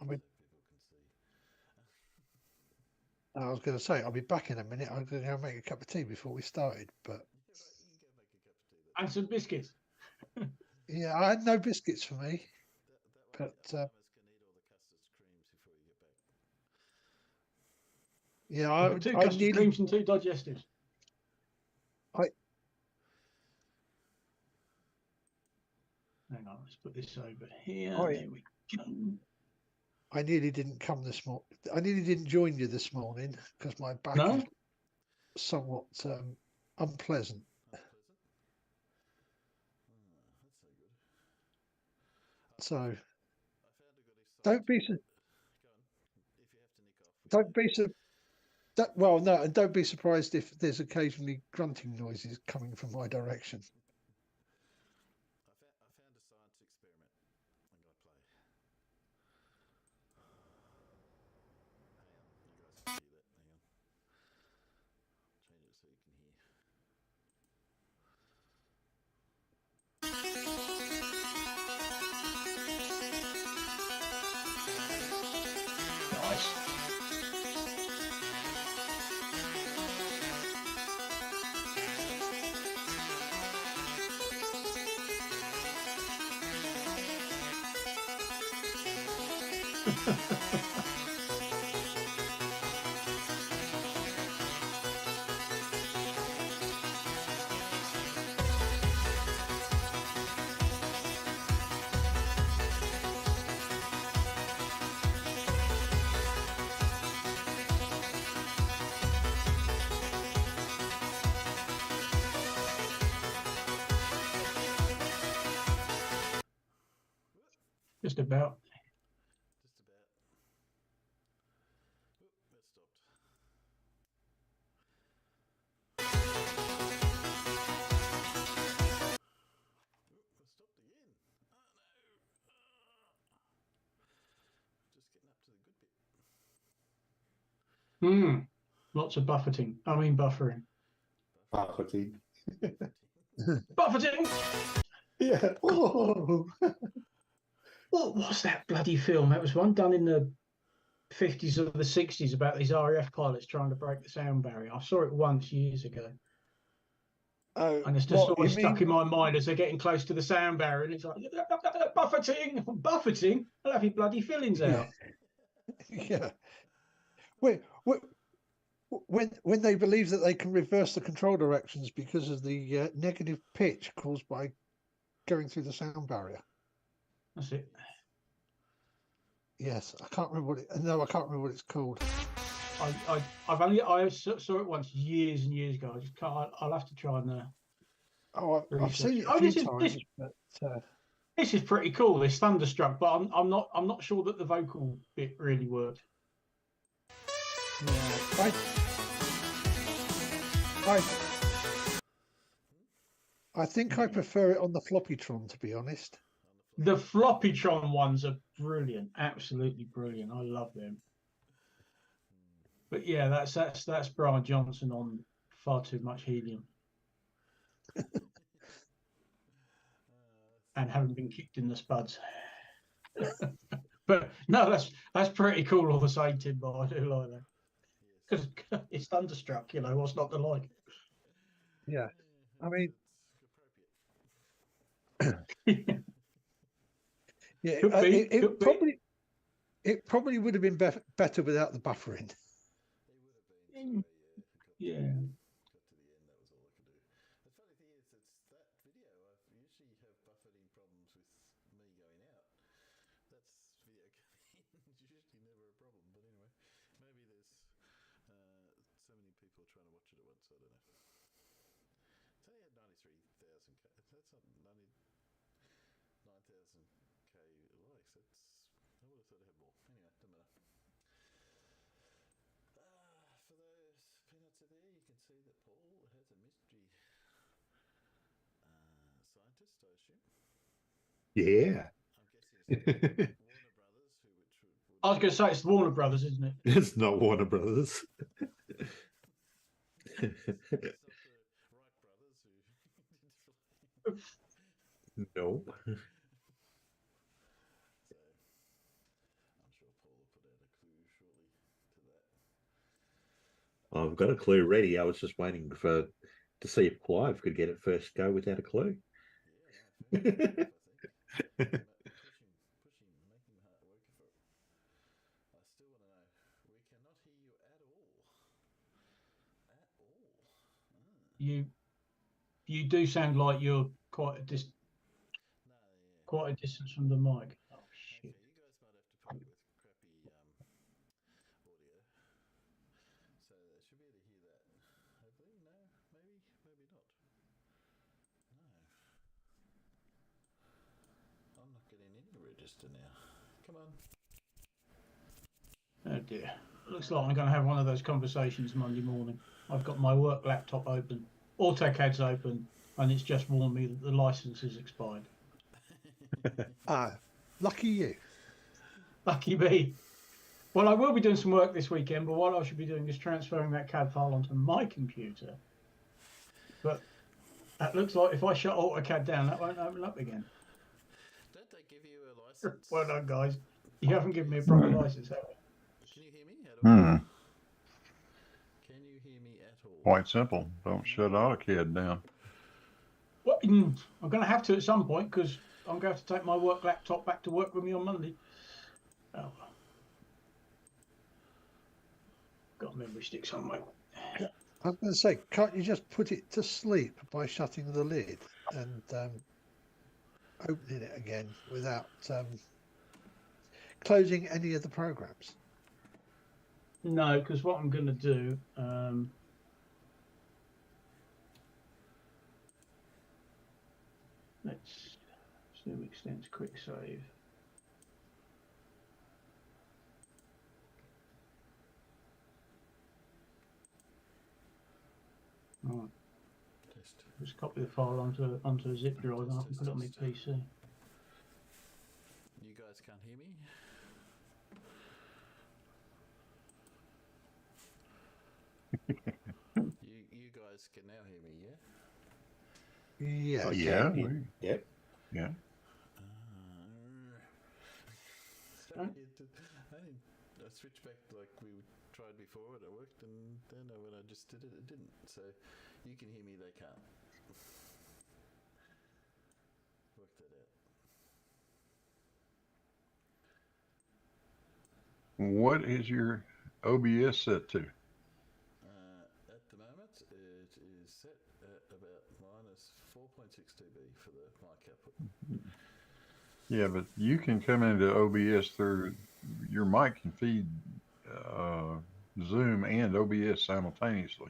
I mean, I was going to say I'll be back in a minute. I'm going to go make a cup of tea before we started, but and some biscuits. yeah, I had no biscuits for me, but yeah, I Two custard nearly. creams and 2 digestives. Hang on, let's put this over here. There we go. I nearly didn't come this morning. I nearly didn't join you this morning because my back is somewhat unpleasant. So don't be well, no, and don't be surprised if there's occasionally grunting noises coming from my direction. Just about. Lots of buffeting. I mean buffering. Buffeting. Buffeting! Yeah. Oh. What was that bloody film? That was one done in the 50s or the 60s about these RAF pilots trying to break the sound barrier. I saw it once years ago. Oh, and it's just always stuck in my mind as they're getting close to the sound barrier, and it's like buffeting, buffeting. I'll have your bloody fillings out. Yeah. When they believe that they can reverse the control directions because of the negative pitch caused by going through the sound barrier. That's it. Yes, I can't remember what it. No, I can't remember what it's called. I saw it once years and years ago. I just can't. I'll have to try and. I've seen it a few times, but this is pretty cool. This Thunderstruck, but I'm not sure that the vocal bit really worked. Yeah, I think I prefer it on the Floppytron, to be honest. The Floppytron ones are brilliant, absolutely brilliant. I love them. But yeah, that's Brian Johnson on far too much helium, and having been kicked in the spuds. But no, that's pretty cool all the same, Timbo. I do like that because it's Thunderstruck. You know what's not to like? Yeah, I mean. Yeah, it probably would have been better without the buffering. Yeah. Yeah. I was going to say it's Warner Brothers, isn't it? It's not Warner Brothers. No. I've got a clue ready. I was just waiting to see if Clive could get it first go without a clue. You do sound like you're quite a distance from the mic. Oh shit. Now. Come on. Oh dear. Looks like I'm going to have one of those conversations Monday morning. I've got my work laptop open, AutoCAD's open, and it's just warned me that the license has expired. Lucky you. Lucky me. Well, I will be doing some work this weekend, but what I should be doing is transferring that CAD file onto my computer. But that looks like if I shut AutoCAD down, that won't open up again. Don't they give you a license? Well done, guys. You haven't given me a proper license, have you? Can you hear me at all? Can you hear me at all? Quite simple. Don't shut AutoCAD down. Well, I'm going to have to at some point because I'm going to have to take my work laptop back to work with me on Monday. Oh, well. Got a memory stick somewhere. I was going to say, can't you just put it to sleep by shutting the lid and opening it again without closing any of the programs? No, because what I'm going to do, let's zoom extends quick save. Right. Just copy the file onto a zip drive and I can put it on my PC. You guys can't hear me? you guys can now hear me, yeah? Yeah. Oh, yeah. Yep. Yeah. I switched back like we tried before and it worked, and then when I just did it, it didn't. So you can hear me, they can't. Work that out. What is your OBS set to? At the moment, it is set at about minus 4.6 dB for the mic output. Yeah, but you can come into OBS through your mic can feed Zoom and OBS simultaneously.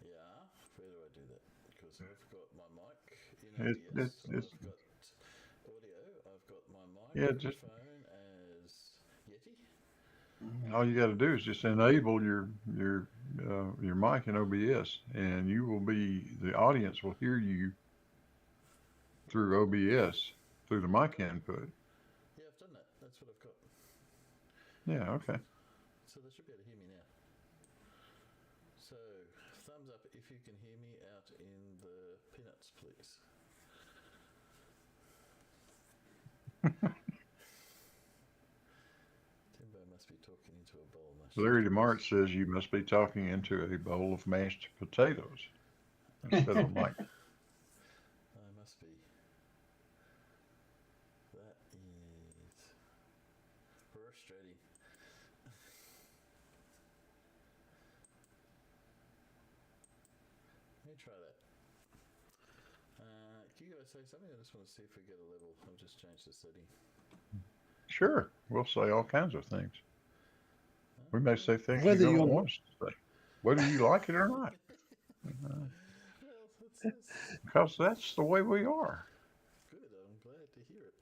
Yeah, where do I do that? Because I've got my mic in OBS, I've got audio, I've got my microphone as Yeti. All you got to do is just enable your mic in OBS, and you will be the audience will hear you through OBS through the mic input. Yeah, I've done that. That's what I've got. Yeah. Okay. So they should be able to hear me now. So, thumbs up if you can hear me out in the peanuts, please. Timbo must be talking into a bowl. Larry DeMart says you must be talking into a bowl of mashed potatoes instead of a mic. I must be. That is frustrating. Let me try that. Can you guys say something? I just want to see if we get a level. I'll just change the setting. Sure, we'll say all kinds of things. We may say things Whether you don't you're- want us to say, whether you like it or not, Well, because that's the way we are. good. I'm glad to hear it.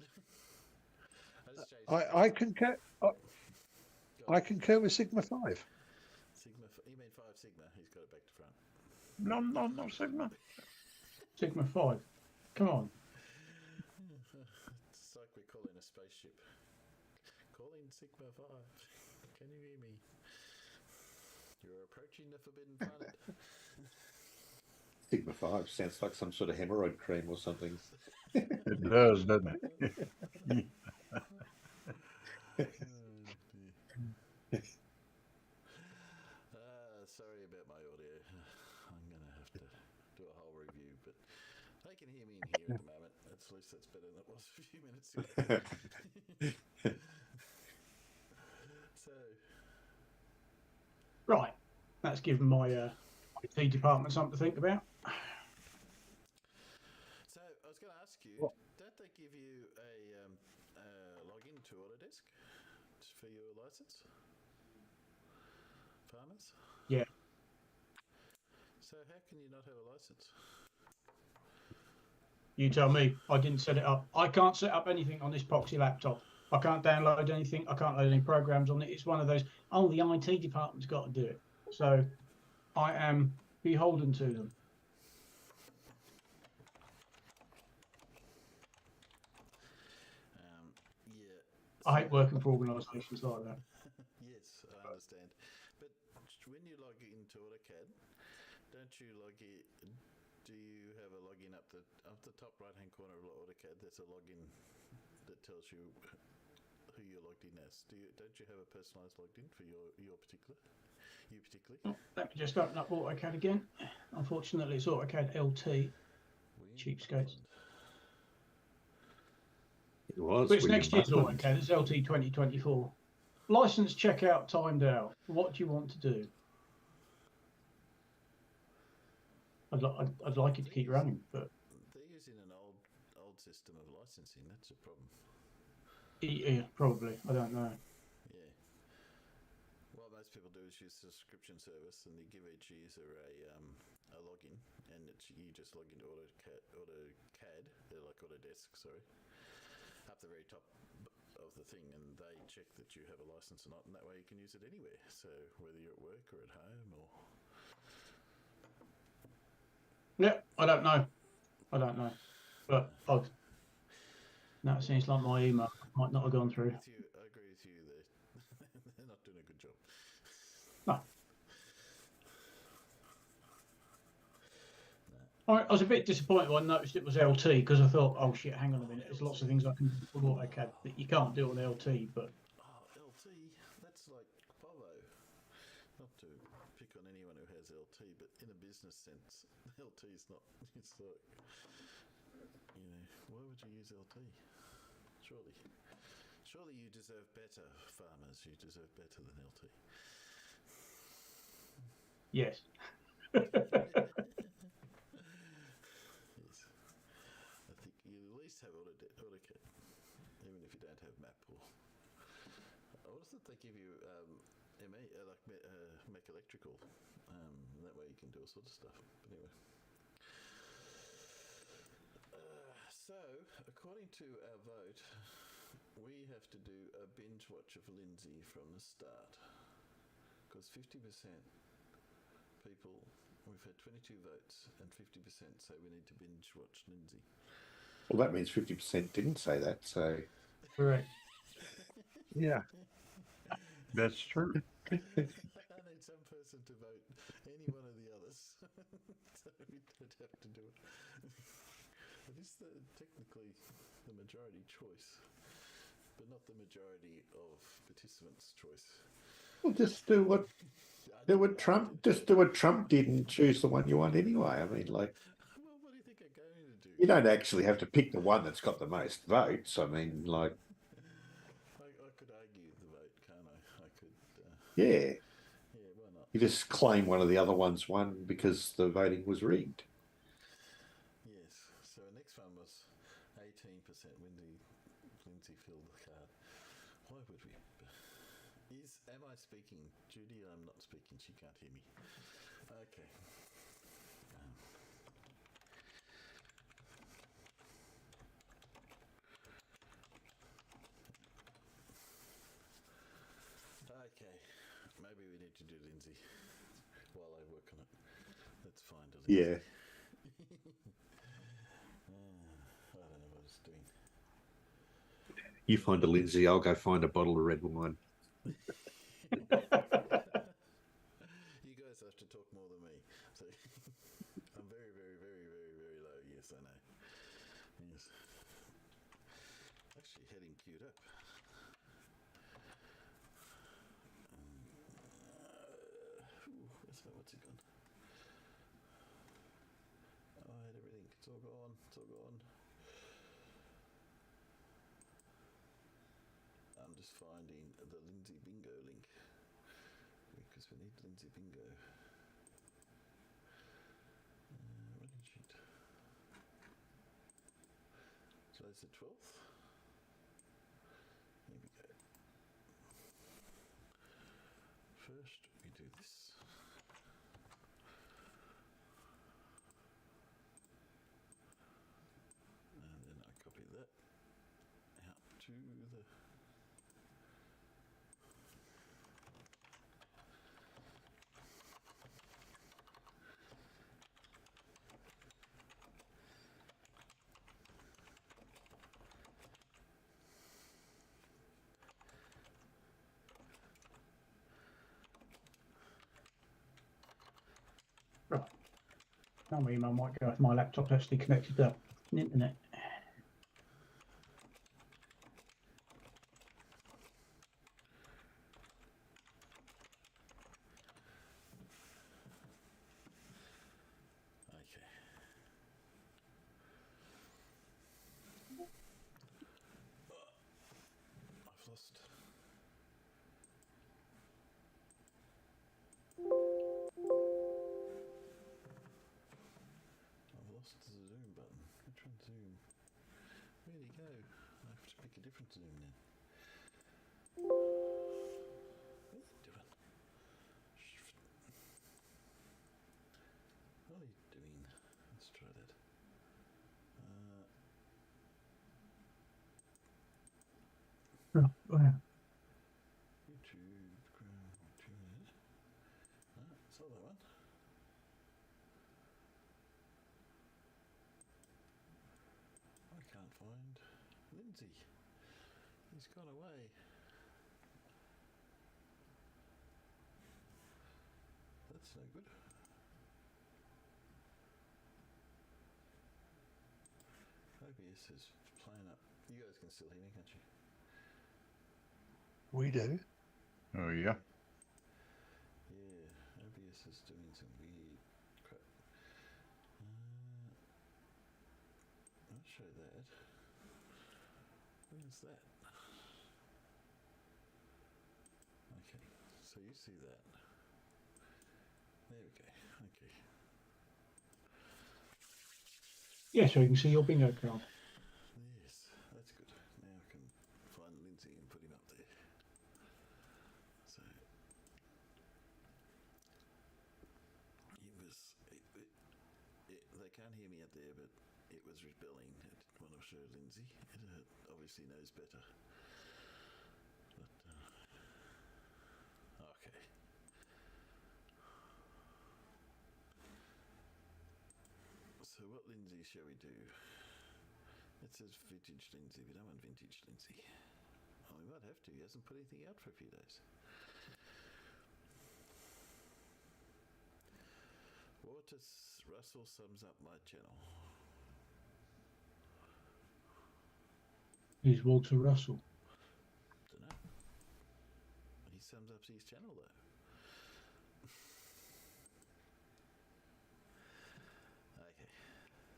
I just changed I concur. I concur with Sigma 5. Sigma. You mean 5 Sigma? He's got it back to front. No, Sigma. Sigma 5. Come on. It's like we're calling a spaceship. Calling Sigma 5. Can you hear me? You're approaching the forbidden planet. Sigma 5 sounds like some sort of hemorrhoid cream or something. It does, doesn't it? Sorry So, Right. That's given my IT department something to think about. so I was going to ask you, don't they give you a login to Autodesk for your license? Farmers? Yeah. So how can you not have a license? You tell me. I didn't set it up. I can't set up anything on this Proxy laptop. I can't download anything. I can't load any programs on it. It's one of those, oh, the IT department's got to do it. So I am beholden to them. Yeah. I hate working for organisations like that. Yes, I understand. But when you log into AutoCAD, don't you log in? Do you have a login up the top right hand corner of AutoCAD? There's a login that tells you who you're logged in as. Don't you have a personalised logged in for your particular? You particularly? Oh, let me just open up AutoCAD again. Unfortunately, it's AutoCAD LT. Cheapskates. It was. But it's William next year's Buckland. AutoCAD. It's LT 2024. License checkout timed out. What do you want to do? I'd like it to keep running, but they're using an old system of licensing. That's a problem. yeah, probably. I don't know. Yeah. What most people do is use a subscription service, and they give each user a login, and you just log into AutoCAD, like Autodesk, sorry, up the very top of the thing, and they check that you have a license or not, and that way you can use it anywhere. So whether you're at work or at home or. Yeah, I don't know. But no, it seems like my email might not have gone through. I agree with you there. They're not doing a good job. No. I was a bit disappointed when I noticed it was LT because I thought, oh shit, hang on a minute. There's lots of things I can do with AutoCAD that you can't do on LT, but. LT, that's like Povo. Not to pick on anyone who has LT, but in a business sense, LT is not. It's like, why would you use LT? Surely you deserve better, farmers. You deserve better than LT. Yes. Yes. I think you at least have AutoCAD, even if you don't have map or. I would have thought they give you MA, like Mech Electrical, and that way you can do all sorts of stuff. But anyway. So, according to our vote, we have to do a binge watch of Lindsay from the start. Because 50% people, we've had 22 votes, and 50% say we need to binge watch Lindsay. Well, that means 50% didn't say that, so. Correct. Yeah, that's true. I need some person to vote any one of the others, so we don't have to do it. It is technically the majority choice, but not the majority of participants' choice. Well, just do what Trump did and choose the one you want anyway. I mean, like. Well, what do you think I'm going to do? You don't actually have to pick the one that's got the most votes. I mean, like. I could argue the vote, can't I? I could. Yeah. Yeah, why not? You just claim one of the other ones won because the voting was rigged. Yes. So the next one was 18%. Lindsay filled the card. Why would we? Am I speaking? Judy, I'm not speaking. She can't hear me. Okay. Okay. Maybe we need to do Lindsay while I work on it. Let's find a Lindsay. Yeah. I don't know what it's doing. You find a Lindsay, I'll go find a bottle of red wine. You guys have to talk more than me. So I'm very, very, very, very, very low. Yes, I know. Yes. Actually, heading queued up. What's it gone? Oh, I had everything. It's all gone. It's all gone. just finding the Lindsay Bingo link because we need Lindsay Bingo. Running sheet. Today's the 12th. Here we go. First, we do this. And then I copy that out to the Right. Now my email might go if my laptop's actually connected to the internet. okay. I've lost. I've lost the zoom button. Which one zoom? Where'd he go? I have to pick a different zoom then. What's he doing? What are you doing? Let's try that. Oh, yeah. YouTube, Chrome, tune it. Saw that one. I can't find Lindsay. He's gone away. That's no good. OBS is playing up. You guys can still hear me, can't you? We do. Oh, yeah. Yeah, OBS is doing some weird crap. I'll show that. Where's that? Okay, so you see that. There we go. Okay. Yeah, so you can see your bingo card. Yes, that's good. Now I can find Lindsay and put him up there. So they can't hear me out there, but it was rebelling. It didn't want to show Lindsay. It obviously knows better. But okay. So what Lindsay shall we do? It says vintage Lindsay. We don't want vintage Lindsay. Oh, we might have to. He hasn't put anything out for a few days. Russell sums up my channel. Who's Walter Russell? Don't know. He sums up his channel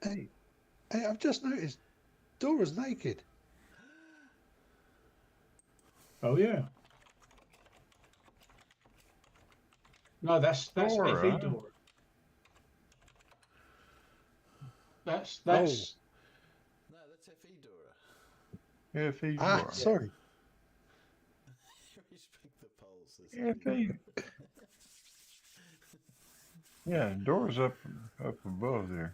though. Okay. Hey, I've just noticed Dora's naked. Oh yeah. No, that's Dora. FE Dora. That's Oh. No, that's FE Dora. F.E. Ah, Dora. sorry. Respect the polls. F.E. Yeah, Dora's up above there.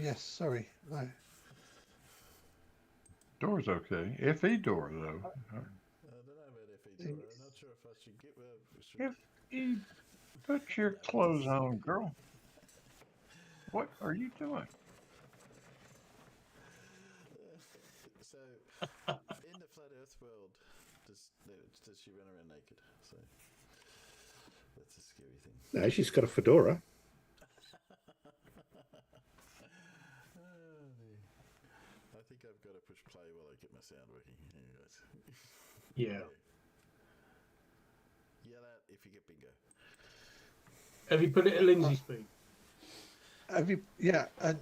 Yes, sorry. No. Dora's okay. F.E. Dora, though. I don't know about FE Dora. I'm not sure if I should get. F.E. Put your clothes on, girl. What are you doing? So, in the flat Earth world, does she run around naked? So, that's a scary thing. No, she's got a fedora. I think I've got to push play while I get my sound working. Anyways. Yeah. Yell out if you get bingo. Have you put it at Lindsay speed? Have you? Yeah, and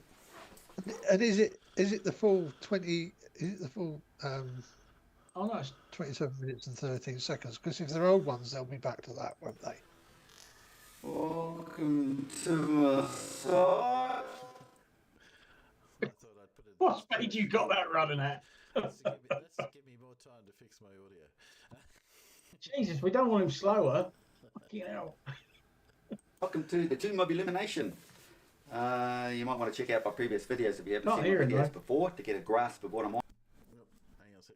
is it the full 20? Is it the full Oh, no. 27 minutes and 13 seconds. Because if they're old ones, they'll be back to that, won't they? Welcome to my side. What speed you got that running at? That's to give me more time to fix my audio. Jesus, we don't want him slower. Fucking hell. Welcome to the Tomb of Illumination. You might want to check out my previous videos if you haven't Not seen my hearing, videos right? before to get a grasp of what I'm on. Hang on a sec.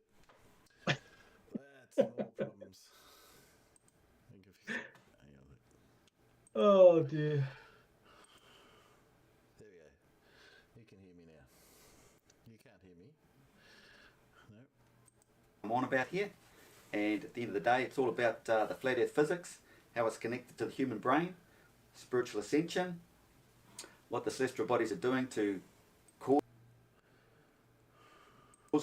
That's more problems. Think of hang on a sec. Oh, dear. There we go. You can hear me now. You can't hear me. No. I'm on about here, and at the end of the day it's all about the flat earth physics, how it's connected to the human brain, spiritual ascension, what the celestial bodies are doing to cause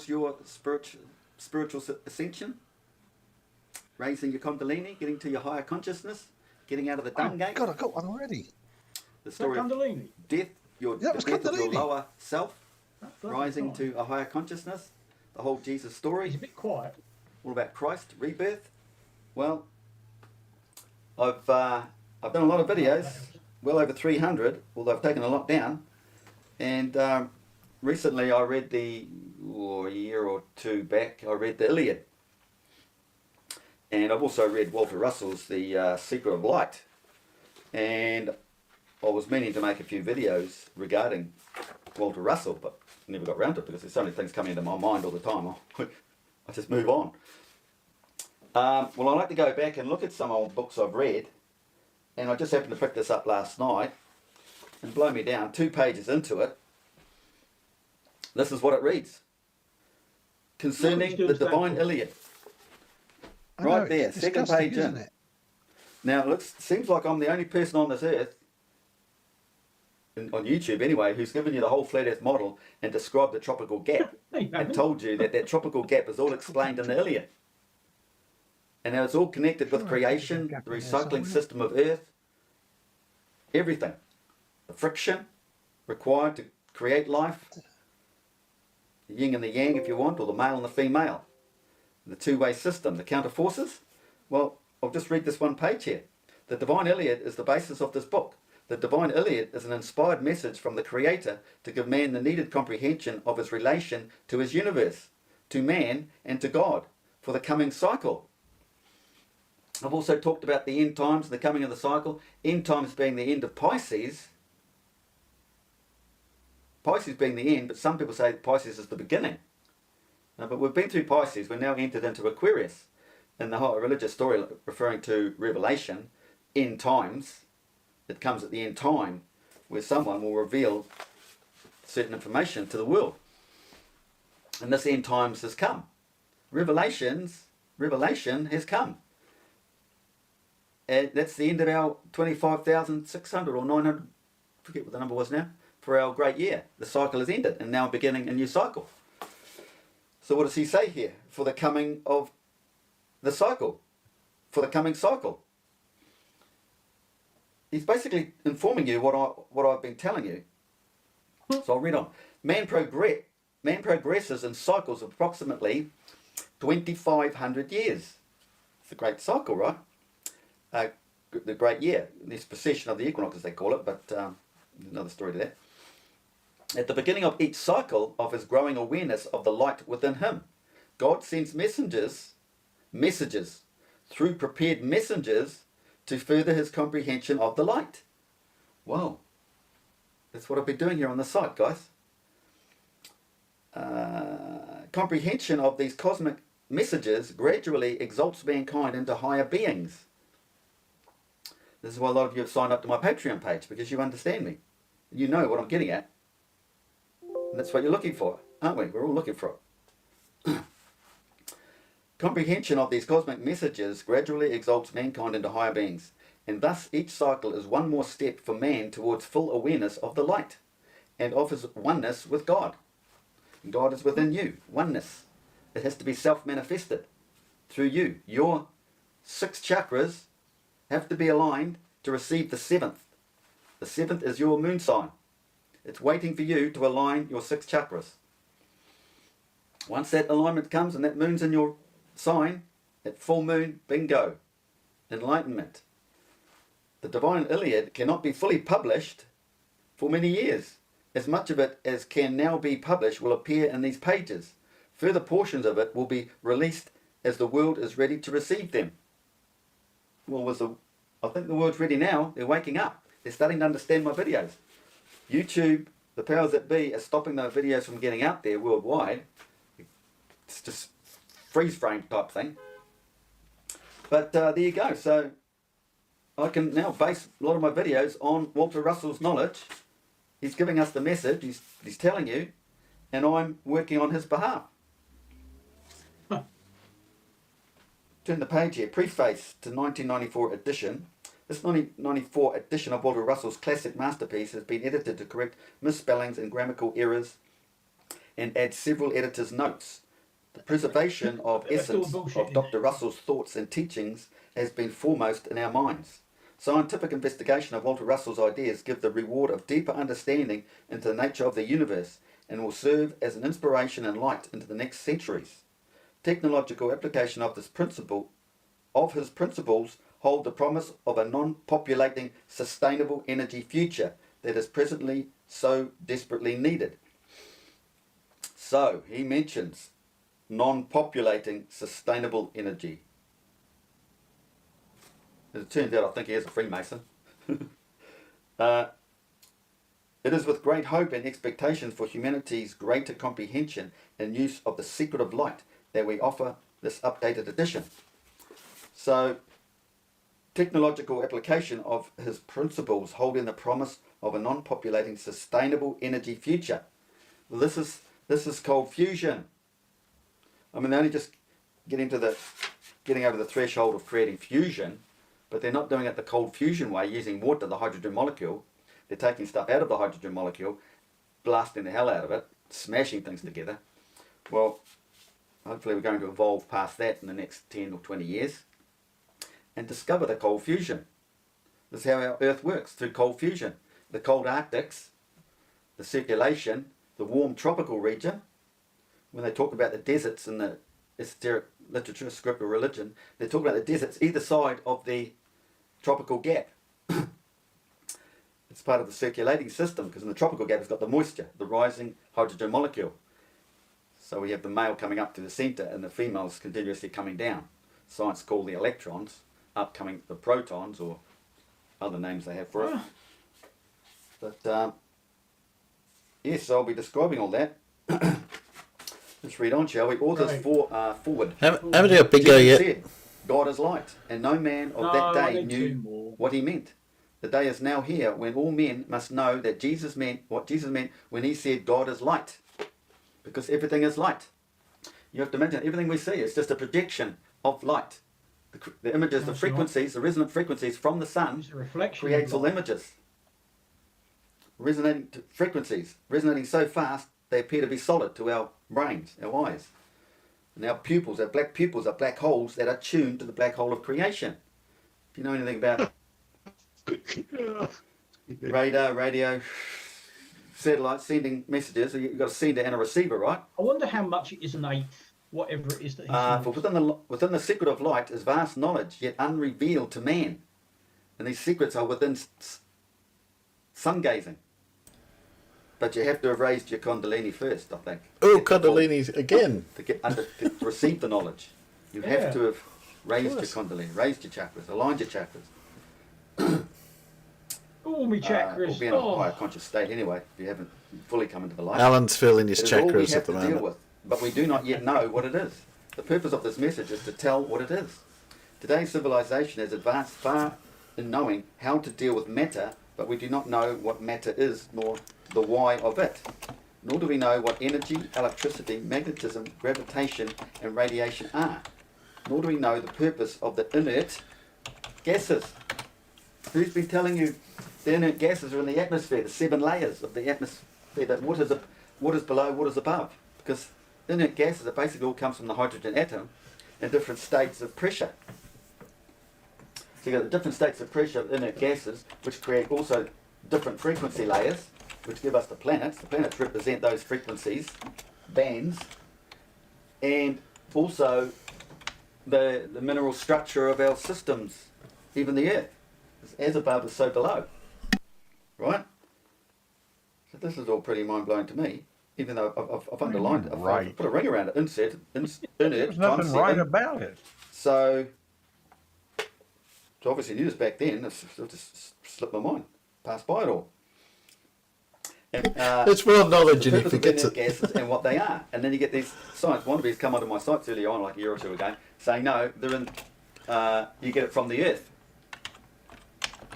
your spiritual ascension, raising your kundalini, getting to your higher consciousness, getting out of the dung gate. God, I got one already. The story of Kundalini? death, Yeah, it the was death of your Kundalini. lower self, That bloody rising time. to a higher consciousness, the whole Jesus He's story, a bit quiet. all about Christ, rebirth. Well, I've done a lot of videos, well over 300, although I've taken a lot down. And recently I read a year or two back, I read the Iliad. And I've also read Walter Russell's The Secret of Light. And I was meaning to make a few videos regarding Walter Russell, but never got around to it because there's so many things coming into my mind all the time. I just move on. Well, I like to go back and look at some old books I've read, and I just happened to pick this up last night, and blow me down, 2 pages into it. This is what it reads. Concerning the Divine Iliad. I know, Right it's there, second disgusting, page isn't in. it? Now, it seems like I'm the only person on this earth, on YouTube anyway, who's given you the whole flat earth model and described the tropical gap and told you that tropical gap is all explained in the Iliad. And now it's all connected with creation, the recycling system of earth, everything. The friction required to create life, the yin and the yang if you want, or the male and the female. The two-way system, the counter forces. Well, I'll just read this one page here. The Divine Iliad is the basis of this book. The Divine Iliad is an inspired message from the Creator to give man the needed comprehension of his relation to his universe, to man and to God, for the coming cycle. I've also talked about the end times and the coming of the cycle. End times being the end of Pisces. Pisces being the end, but some people say Pisces is the beginning. But we've been through Pisces, we're now entered into Aquarius. In the whole religious story referring to Revelation, end times, it comes at the end time where someone will reveal certain information to the world. And this end times has come. Revelation has come. And that's the end of our 25,600 or 900, forget what the number was now, for our great year. The cycle has ended and now beginning a new cycle. So what does he say here? For the coming of the cycle. For the coming cycle. He's basically informing you what I've been telling you. So I'll read on. Man progresses in cycles of approximately 2,500 years. It's a great cycle, right? The great year. This precession of the equinox, as they call it, but another story to that. At the beginning of each cycle of his growing awareness of the light within him, God sends messages through prepared messengers to further his comprehension of the light. Wow. That's what I've been doing here on the site, guys. Comprehension of these cosmic messages gradually exalts mankind into higher beings. This is why a lot of you have signed up to my Patreon page, because you understand me. You know what I'm getting at. And that's what you're looking for, aren't we? We're all looking for it. Comprehension of these cosmic messages gradually exalts mankind into higher beings, and thus each cycle is one more step for man towards full awareness of the light and of his oneness with God. And God is within you, oneness. It has to be self-manifested through you. Your 6 chakras have to be aligned to receive the 7th. The 7th is your moon sign. It's waiting for you to align your 6 chakras. Once that alignment comes and that moon's in your sign at full moon, bingo, enlightenment. The Divine Iliad cannot be fully published for many years. As much of it as can now be published will appear in these pages. Further portions of it will be released as the world is ready to receive them. Well, I think the world's ready now. They're waking up. They're starting to understand my videos. YouTube, the powers that be, are stopping those videos from getting out there worldwide. It's just freeze frame type thing. But there you go. So I can now base a lot of my videos on Walter Russell's knowledge. He's giving us the message. He's telling you, and I'm working on his behalf. Turn the page here. Preface to 1994 edition. This 1994 edition of Walter Russell's classic masterpiece has been edited to correct misspellings and grammatical errors and add several editors' notes. The preservation of essence of Dr. Russell's thoughts and teachings has been foremost in our minds. Scientific investigation of Walter Russell's ideas give the reward of deeper understanding into the nature of the universe and will serve as an inspiration and light into the next centuries. Technological application of his principles hold the promise of a non-populating, sustainable energy future that is presently so desperately needed. So, he mentions non-populating, sustainable energy. As it turns out, I think he is a Freemason. It is with great hope and expectation for humanity's greater comprehension and use of the secret of light that we offer this updated edition. So, technological application of his principles holding the promise of a non-populating, sustainable energy future. Well, this is cold fusion. I mean, they only just getting over the threshold of creating fusion, but they're not doing it the cold fusion way, using water, the hydrogen molecule. They're taking stuff out of the hydrogen molecule, blasting the hell out of it, smashing things together. Well, hopefully we're going to evolve past that in the next 10 or 20 years and discover the cold fusion. This is how our Earth works, through cold fusion. The cold Arctics, the circulation, the warm tropical region. When they talk about the deserts in the esoteric literature, script or religion, they talk about the deserts either side of the tropical gap. It's part of the circulating system, because in the tropical gap it's got the moisture, the rising hydrogen molecule. So we have the male coming up to the centre and the females continuously coming down. Science call the electrons, upcoming the protons, or other names they have for it. But yes, I'll be describing all that. Let's read on, shall we? Authors forward. Haven't you got Bingo yet? Said, God is light, and no man of that day knew what he meant. The day is now here when all men must know that Jesus meant what Jesus meant when he said God is light. Because everything is light. You have to imagine everything we see is just a projection of light. The images, the frequencies, the resonant frequencies from the sun creates all images. Resonating frequencies, resonating so fast they appear to be solid to our brains, our eyes. And our pupils, our black pupils, are black holes that are tuned to the black hole of creation. If you know anything about radar, radio, satellite sending messages, you've got a sender and a receiver, right? I wonder how much it is an eighth, whatever it is that he's for within the secret of light is vast knowledge, yet unrevealed to man. And these secrets are within sun gazing. But you have to have raised your Kundalini first, I think. Oh, Kundalini again. To receive the knowledge. You have to have raised your Kundalini, raised your chakras, aligned your chakras. All my chakras. Or be in a higher conscious state anyway, if you haven't fully come into the light. Alan's feeling his chakras at the moment. Deal with, but we do not yet know what it is. The purpose of this message is to tell what it is. Today's civilization has advanced far in knowing how to deal with matter, but we do not know what matter is, nor the why of it. Nor do we know what energy, electricity, magnetism, gravitation, and radiation are. Nor do we know the purpose of the inert gases. Who's been telling you the inert gases are in the atmosphere, the 7 layers of the atmosphere, that what is below, what is above? Because inert gases are basically all comes from the hydrogen atom in different states of pressure. So you've got the different states of pressure of inert gases, which create also different frequency layers, which give us the planets. The planets represent those frequencies, bands, and also the mineral structure of our systems, even the Earth. As above is so below. Right? So this is all pretty mind-blowing to me, even though I've underlined it. I've put a ring around it. Insert, There's nothing right about it. So obviously knew this back then. It's just slipped my mind. Passed by it all. And, it's world knowledge, and he forgets it. Gases and what they are. And then you get these science wannabes come onto my sites early on, like a year or two ago, saying, no, they're in, you get it from the Earth.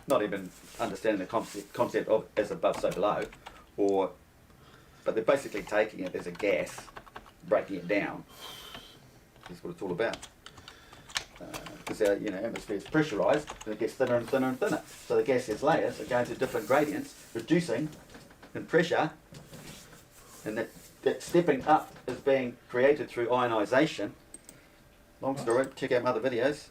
Not even understanding the concept of as above, so below. But they're basically taking it as a gas, breaking it down. That's what it's all about. Because our atmosphere is pressurised, and it gets thinner and thinner and thinner. So the gaseous layers are going to different gradients, reducing in pressure, and that stepping up is being created through ionisation. Long story, check out my other videos.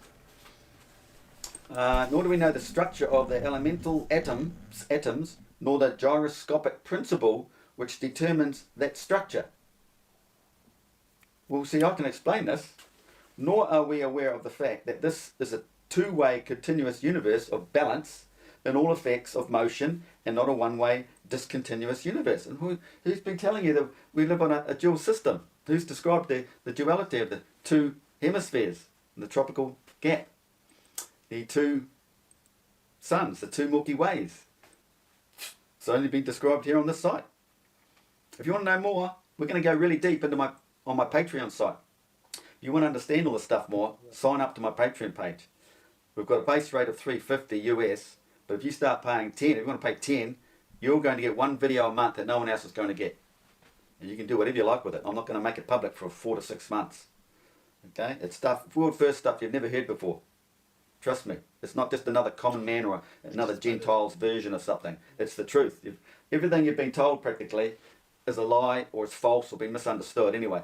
Nor do we know the structure of the elemental atoms, nor the gyroscopic principle which determines that structure. Well, see, I can explain this. Nor are we aware of the fact that this is a two-way continuous universe of balance in all effects of motion, and not a one-way discontinuous universe. And who's been telling you that we live on a dual system? Who's described the duality of the two hemispheres, the tropical gap, the two suns, the two Milky Ways? It's only been described here on this site. If you want to know more, we're going to go really deep into on my Patreon site. If you want to understand all this stuff more, sign up to my Patreon page. We've got a base rate of $3.50 US, but if you start paying 10, if you want to pay 10, you're going to get one video a month that no one else is going to get. And you can do whatever you like with it. I'm not going to make it public for 4 to 6 months. Okay? It's stuff, world first stuff you've never heard before. Trust me. It's not just another common man or another Gentiles version of something. It's the truth. Everything you've been told practically is a lie or it's false or been misunderstood. Anyway,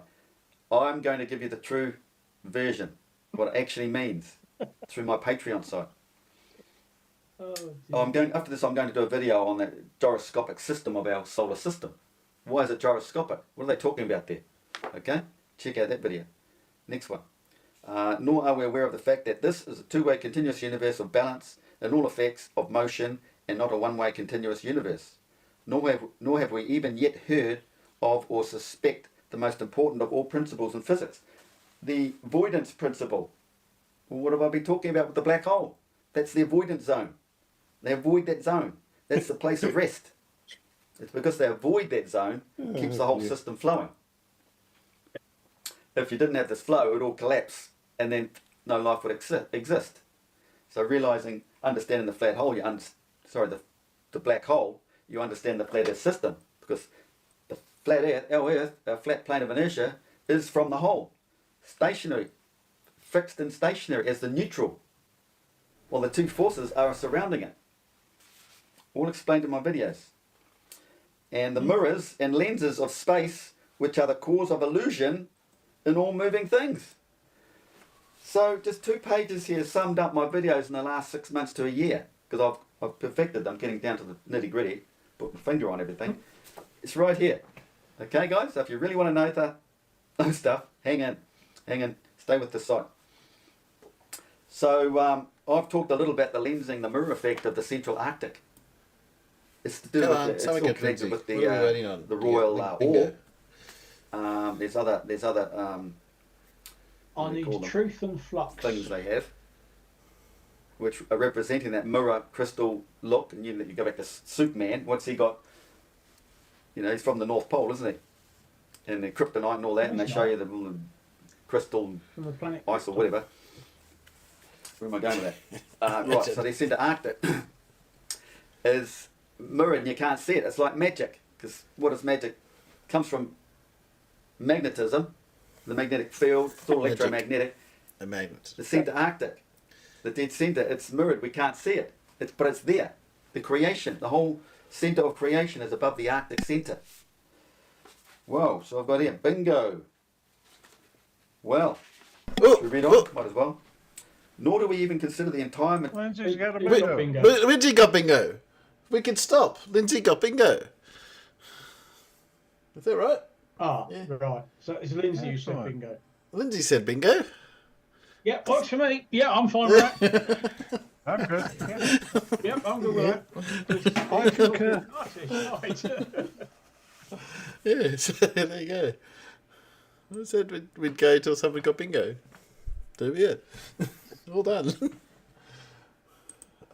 I'm going to give you the true version, what it actually means, through my Patreon site. After this, I'm going to do a video on the gyroscopic system of our solar system. Why is it gyroscopic? What are they talking about there? Okay, check out that video. Next one. Nor are we aware of the fact that this is a two-way continuous universe of balance in all effects of motion, and not a one-way continuous universe. Nor have we even yet heard of or suspect the most important of all principles in physics, the avoidance principle. Well, what have I been talking about with the black hole? That's the avoidance zone. They avoid that zone. That's the place of rest. It's because they avoid that zone, keeps the whole system flowing. If you didn't have this flow, it would all collapse, and then no life would exist. So realizing, understanding the flat hole, the black hole, you understand the flat Earth system, because the flat Earth, our flat plane of inertia, is from the hole, stationary, fixed and stationary as the neutral, while the two forces are surrounding it. All explained in my videos. And the mirrors and lenses of space, which are the cause of illusion in all moving things. So just 2 pages here summed up my videos in the last 6 months to a year, because I've perfected them, getting down to the nitty gritty, put my finger on everything. It's right here. Okay guys, so if you really want to know the stuff, hang in, stay with the site. So I've talked a little about the lensing, the mirror effect of the Central Arctic. It's to do with it's all connected with the royal ore. There's other I need truth and flux things they have, which are representing that mirror crystal look. And you go back to Superman. What's he got? You know, he's from the North Pole, isn't he? And the kryptonite and all that, and they show you the crystal from the planet ice or whatever. Where am I going with that? Right, so they said the Arctic is mirrored and you can't see it. It's like magic, because what is magic? It comes from magnetism, the magnetic field. It's all electromagnetic. A magnet. The centre Arctic, the dead centre, it's mirrored. We can't see it. But it's there. The creation, the whole centre of creation is above the Arctic centre. Whoa, so I've got here, bingo. Well, should we read on? Might as well. Nor do we even consider the entire... Lindsay's got a bingo. Lindsay got bingo. We can stop. Lindsay got bingo. Is that right? Ah, yeah. Right. So it's Lindsay who said bingo. Lindsay said bingo. Yeah, works for me. Yeah, I'm fine with that. I'm good. Yep, I'm good with that. I concur. Yes, there you go. I said we'd go till someone got bingo. There we go. All done.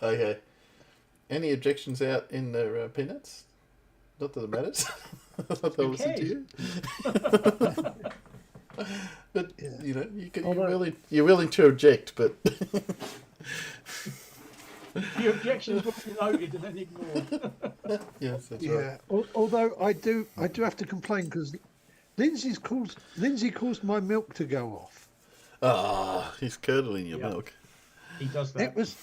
Okay. Any objections out in the peanuts? Not that it matters. I thought they'll listen to you. But you know, you're willing to object, but your objections will be noted and then ignored. yes, that's right. Yeah. Although I do have to complain because Lindsay caused my milk to go off. Ah, he's curdling your milk. He does that. It was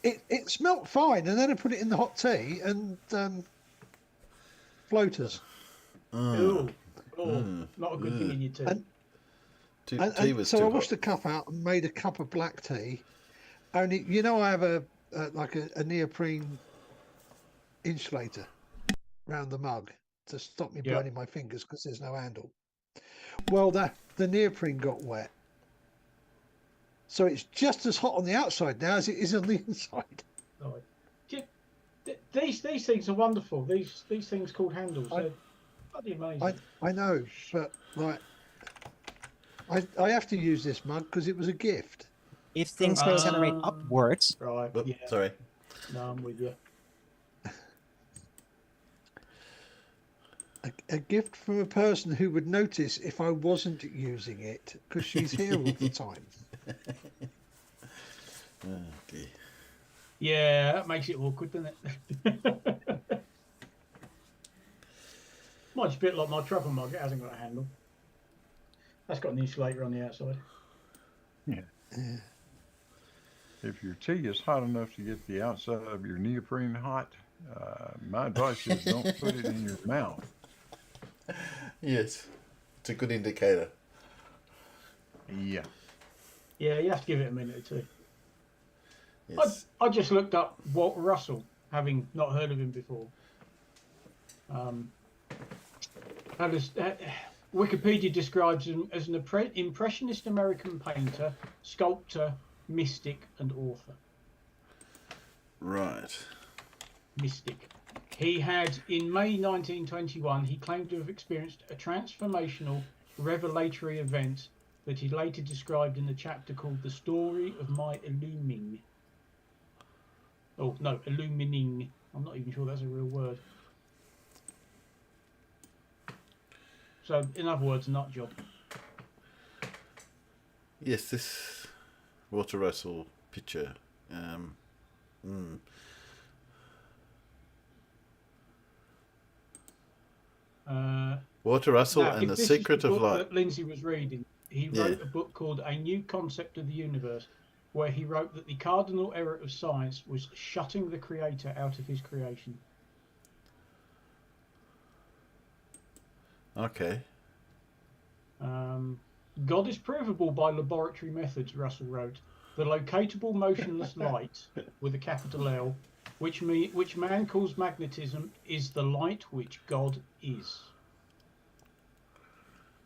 it smelt fine, and then I put it in the hot tea and floaters. Not a good thing in your tea. So I washed the cup out and made a cup of black tea. Only, you know, I have a neoprene insulator around the mug to stop me burning my fingers because there's no handle. Well, the neoprene got wet, so it's just as hot on the outside now as it is on the inside. These things are wonderful. These things called handles. They're bloody amazing. I know, but like. I have to use this mug because it was a gift. If things can accelerate upwards. Right. Sorry. No, I'm with you. A gift from a person who would notice if I wasn't using it because she's here all the time. Oh, dear. Yeah, that makes it awkward, doesn't it? Mine's a bit like my travel mug. It hasn't got a handle. That's got an insulator on the outside. Yeah. If your tea is hot enough to get the outside of your neoprene hot, my advice is don't put it in your mouth. Yes, it's a good indicator. Yeah. Yeah, you have to give it a minute or two. Yes. I just looked up Walter Russell, having not heard of him before. Wikipedia describes him as an impressionist American painter, sculptor, mystic, and author. Right. Mystic. He had, in May 1921, he claimed to have experienced a transformational, revelatory event that he later described in the chapter called The Story of My Illuming. Oh, no, illumining. I'm not even sure that's a real word. So, in other words, nut job. Yes, this Walter Russell picture. Walter Russell and the Secret of Light. That Lindsay was reading. He wrote a book called A New Concept of the Universe, where he wrote that the cardinal error of science was shutting the creator out of his creation. Okay. God is provable by laboratory methods, Russell wrote. The locatable motionless light, with a capital L, which man calls magnetism, is the light which God is.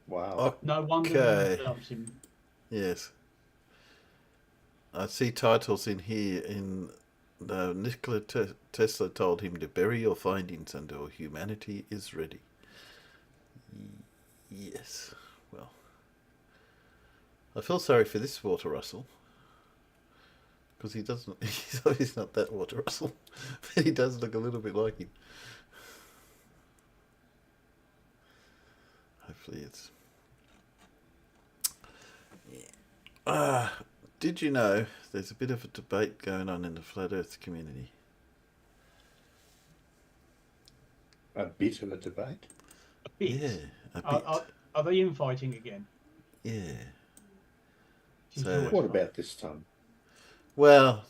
Wow. No wonder he loves him. Yes. I see titles in here Nikola Tesla told him to bury your findings until humanity is ready. Yes. Well, I feel sorry for this Walter Russell. Because he's obviously not that Walter Russell. But he does look a little bit like him. Hopefully it's... Yeah. Did you know there's a bit of a debate going on in the Flat Earth community? A bit of a debate? A bit? Yeah, a bit. Are they infighting again? Yeah. So, what about this time? Well,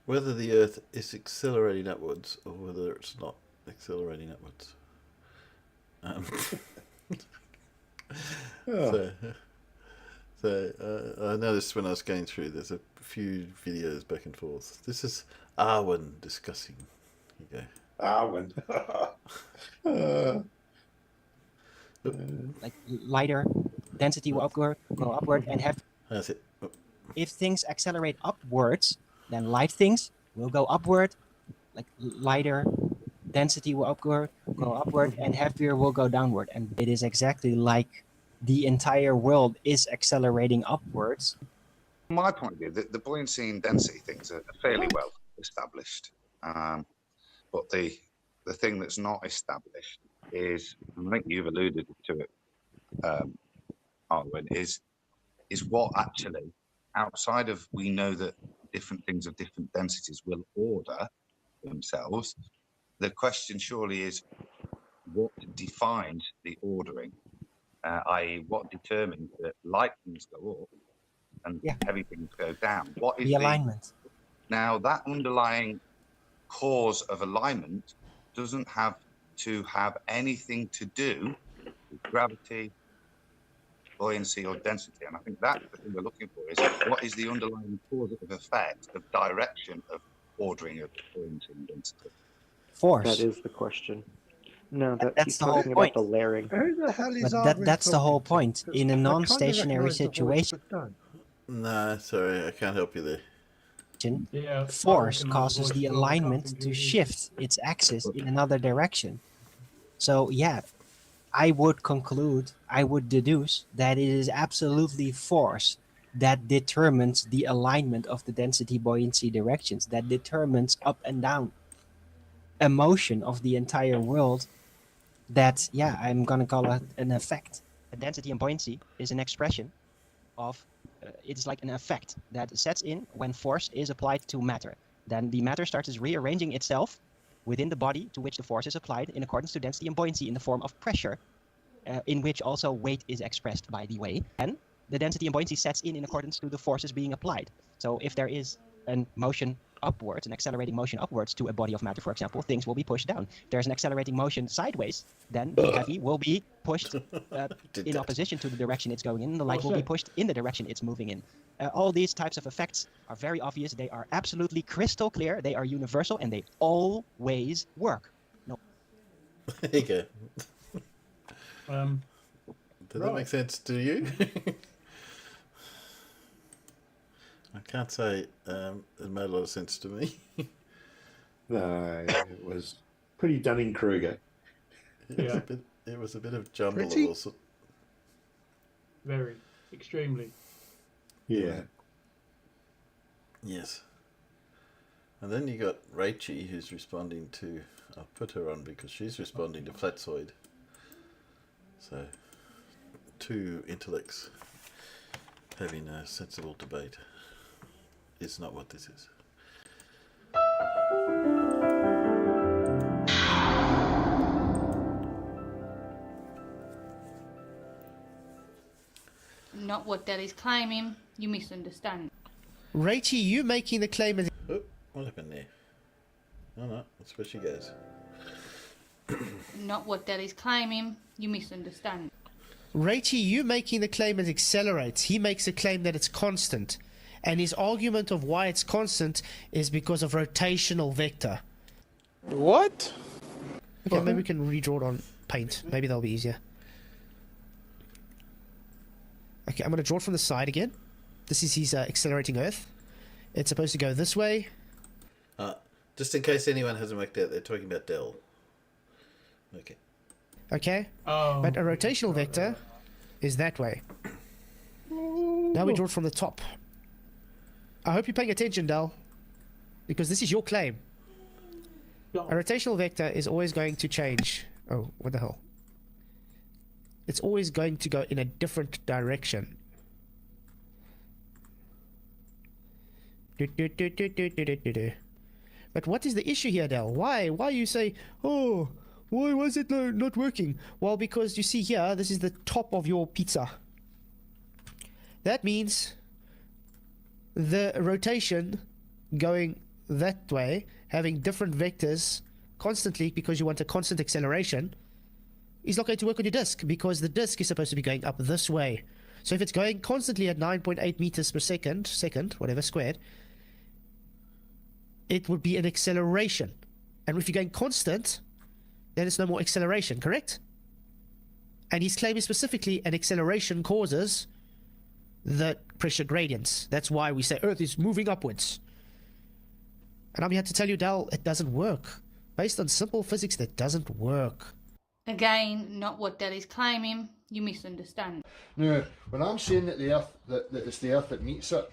whether the Earth is accelerating upwards or whether it's not accelerating upwards. So I noticed when I was going through, there's a few videos back and forth. This is Arwen discussing. Here you go. Arwen. Like lighter density will go upward and have. That's it. Oh, if things accelerate upwards, then light things will go upward, like lighter density will go upward, and heavier will go downward. And it is exactly like the entire world is accelerating upwards. From my point of view, the buoyancy and density things are fairly well established. But the thing that's not established is, and I think you've alluded to it, Arwen, is what actually, outside of, we know that different things of different densities will order themselves. The question surely is, what defines the ordering, i.e. what determines that light things go up and heavy things go down? What is the alignment? Now, that underlying cause of alignment doesn't have to have anything to do with gravity, buoyancy, or density. And I think that's the thing we're looking for, is what is the underlying causative effect of direction of ordering of buoyancy and density? Force. That is the question. No, that's the whole point. About the layering. Who the hell is that's the whole point. In a non-stationary situation. No, sorry, I can't help you there. Force causes the alignment to shift its axis in another direction. So yeah, I would deduce that it is absolutely force that determines the alignment of the density buoyancy directions, that determines up and down a motion of the entire world. That, yeah, I'm gonna call it an effect. A density and buoyancy is an expression of it's like an effect that sets in when force is applied to matter. Then the matter starts rearranging itself within the body to which the force is applied in accordance to density and buoyancy in the form of pressure, in which also weight is expressed by the way. And the density and buoyancy sets in accordance to the forces being applied. So if there is a motion upwards, an accelerating motion upwards to a body of matter, for example, things will be pushed down. If there's an accelerating motion sideways, then the heavy will be pushed in opposition to the direction it's going in. The light will be pushed in the direction it's moving in. All these types of effects are very obvious. They are absolutely crystal clear. They are universal, and they always work. No. There you go. Does that make sense to you? I can't say it made a lot of sense to me. No, it was pretty Dunning-Kruger. It was a bit of jumble also. Very, extremely. Yeah. Yes. And then you got Rachie, who's responding to, I'll put her on because she's responding to Flatsoid. So, two intellects having a sensible debate. It's not what this is. Not what that is claiming. You misunderstand. Rachie, you making the claim as... Oh, what happened there? Oh no, that's where she goes. Not what that is claiming. You misunderstand. Rachie, you making the claim as accelerates. He makes a claim that it's constant. And his argument of why it's constant is because of rotational vector. What? Okay, maybe we can redraw it on paint. Maybe that'll be easier. Okay, I'm going to draw it from the side again. This is his accelerating Earth. It's supposed to go this way. Just in case anyone hasn't worked out, they're talking about Dell. Okay. Okay. But a rotational vector is that way. Now we draw it from the top. I hope you're paying attention, Dal, because this is your claim. A rotational vector is always going to change. Oh, what the hell? It's always going to go in a different direction. But what is the issue here, Dal? Why you say, oh, why was it not working? Well, because you see here, this is the top of your pizza. That means the rotation going that way, having different vectors constantly because you want a constant acceleration, is not going to work on your disk because the disk is supposed to be going up this way. So if it's going constantly at 9.8 meters per second, whatever, squared, it would be an acceleration. And if you're going constant, then it's no more acceleration, correct? And his claim is specifically an acceleration causes the pressure gradients. That's why we say Earth is moving upwards. And I'm here to tell you, Dal, it doesn't work. Based on simple physics, that doesn't work. Again, not what Del is claiming. You misunderstand. Now, when I'm saying that the Earth, that it's the Earth that meets it,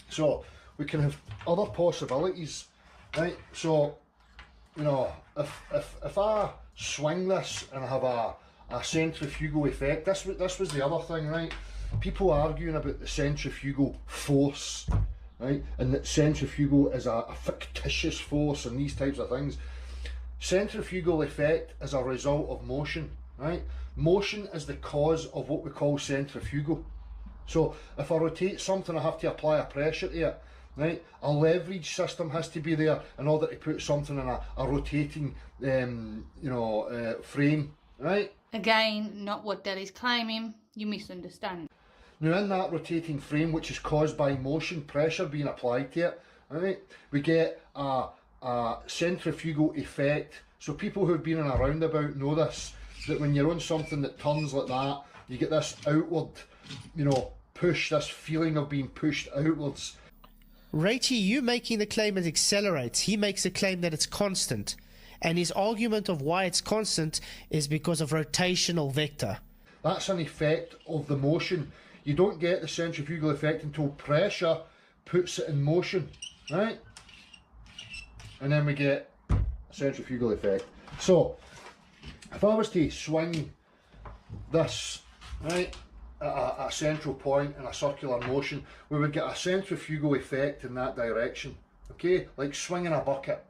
so we can have other possibilities, right? So, you know, if I swing this and have a centrifugal effect, this was the other thing, right? People arguing about the centrifugal force, right? And that centrifugal is a fictitious force and these types of things. Centrifugal effect is a result of motion, right? Motion is the cause of what we call centrifugal. So if I rotate something, I have to apply a pressure to it, right? A leverage system has to be there in order to put something in a rotating, frame, right? Again, not what Del is claiming. You misunderstand. Now in that rotating frame, which is caused by motion, pressure being applied to it, right, we get a centrifugal effect. So people who've been in a roundabout know this, that when you're on something that turns like that, you get this outward, push, this feeling of being pushed outwards. Raichi, you making the claim it accelerates. He makes a claim that it's constant. And his argument of why it's constant is because of rotational vector. That's an effect of the motion. You don't get the centrifugal effect until pressure puts it in motion, right? And then we get a centrifugal effect. So, if I was to swing this, right, at a central point in a circular motion, we would get a centrifugal effect in that direction, okay? Like swinging a bucket.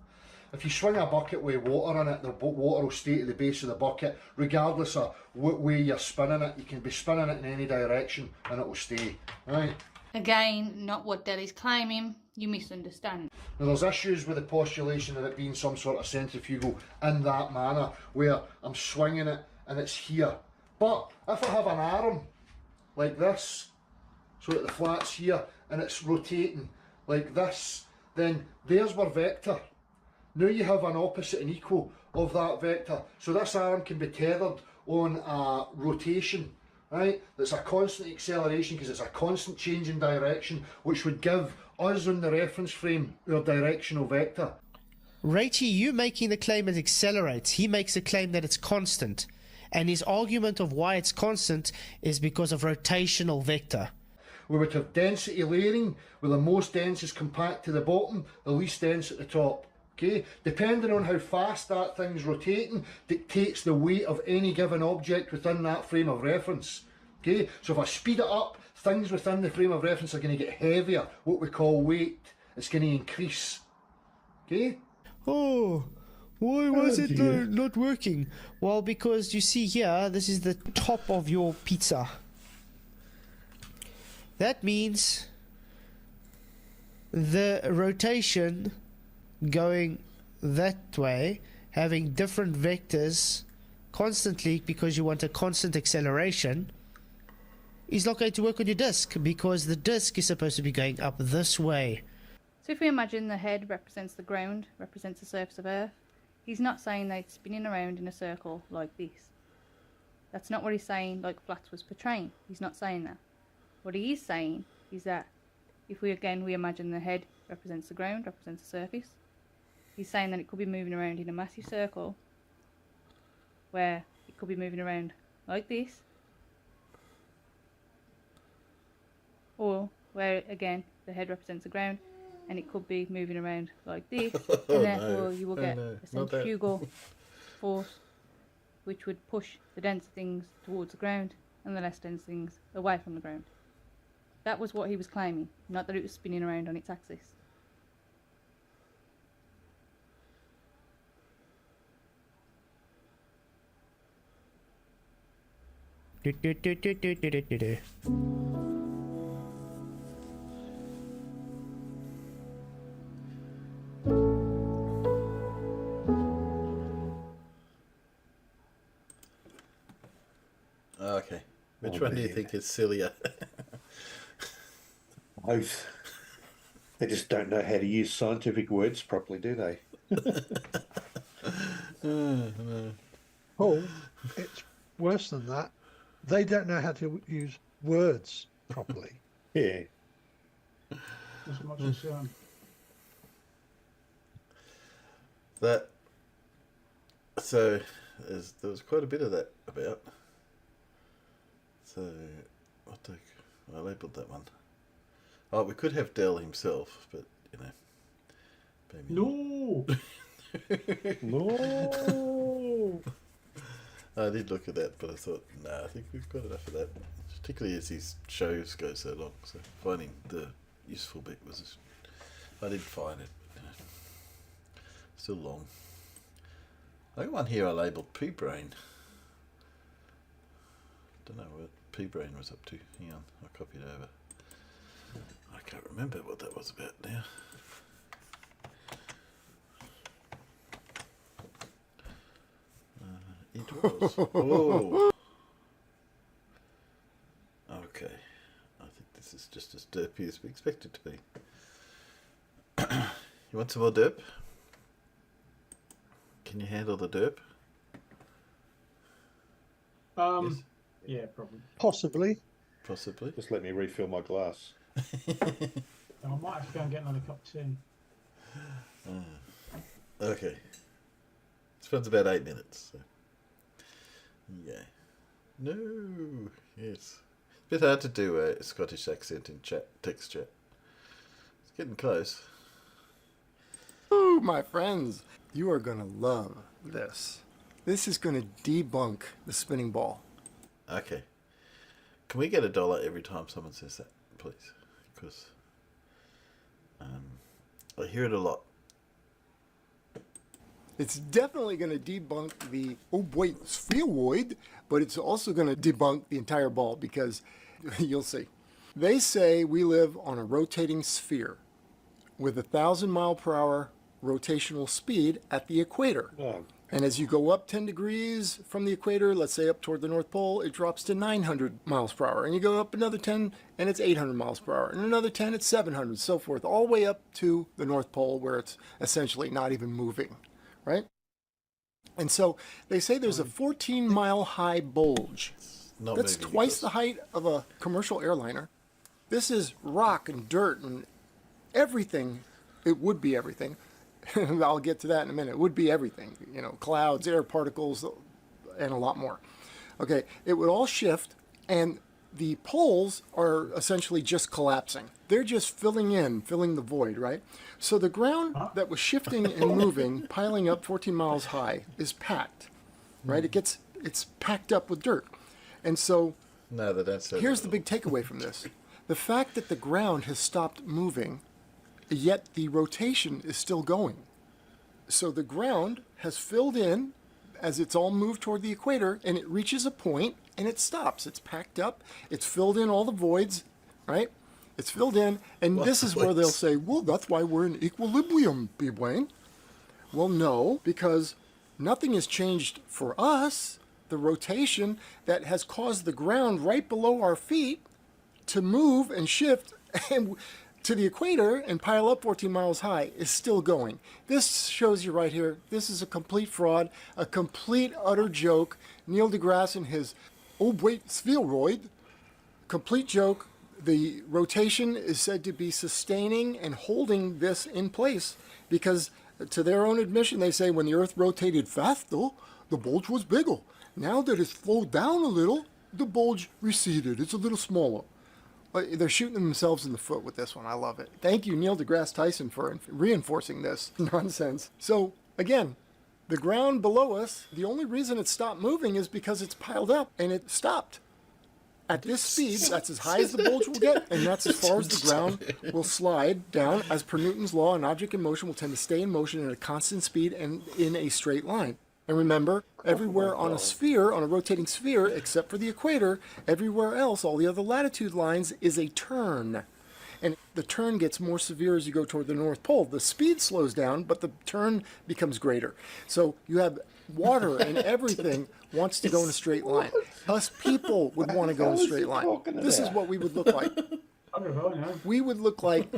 If you swing a bucket with water in it, the water will stay at the base of the bucket, regardless of what way you're spinning it. You can be spinning it in any direction and it will stay, right? Again, not what Del is claiming. You misunderstand. Now there's issues with the postulation of it being some sort of centrifugal in that manner, where I'm swinging it and it's here. But if I have an arm like this, so that the flat's here, and it's rotating like this, then there's our vector. Now you have an opposite and equal of that vector. So this arm can be tethered on a rotation, right? That's a constant acceleration because it's a constant change in direction, which would give us on the reference frame our directional vector. Raichi, you making the claim it accelerates. He makes a claim that it's constant. And his argument of why it's constant is because of rotational vector. We would have density layering, where the most dense is compact to the bottom, the least dense at the top. Okay, depending on how fast that thing's rotating dictates the weight of any given object within that frame of reference. Okay, so if I speed it up, things within the frame of reference are going to get heavier, what we call weight. It's going to increase. Okay? Oh, why was it not working? Well, because you see here, this is the top of your pizza. That means the rotation going that way, having different vectors constantly because you want a constant acceleration, is not going to work on your disk because the disk is supposed to be going up this way. So if we imagine the head represents the ground, represents the surface of Earth, he's not saying that it's spinning around in a circle like this. That's not what he's saying like Flats was portraying. He's not saying that. What he is saying is that if we imagine the head represents the ground, represents the surface, he's saying that it could be moving around in a massive circle where it could be moving around like this, or where again the head represents the ground and it could be moving around like this, and therefore you will get a centrifugal force which would push the dense things towards the ground and the less dense things away from the ground. That was what he was claiming, not that it was spinning around on its axis. Okay. Which one do you think is sillier? Both. They just don't know how to use scientific words properly, do they? Oh, it's worse than that. They don't know how to use words properly. Yeah. As much as that. So there was quite a bit of that about. So I labelled that one. Oh, we could have Dell himself, but maybe no. No. I did look at that, but I thought, I think we've got enough of that. Particularly as these shows go so long. So finding the useful bit I did find it, but still long. I got one here I labelled P-Brain. Don't know what P-Brain was up to. Hang on, I'll copy it over. I can't remember what that was about now. It was. Oh. Okay. I think this is just as derpy as we expect it to be. You want some more derp? Can you handle the derp? Yes. Yeah, probably. Possibly. Just let me refill my glass. I might have to go and get another cup of tea. Okay. This one's about 8 minutes. So. Yeah. No. Yes. It's a bit hard to do a Scottish accent in text chat. It's getting close. Oh, my friends, you are going to love this. This is going to debunk the spinning ball. Okay. Can we get $1 every time someone says that, please? Because I hear it a lot. It's definitely going to debunk the spheroid, but it's also going to debunk the entire ball because you'll see. They say we live on a rotating sphere with 1,000 mile per hour rotational speed at the equator. Oh. And as you go up 10 degrees from the equator, let's say up toward the North Pole, it drops to 900 miles per hour. And you go up another 10 and it's 800 miles per hour. And another 10, it's 700, so forth, all the way up to the North Pole where it's essentially not even moving, right? And so they say there's a 14-mile high bulge. That's twice the height of a commercial airliner. This is rock and dirt and everything. It would be everything. I'll get to that in a minute. It would be everything, clouds, air particles, and a lot more. Okay, it would all shift, and the poles are essentially just collapsing. They're just filling the void, right? So the ground that was shifting and moving, piling up 14 miles high, is packed, right? It's packed up with dirt. And so here's the big takeaway from this. The fact that the ground has stopped moving, yet the rotation is still going. So the ground has filled in as it's all moved toward the equator, and it reaches a point and it stops. It's packed up, it's filled in all the voids, right? It's filled in, and this is where they'll say, well, that's why we're in equilibrium, B-Wayne. Well, no, because nothing has changed for us. The rotation that has caused the ground right below our feet to move and shift and to the equator and pile up 14 miles high is still going. This shows you right here, this is a complete fraud, a complete utter joke. Neil deGrasse and his spheroid, complete joke. The rotation is said to be sustaining and holding this in place because, to their own admission, they say when the Earth rotated faster, the bulge was bigger. Now that it's slowed down a little, the bulge receded. It's a little smaller. They're shooting themselves in the foot with this one. I love it. Thank you, Neil deGrasse Tyson, for reinforcing this nonsense. So, again, the ground below us, the only reason it stopped moving is because it's piled up and it stopped. At this speed, that's as high as the bulge will get, and that's as far as the ground will slide down. As per Newton's law, an object in motion will tend to stay in motion at a constant speed and in a straight line. And remember, everywhere on a sphere, on a rotating sphere, except for the equator, everywhere else, all the other latitude lines, is a turn. And the turn gets more severe as you go toward the North Pole. The speed slows down, but the turn becomes greater. So you have water and everything wants to go in a straight line. Us people would want to go in a straight line. This is what we would look like. We would look like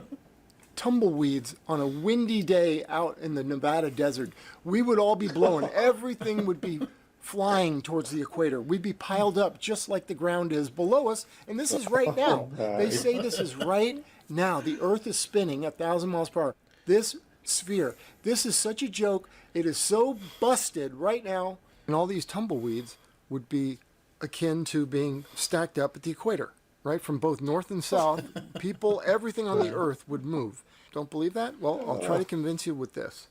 tumbleweeds on a windy day out in the Nevada desert. We would all be blowing. Everything would be flying towards the equator. We'd be piled up just like the ground is below us, and this is right now. They say this is right now. The Earth is spinning at 1,000 miles per hour. This sphere, this is such a joke. It is so busted right now, and all these tumbleweeds would be akin to being stacked up at the equator, right? From both north and south, people, everything on the Earth would move. Don't believe that? Well, I'll try to convince you with this.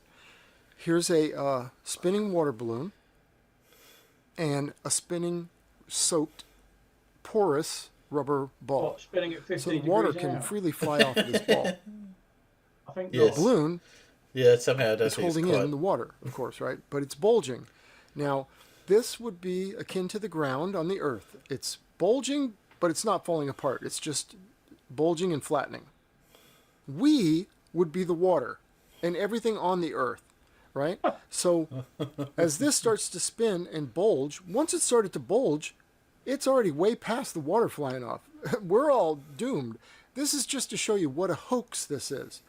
Here's a spinning water balloon and a spinning soaked porous rubber ball. Spinning at 15 so the water degrees can out. freely fly off of this ball. I think The balloon somehow is holding in the water, of course, right? But it's bulging. Now, this would be akin to the ground on the Earth. It's bulging, but it's not falling apart. It's just bulging and flattening. We would be the water and everything on the Earth, right? So as this starts to spin and bulge, once it started to bulge, it's already way past the water flying off. We're all doomed. This is just to show you what a hoax this is.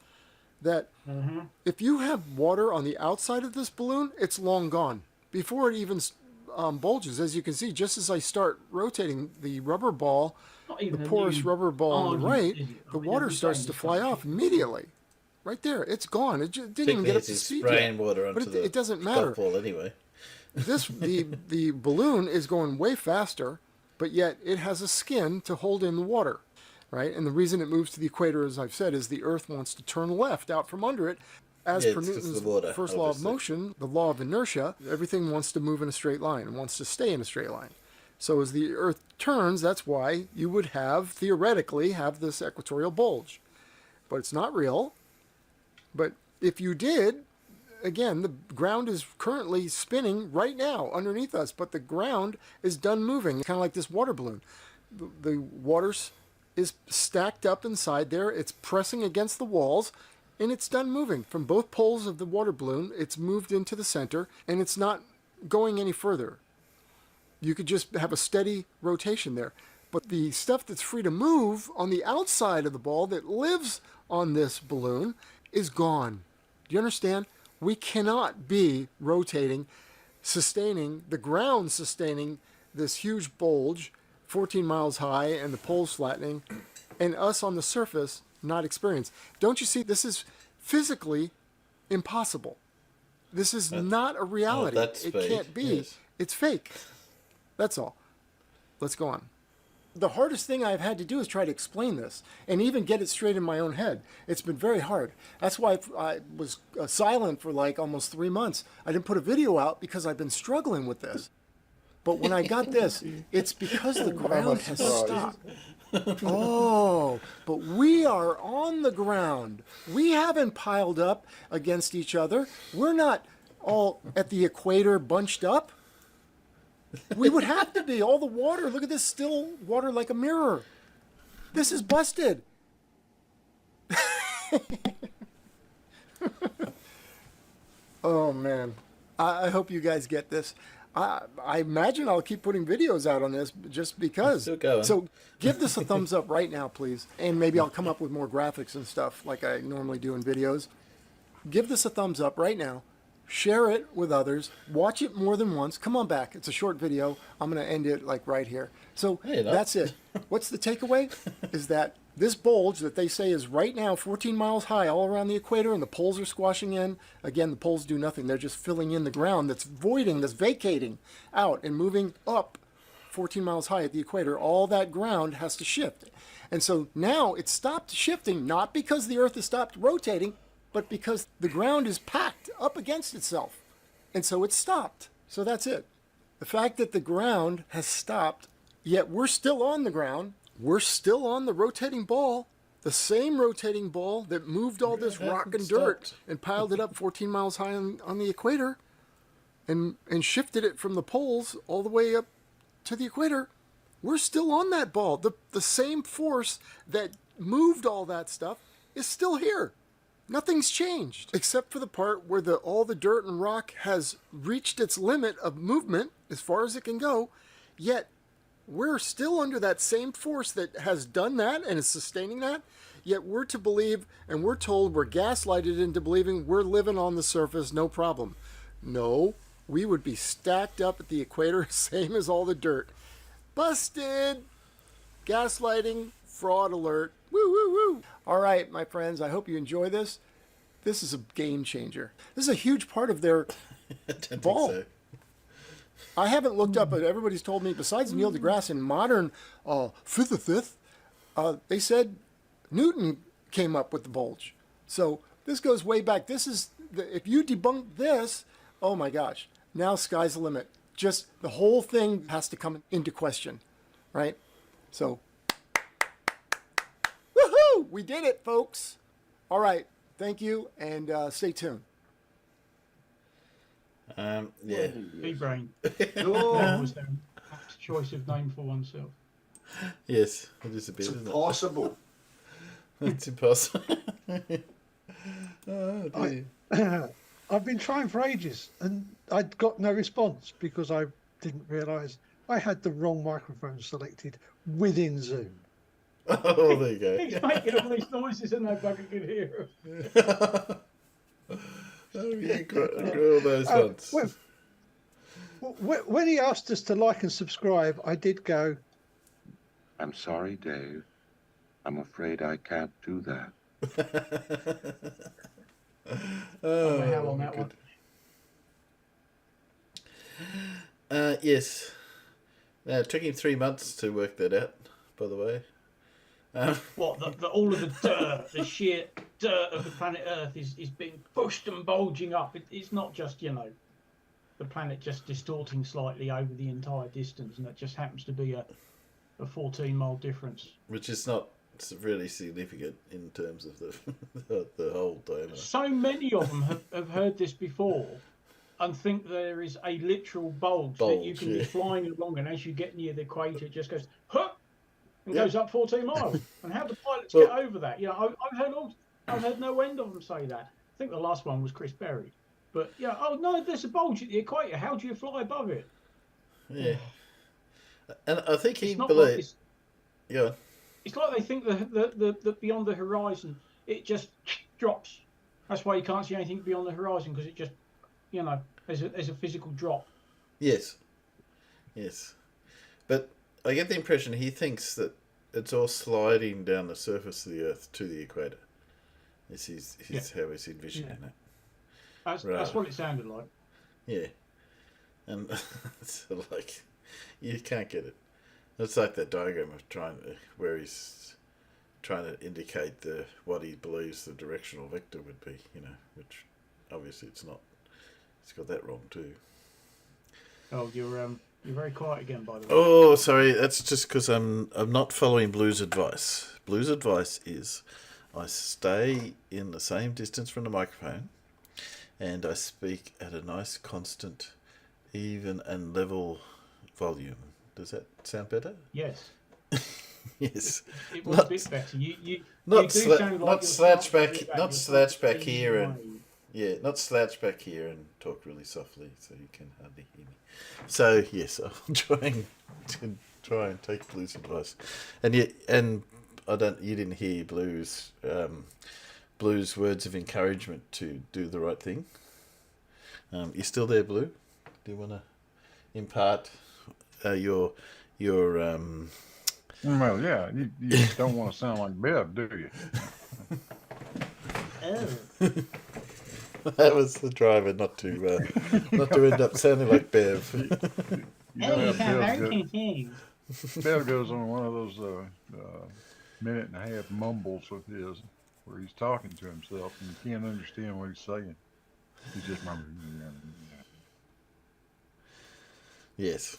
That if you have water on the outside of this balloon, it's long gone. Before it even bulges, as you can see, just as I start rotating the rubber ball, the porous rubber ball on the right, the water starts to fly off immediately. Right there, it's gone. It didn't even get up to speed yet. Water but it doesn't matter. Anyway. the balloon is going way faster, but yet it has a skin to hold in the water, right? And the reason it moves to the equator, as I've said, is the Earth wants to turn left out from under it. As per Newton's first law of motion, the law of inertia, everything wants to move in a straight line and wants to stay in a straight line. So as the Earth turns, that's why you would theoretically have this equatorial bulge. But it's not real. But if you did, again, the ground is currently spinning right now underneath us, but the ground is done moving, kind of like this water balloon. The water is stacked up inside there. It's pressing against the walls, and it's done moving. From both poles of the water balloon, it's moved into the center, and it's not going any further. You could just have a steady rotation there. But the stuff that's free to move on the outside of the ball that lives on this balloon is gone. Do you understand? We cannot be rotating, sustaining, the ground sustaining this huge bulge, 14 miles high, and the poles flattening, and us on the surface not experience. Don't you see? This is physically impossible. This is not a reality. It can't be. Yes. It's fake. That's all. Let's go on. The hardest thing I've had to do is try to explain this and even get it straight in my own head. It's been very hard. That's why I was silent for like almost 3 months. I didn't put a video out because I've been struggling with this. But when I got this, it's because the ground has stopped. Oh, but we are on the ground. We haven't piled up against each other. We're not all at the equator bunched up. We would have to be. All the water. Look at this still water like a mirror. This is busted. Oh, man. I hope you guys get this. I imagine I'll keep putting videos out on this just because. So give this a thumbs up right now, please. And maybe I'll come up with more graphics and stuff like I normally do in videos. Give this a thumbs up right now. Share it with others. Watch it more than once. Come on back. It's a short video. I'm going to end it like right here. So that's it. What's the takeaway? Is that this bulge that they say is right now 14 miles high all around the equator, and the poles are squashing in. Again, the poles do nothing. They're just filling in the ground that's voiding, that's vacating out and moving up 14 miles high at the equator. All that ground has to shift. And so now it's stopped shifting, not because the Earth has stopped rotating, but because the ground is packed up against itself. And so it's stopped. So that's it. The fact that the ground has stopped, yet we're still on the ground, we're still on the rotating ball, the same rotating ball that moved all this rock and dirt and piled it up 14 miles high on the equator and shifted it from the poles all the way up to the equator. We're still on that ball. The same force that moved all that stuff is still here. Nothing's changed, except for the part where all the dirt and rock has reached its limit of movement as far as it can go, yet we're still under that same force that has done that and is sustaining that, yet we're to believe, and we're told, we're gaslighted into believing we're living on the surface, no problem. No, we would be stacked up at the equator, same as all the dirt. Busted! Gaslighting, fraud alert. Woo, woo, woo. All right, my friends, I hope you enjoy this. This is a game changer. This is a huge part of their ball. So. I haven't looked up, but everybody's told me, besides Neil deGrasse in modern fifth, they said Newton came up with the bulge. So this goes way back. This is, if you debunk this, oh my gosh, now sky's the limit. Just the whole thing has to come into question, right? So, woohoo! We did it, folks. All right. Thank you, and stay tuned. Yeah. B-Brain. Was their choice of name for oneself. Yes, it is a bit, it's impossible. It's impossible. I've been trying for ages, and I'd got no response because I didn't realise I had the wrong microphone selected within Zoom. Oh, there you go. He's making all these noises and nobody can hear him. Oh, you got all those ones. When he asked us to like and subscribe, I did go, I'm sorry, Dave. I'm afraid I can't do that. Oh, hell on that good. one. Yes. It took him 3 months to work that out, by the way. What, all of the dirt, the sheer dirt of the planet Earth is being pushed and bulging up. It's not just, you know, the planet just distorting slightly over the entire distance, and it just happens to be a 14-mile difference. Which is not really significant in terms of the whole diameter. So many of them have heard this before and think there is a literal bulge that you can be flying along, and as you get near the equator, it just goes, huh! And goes up 14 miles. And how do pilots get over that? You know, I've heard no end of them say that. I think the last one was Chris Berry. But yeah, oh no, there's a bulge at the equator. How do you fly above it? Yeah. And I think he believes. Yeah. It's like they think the beyond the horizon, it just drops. That's why you can't see anything beyond the horizon, because it just, you know, there's a physical drop. Yes. Yes. But I get the impression he thinks that it's all sliding down the surface of the Earth to the equator. This is how he's envisioning it. That's what it sounded like. Yeah. And it's like, you can't get it. It's like that diagram where he's trying to indicate what he believes the directional vector would be, you know, which obviously it's not. He's got that wrong too. Oh, you're very quiet again, by the way. Oh, sorry. That's just because I'm not following Blue's advice. Blue's advice is I stay in the same distance from the microphone, and I speak at a nice, constant, even and level volume. Does that sound better? Yes. Yes. It was a bit better. Not slouch back here and yeah, not slouch back here and talk really softly so you can hardly hear me. So yes, I'll try and take Blue's advice. And you didn't hear Blue's words of encouragement to do the right thing. You still there, Blue? Do you want to impart your Well, yeah, you don't want to sound like Bev, do you? Oh. That was the driver, not to end up sounding like Bev. Bev goes on one of those minute and a half mumbles of his, where he's talking to himself and you can't understand what he's saying. He's just mumbling. Yes.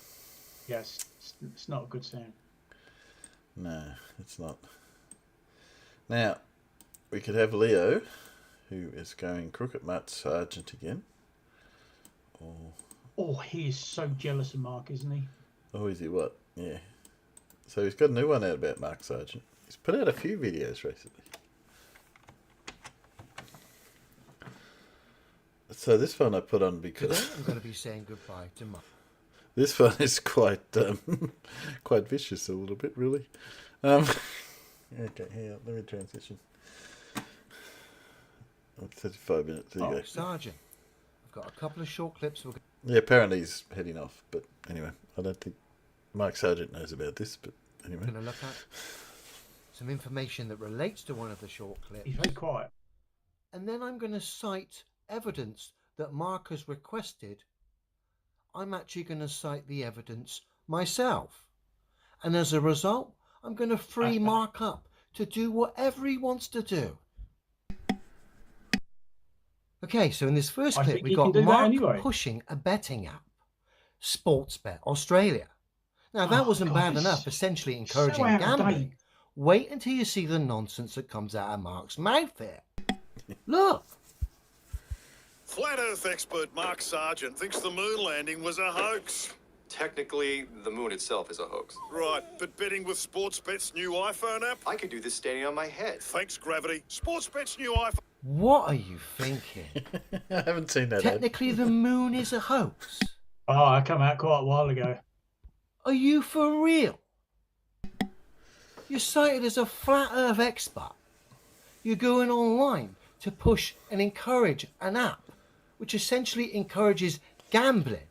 Yes, it's not a good sound. No, it's not. Now, we could have Leo, who is going crooked Mutt Sergeant again. Oh, he is so jealous of Mark, isn't he? Oh, is he what? Yeah. So he's got a new one out about Mark Sargent. He's put out a few videos recently. So this one I put on because today I'm going to be saying goodbye to Mark. This one is quite quite vicious a little bit, really. Okay, hang on, let me transition. 35 minutes. There you go. Sergeant, I've got a couple of short clips. Yeah, apparently he's heading off. But anyway, I don't think Mark Sargent knows about this. But anyway. I'm going to look at some information that relates to one of the short clips. He's very quiet. And then I'm going to cite evidence that Mark has requested. I'm actually going to cite the evidence myself. And as a result, I'm going to free Mark up to do whatever he wants to do. Okay, so in this first clip, we got Mark pushing a betting app, Sportsbet Australia. Now, that wasn't bad enough, essentially encouraging gambling. Wait until you see the nonsense that comes out of Mark's mouth there. Look. Flat Earth expert Mark Sargent thinks the moon landing was a hoax. Technically, the moon itself is a hoax. Right, but betting with Sportsbet's new iPhone app? I could do this standing on my head. Thanks, Gravity. Sportsbet's new iPhone... What are you thinking? I haven't seen that. Technically, the moon is a hoax. Oh, I come out quite a while ago. Are you for real? You're cited as a flat Earth expert. You're going online to push and encourage an app which essentially encourages gambling.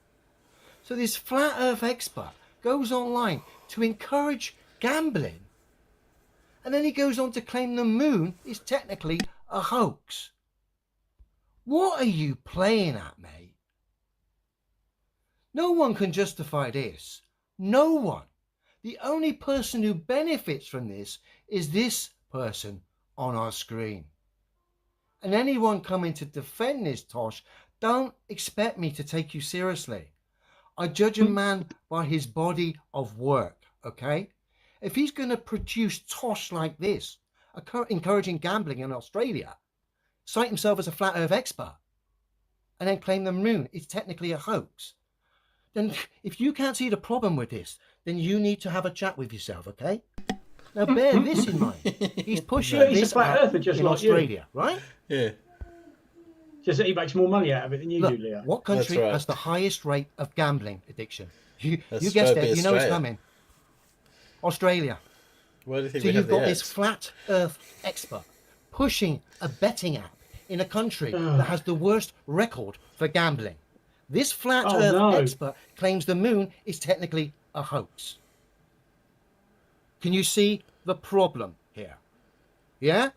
So this flat Earth expert goes online to encourage gambling. And then he goes on to claim the moon is technically a hoax. What are you playing at, mate? No one can justify this. No one. The only person who benefits from this is this person on our screen. And anyone coming to defend this tosh, don't expect me to take you seriously. I judge a man by his body of work, okay? If he's going to produce tosh like this, encouraging gambling in Australia, cite himself as a flat Earth expert, and then claim the moon is technically a hoax, then if you can't see the problem with this, then you need to have a chat with yourself, okay? Now bear this in mind. He's pushing this out in Australia, right? Yeah. Just that he makes more money out of it than you do, Leo. What country has the highest rate of gambling addiction? You guessed it. You know it's coming. Australia. Why do you think so we you've have got the this flat Earth expert pushing a betting app in a country that has the worst record for gambling. This flat Earth expert claims the moon is technically a hoax. Can you see the problem here? Yeah?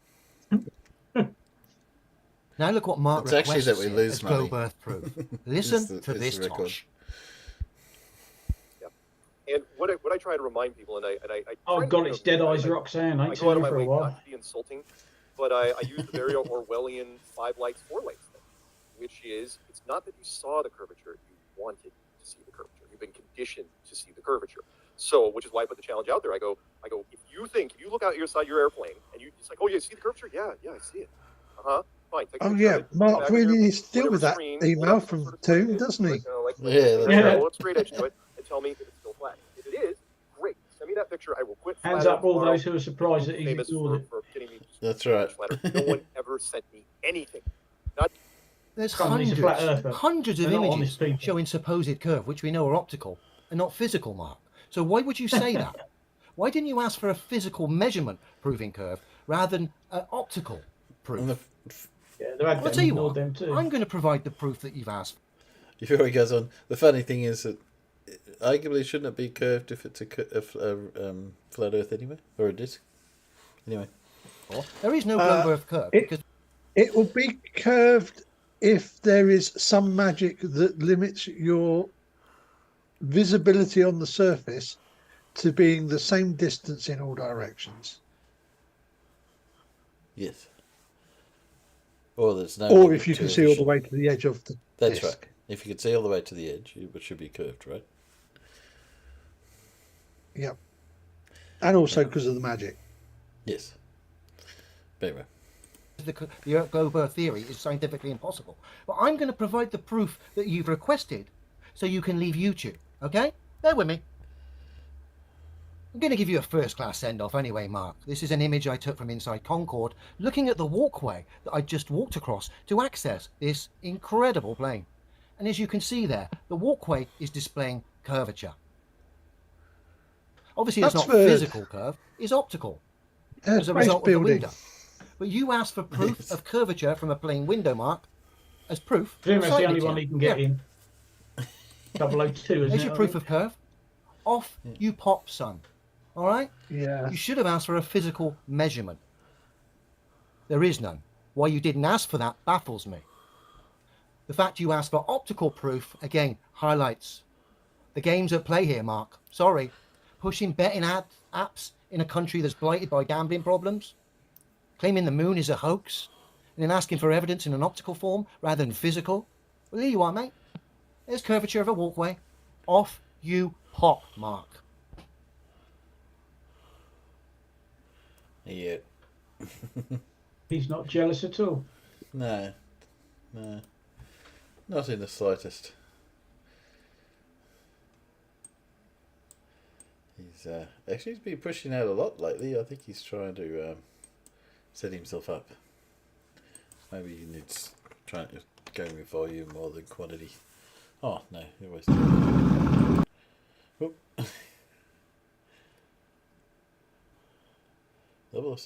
Now look what Mark it's actually that we here lose as money. Go-Birth proof. Listen to this, Tosh. And what I try to remind people, and I oh god, it's Dead Eyes Roxanne. I go out of my way not to be insulting, but I use the very Orwellian 5 lights, 4 lights thing, which is it's not that you saw the curvature, you wanted to see the curvature. You've been conditioned to see the curvature. So, which is why I put the challenge out there. I go, if you look out inside your airplane and it's like, oh yeah, see the curvature? Yeah, I see it. Fine. Oh yeah, Mark really needs to deal with that email from Toon, doesn't he? Well, straight edge to it and tell me if it's still flat. If it is, great. Send me that picture. I will quit. Hands up all those who are surprised that he's ignored it. For getting me That's right. No one ever sent me anything. There's hundreds of images showing supposed curve, which we know are optical and not physical, Mark. So why would you say that? Why didn't you ask for a physical measurement proving curve rather than an optical proof? I'll tell you what, I'm going to provide the proof that you've asked. Before he goes on, the funny thing is that arguably shouldn't it be curved if it's a flat Earth anyway, or a disc? Anyway, there is no globe Earth curve. It will be curved if there is some magic that limits your visibility on the surface to being the same distance in all directions. Yes. Or there's no. Or if you can see all the way to the edge of the That's disc. right. If you can see all the way to the edge, it should be curved, right? Yep. And also because of the magic. Yes. Anyway. The globe Earth theory is scientifically impossible. But I'm going to provide the proof that you've requested so you can leave YouTube. Okay? Bear with me. I'm going to give you a first-class send-off anyway, Mark. This is an image I took from inside Concorde, looking at the walkway that I just walked across to access this incredible plane. And as you can see there, the walkway is displaying curvature. Obviously, it's not physical curve, it's optical as a result of the window. But you asked for proof of curvature from a plane window, Mark, as proof. Pretty much the only one he can get in. 002, isn't There's it? your proof of curve. Off you pop, son. All right? Yeah. You should have asked for a physical measurement. There is none. Why you didn't ask for that baffles me. The fact you asked for optical proof, again, highlights the games at play here, Mark. Sorry. Pushing betting apps in a country that's blighted by gambling problems. Claiming the moon is a hoax. And then asking for evidence in an optical form rather than physical. Well, here you are, mate. There's curvature of a walkway. Off you pop, Mark. Yeah. He's not jealous at all. No. Not in the slightest. He's been pushing out a lot lately. I think he's trying to set himself up. Maybe he needs trying to go with volume more than quantity. Oh no, he always does.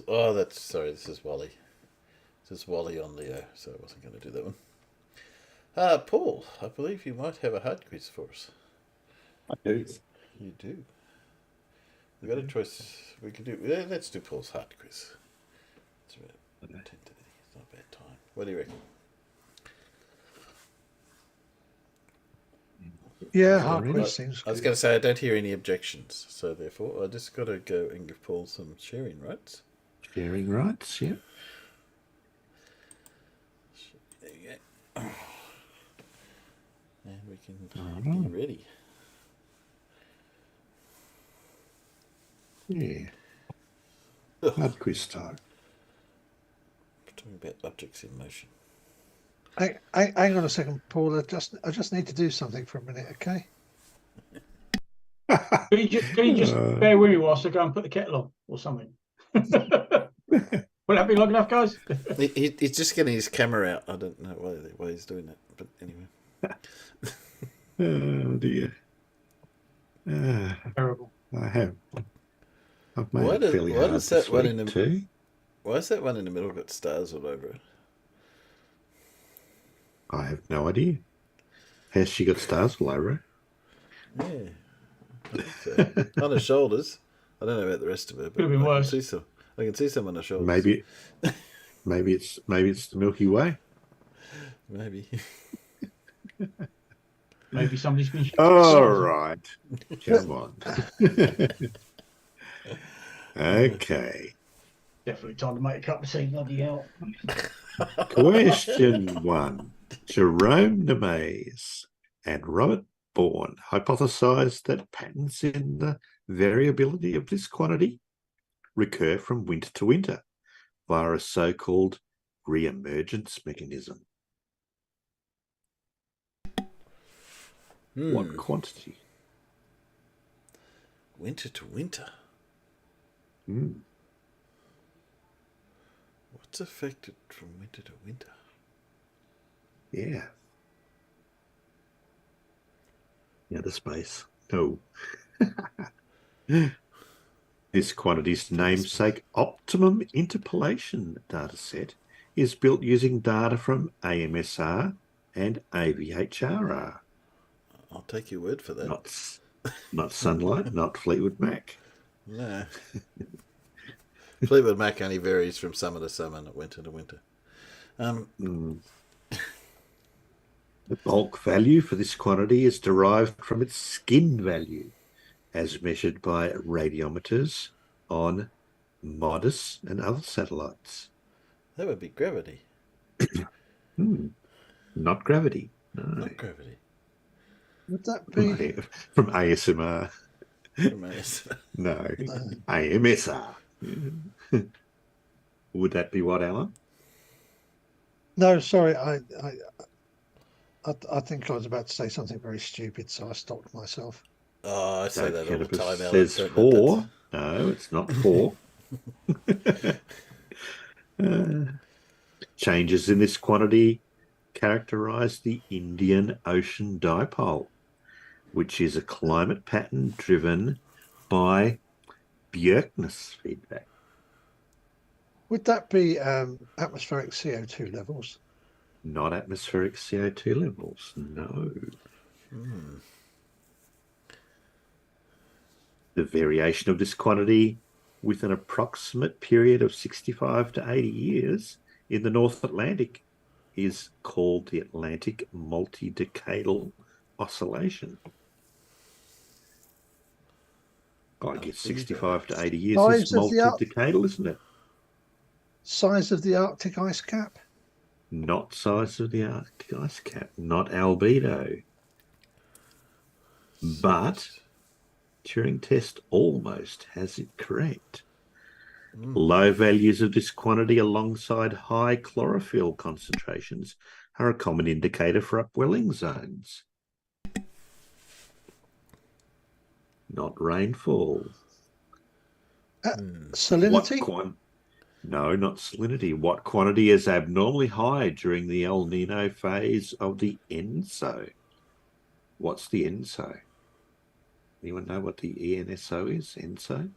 Oh, that's sorry. This is Wally. This is Wally on Leo, so I wasn't going to do that one. Paul, I believe you might have a hard quiz for us. I do. You do. We've got a choice. We can do. Let's do Paul's hard quiz. It's about 10:30. It's not a bad time. What do you reckon? Yeah, hard quiz seems good. I was going to say I don't hear any objections, so therefore I just got to go and give Paul some sharing rights. Sharing rights, yeah. There you go. And we can be ready. Yeah. Hard quiz time. Talking about objects in motion. Hang on a second, Paul. I just need to do something for a minute, okay? Can you just bear with me whilst I go and put the kettle on or something? Will that be long enough, guys? He's just getting his camera out. I don't know why he's doing that, but anyway. Oh dear. Terrible. I've made it fairly hard this week too. Why is that one in the middle got stars all over it? I have no idea. Has she got stars all over her? Yeah. I think so. On her shoulders. I don't know about the rest of her, but Could have been worse. I can see some on her shoulders. Maybe it's the Milky Way. Maybe. Maybe somebody's been. All right. Come on. Okay. Definitely time to make a cup of tea, bloody hell. Question 1. Jerome Nemes and Robert Bourne hypothesized that patterns in the variability of this quantity recur from winter to winter via a so-called re-emergence mechanism. What quantity? Winter to winter. What's affected from winter to winter? Yeah. The space. No. This quantity's namesake optimum interpolation dataset is built using data from AMSR and AVHRR. I'll take your word for that. Not Sunlight, not Fleetwood Mac. No. Fleetwood Mac only varies from summer to summer, not winter to winter. The bulk value for this quantity is derived from its skin value, as measured by radiometers on MODIS and other satellites. That would be gravity. Not gravity. No. Not gravity. Would that be from ASMR? From ASMR. No, AMSR. Would that be what, Alan? No, sorry. I think I was about to say something very stupid, so I stopped myself. Oh, I say that all the time, Alan. Says 4. No, it's not 4. Changes in this quantity characterize the Indian Ocean Dipole, which is a climate pattern driven by Bjerknes feedback. Would that be atmospheric CO2 levels? Not atmospheric CO2 levels, no. The variation of this quantity with an approximate period of 65 to 80 years in the North Atlantic is called the Atlantic multi-decadal oscillation. I guess 65 to 80 years is multi-decadal, isn't it? Size of the Arctic ice cap? Not size of the Arctic ice cap, not albedo. But Turing test almost has it correct. Low values of this quantity alongside high chlorophyll concentrations are a common indicator for upwelling zones. Not rainfall. Salinity? No, not salinity. What quantity is abnormally high during the El Nino phase of the ENSO? What's the ENSO? Anyone know what the ENSO is? ENSO?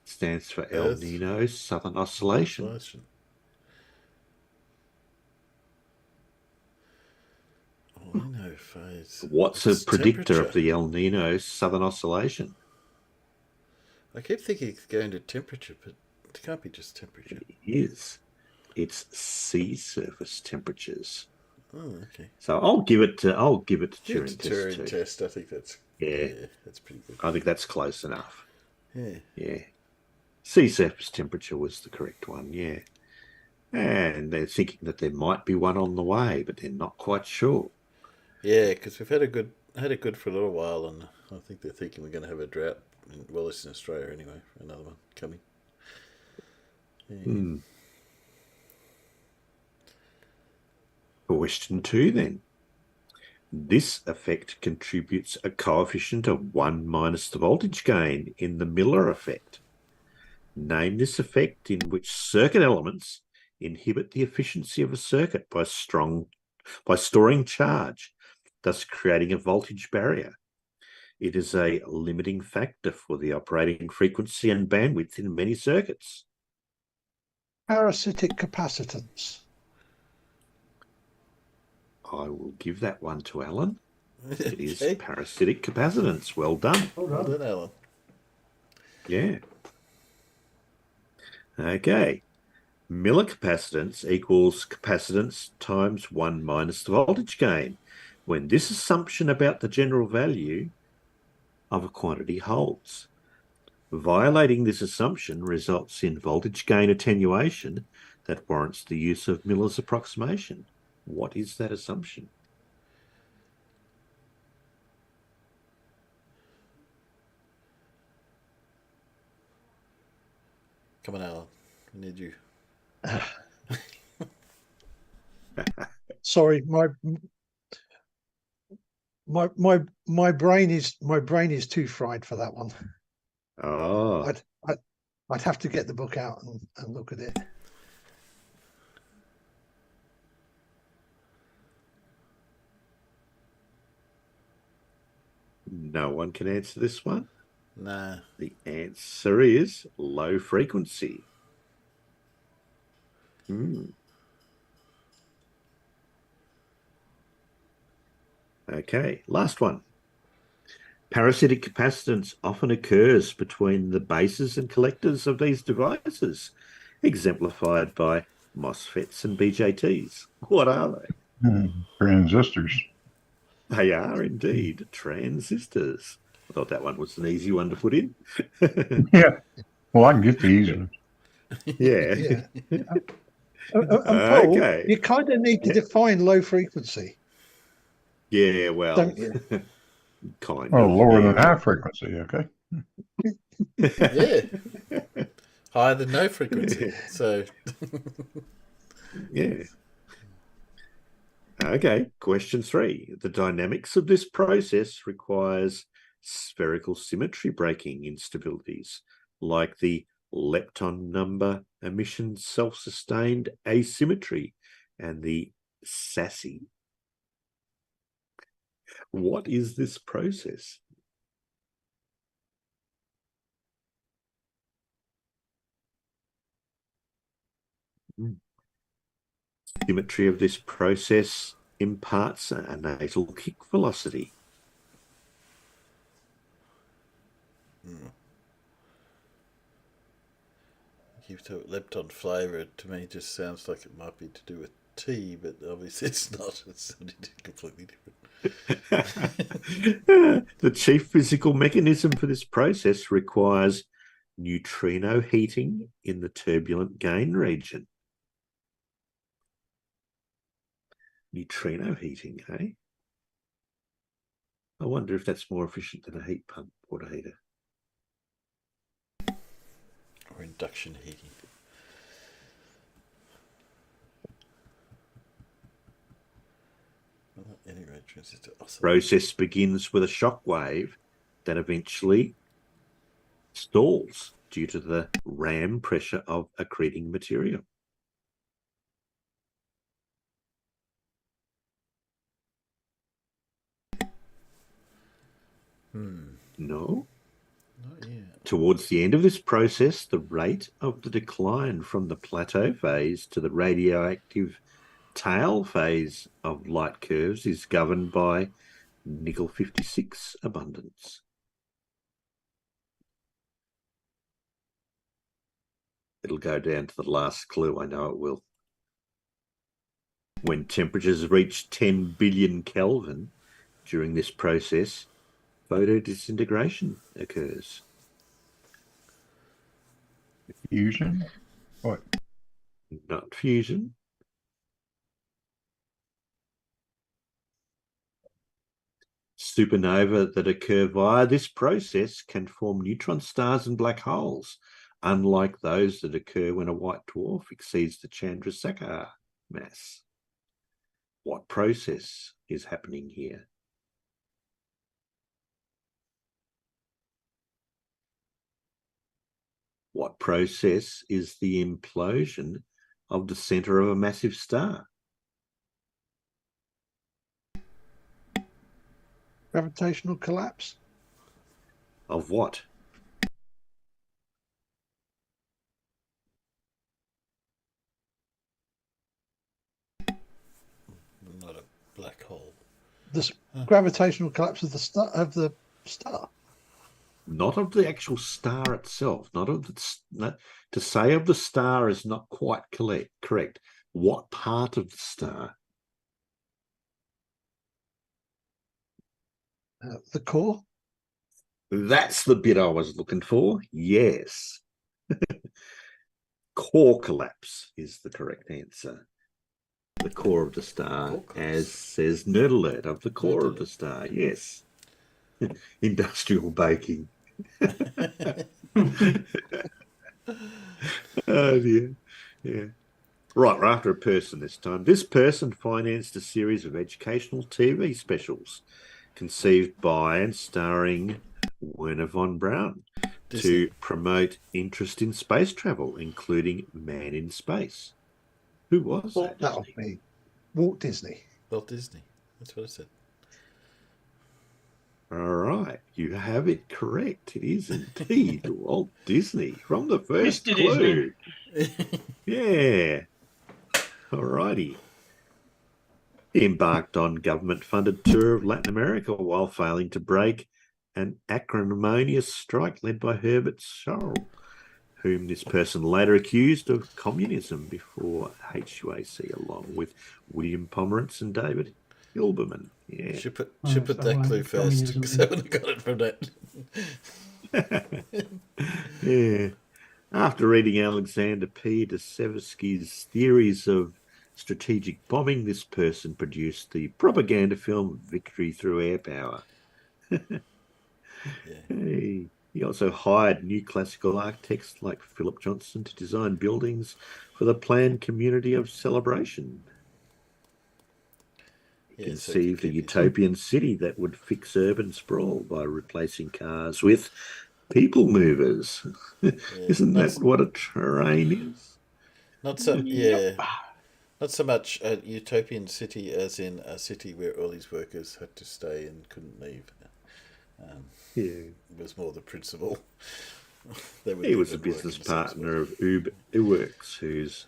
Stands for El Nino Southern Oscillation. El Nino phase. What's a predictor of the El Nino Southern Oscillation? I keep thinking it's going to temperature, but it can't be just temperature. It is. It's sea surface temperatures. Oh, okay. So I'll give it to Turing test. Turing test. I think that's that's pretty good. I think that's close enough. Yeah. Yeah. Sea surface temperature was the correct one. Yeah. And they're thinking that there might be one on the way, but they're not quite sure. Yeah, because we've had it good for a little while, and I think they're thinking we're going to have a drought. Well, it's in Australia anyway. Another one coming. Yeah. Question 2 then. This effect contributes a coefficient of 1 minus the voltage gain in the Miller effect. Name this effect in which circuit elements inhibit the efficiency of a circuit by storing charge, thus creating a voltage barrier. It is a limiting factor for the operating frequency and bandwidth in many circuits. Parasitic capacitance. I will give that one to Alan. It is parasitic capacitance. Well done. Well done, Alan. Yeah. Okay. Miller capacitance equals capacitance times 1 minus the voltage gain, when this assumption about the general value of a quantity holds. Violating this assumption results in voltage gain attenuation that warrants the use of Miller's approximation. What is that assumption? Come on, Alan. We need you. Sorry, my brain is too fried for that one. Oh. I'd have to get the book out and look at it. No one can answer this one? No. The answer is low frequency. Okay, last one. Parasitic capacitance often occurs between the bases and collectors of these devices, exemplified by MOSFETs and BJTs. What are they? Transistors. They are indeed transistors. I thought that one was an easy one to put in. Yeah. Well, I can get the easy one. Yeah. Paul, you kind of need to define low frequency. Yeah, well, don't you? Kind of. Lower than yeah. high frequency, okay? Yeah. Higher than no frequency. So. Yeah. Okay, question 3. The dynamics of this process requires spherical symmetry breaking instabilities, like the lepton number emission self-sustained asymmetry and the SASE. What is this process? Symmetry of this process imparts a nasal kick velocity. keep to Lepton flavour. To me, just sounds like it might be to do with tea, but obviously it's not. It's something completely different. The chief physical mechanism for this process requires neutrino heating in the turbulent gain region. Neutrino heating, eh? I wonder if that's more efficient than a heat pump water heater. Or induction heating. Well, at any rate, transistor oscillator. Process begins with a shock wave that eventually stalls due to the ram pressure of accreting material. No? Not yet. Towards the end of this process, the rate of the decline from the plateau phase to the radioactive tail phase of light curves is governed by nickel 56 abundance. It'll go down to the last clue, I know it will. When temperatures reach 10 billion Kelvin during this process, photodisintegration occurs. Fusion? What? Not fusion. Supernova that occur via this process can form neutron stars and black holes, unlike those that occur when a white dwarf exceeds the Chandrasekhar mass. What process is happening here? What process is the implosion of the center of a massive star? Gravitational collapse. Of what? Not a black hole. The gravitational collapse of the star. Not of the actual star itself. Not of the. To say of the star is not quite correct. What part of the star? The core. That's the bit I was looking for. Yes. Core collapse is the correct answer. The core of the star, as says Nerd Alert, of the core of the star. Yes. Industrial baking. Oh dear. Yeah. Right, we're after a person this time. This person financed a series of educational TV specials conceived by and starring Werner von Braun to promote interest in space travel, including Man in Space. Who was that? That would be Walt Disney. Walt Disney. That's what I said. All right, you have it correct. It is indeed Walt Disney from the first Mr. clue. Yeah. All righty. He embarked on government-funded tour of Latin America while failing to break an acrimonious strike led by Herbert Scholl, whom this person later accused of communism before HUAC, along with William Pomerantz and David Hilberman. Yeah. Should put that clue first, because I wouldn't have got it from that. Yeah. After reading Alexander P. Dostoevsky's theories of strategic bombing, this person produced the propaganda film Victory Through Air Power. Hey. He also hired new classical architects like Philip Johnson to design buildings for the planned community of Celebration. He conceived a utopian city that would fix urban sprawl by replacing cars with people movers. Isn't that what a train is? Not so much a utopian city as in a city where all these workers had to stay and couldn't leave. It was more the principle. He was a business partner of Uberworks, whose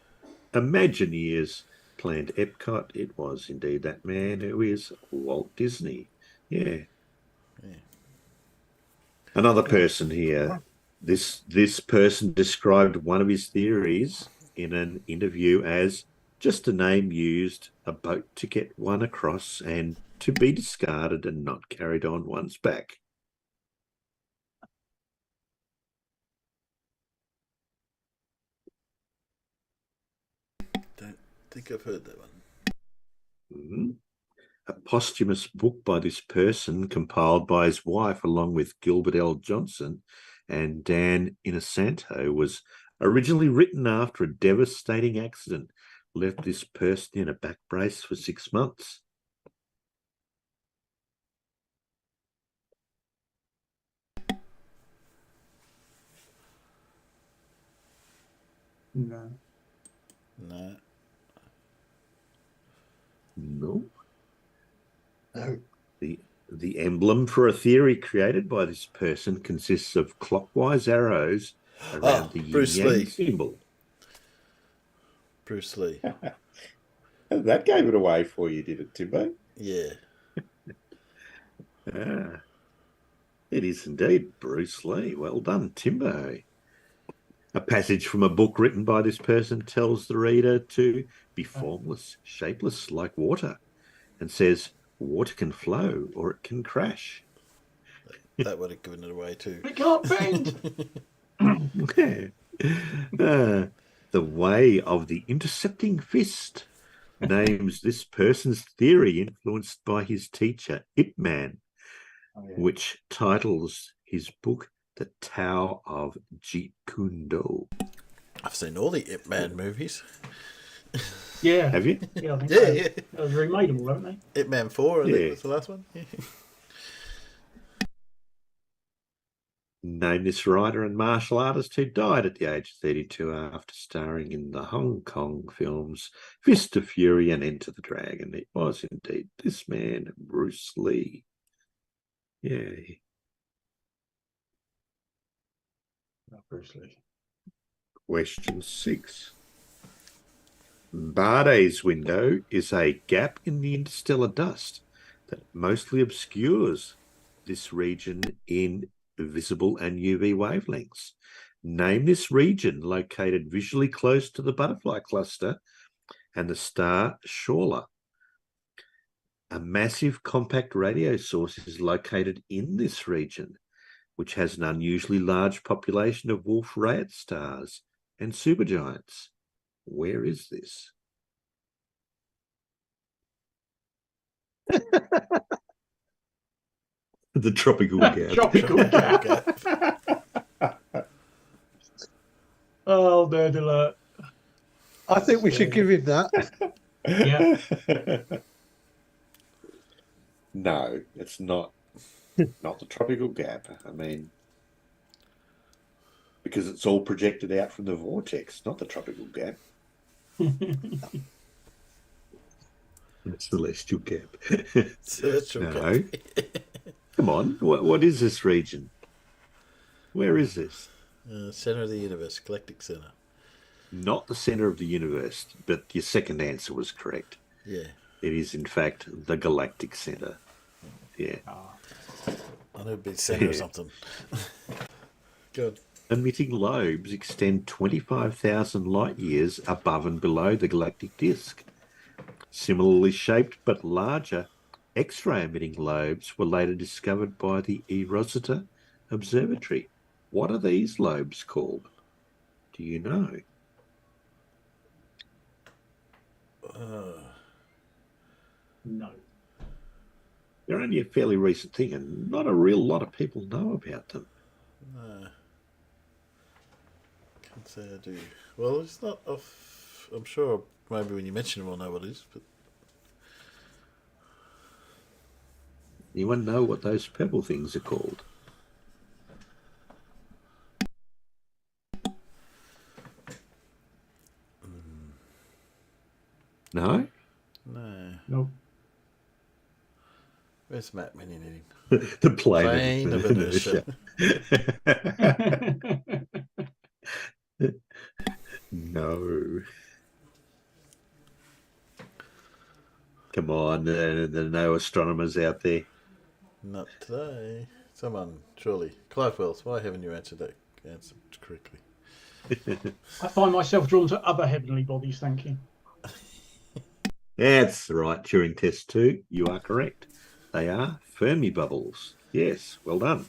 Imagineers planned Epcot. It was indeed that man who is Walt Disney. Yeah. Another person here This person described one of his theories in an interview as just a name used, a boat to get one across and to be discarded and not carried on one's back. Don't think I've heard that one. Mm-hmm. A posthumous book by this person, compiled by his wife along with Gilbert L. Johnson and Dan Inosanto, was originally written after a devastating accident left this person in a back brace for 6 months. No. No. No. No. The emblem for a theory created by this person consists of clockwise arrows around the yin-yang symbol. Bruce Lee. That gave it away for you, did it, Timbo? Yeah. It is indeed Bruce Lee. Well done, Timbo. A passage from a book written by this person tells the reader to be formless, shapeless like water, and says water can flow or it can crash. That would have given it away too. It can't bend. The way of the intercepting fist names this person's theory influenced by his teacher, Ip Man, which titles his book The Tao of Jeet Kune Do. I've seen all the Ip Man movies. Yeah. Have you? Yeah, I think Yeah, so. yeah. They've remade them all, haven't they? Ip Man 4, I think was the last one. Yeah. Name this writer and martial artist who died at the age of 32 after starring in the Hong Kong films Fist of Fury and Enter the Dragon. It was indeed this man, Bruce Lee. Yeah. Bruce Lee. Question 6. Bardet's window is a gap in the interstellar dust that mostly obscures this region in visible and UV wavelengths. Name this region located visually close to the butterfly cluster and the star Shawla. A massive compact radio source is located in this region, which has an unusually large population of Wolf-Rayet stars and supergiants. Where is this? The tropical gap. Tropical gap. Oh, nerd alert. I think we should give him that. Yeah. No, it's not. Not the tropical gap. I mean, because it's all projected out from the vortex, not the tropical gap. The celestial gap. Celestial No. gap. Come on, what is this region? Where is this? Center of the universe, galactic center. Not the center of the universe, but your second answer was correct. Yeah. It is, in fact, the galactic center. Yeah. I know it'd be center or something. Good. Emitting lobes extend 25,000 light years above and below the galactic disk. Similarly shaped but larger X-ray emitting lobes were later discovered by the E. Rosetta Observatory. What are these lobes called? Do you know? No. They're only a fairly recent thing, and not a real lot of people know about them. No. Can't say I do. Well, it's not off. I'm sure maybe when you mention them, I'll know what it is. But Anyone know what those purple things are called? No? no. Nope. Where's Matt Mini? The plane of inertia. No. Come on, there are no astronomers out there. Not today. Someone, surely. Clive Wells, why haven't you answered that answered correctly. I find myself drawn to other heavenly bodies, thank you. That's right, Turing test 2. You are correct. They are Fermi bubbles. Yes, well done.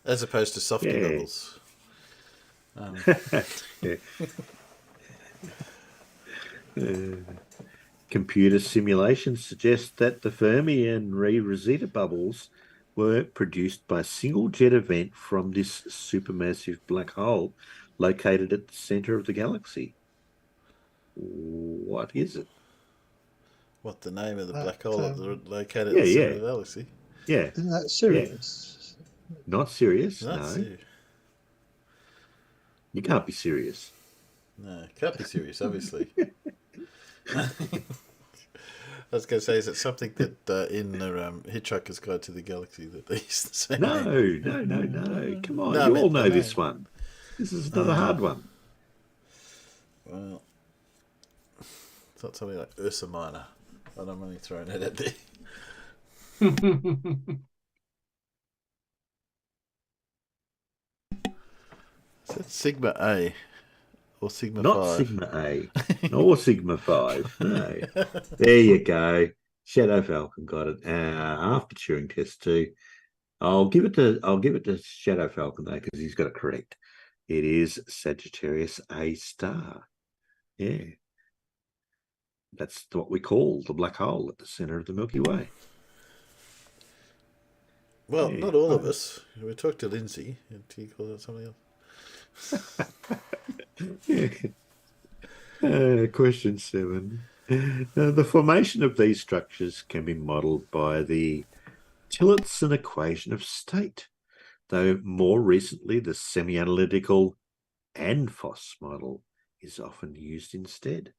As opposed to softy bubbles. Computer simulations suggest that the Fermi and Rosetta bubbles were produced by a single jet event from this supermassive black hole located at the center of the galaxy. What is it? What, the name of the black hole located at the center of the galaxy? Yeah. Isn't that Sirius? Yeah. Not Sirius, Not no. Sirius. You can't be serious. No, can't be serious, obviously. I was going to say, is it something that in the Hitchhiker's Guide to the Galaxy that they used to say? No. Come on, you all know this one. This is not a hard one. Well, it's not something like Ursa Minor. I'm only throwing it at there. Is that Sigma A or Sigma 5? Not Sigma A or Sigma 5. No. There you go. Shadow Falcon got it after Turing test 2. I'll give it to Shadow Falcon though, because he's got it correct. It is Sagittarius A star. Yeah. That's what we call the black hole at the center of the Milky Way. Well, not all of us. We talked to Lindsay. Do you call that something else? Question 7. The formation of these structures can be modelled by the Tillotson equation of state, though more recently the semi-analytical Anfos model is often used instead.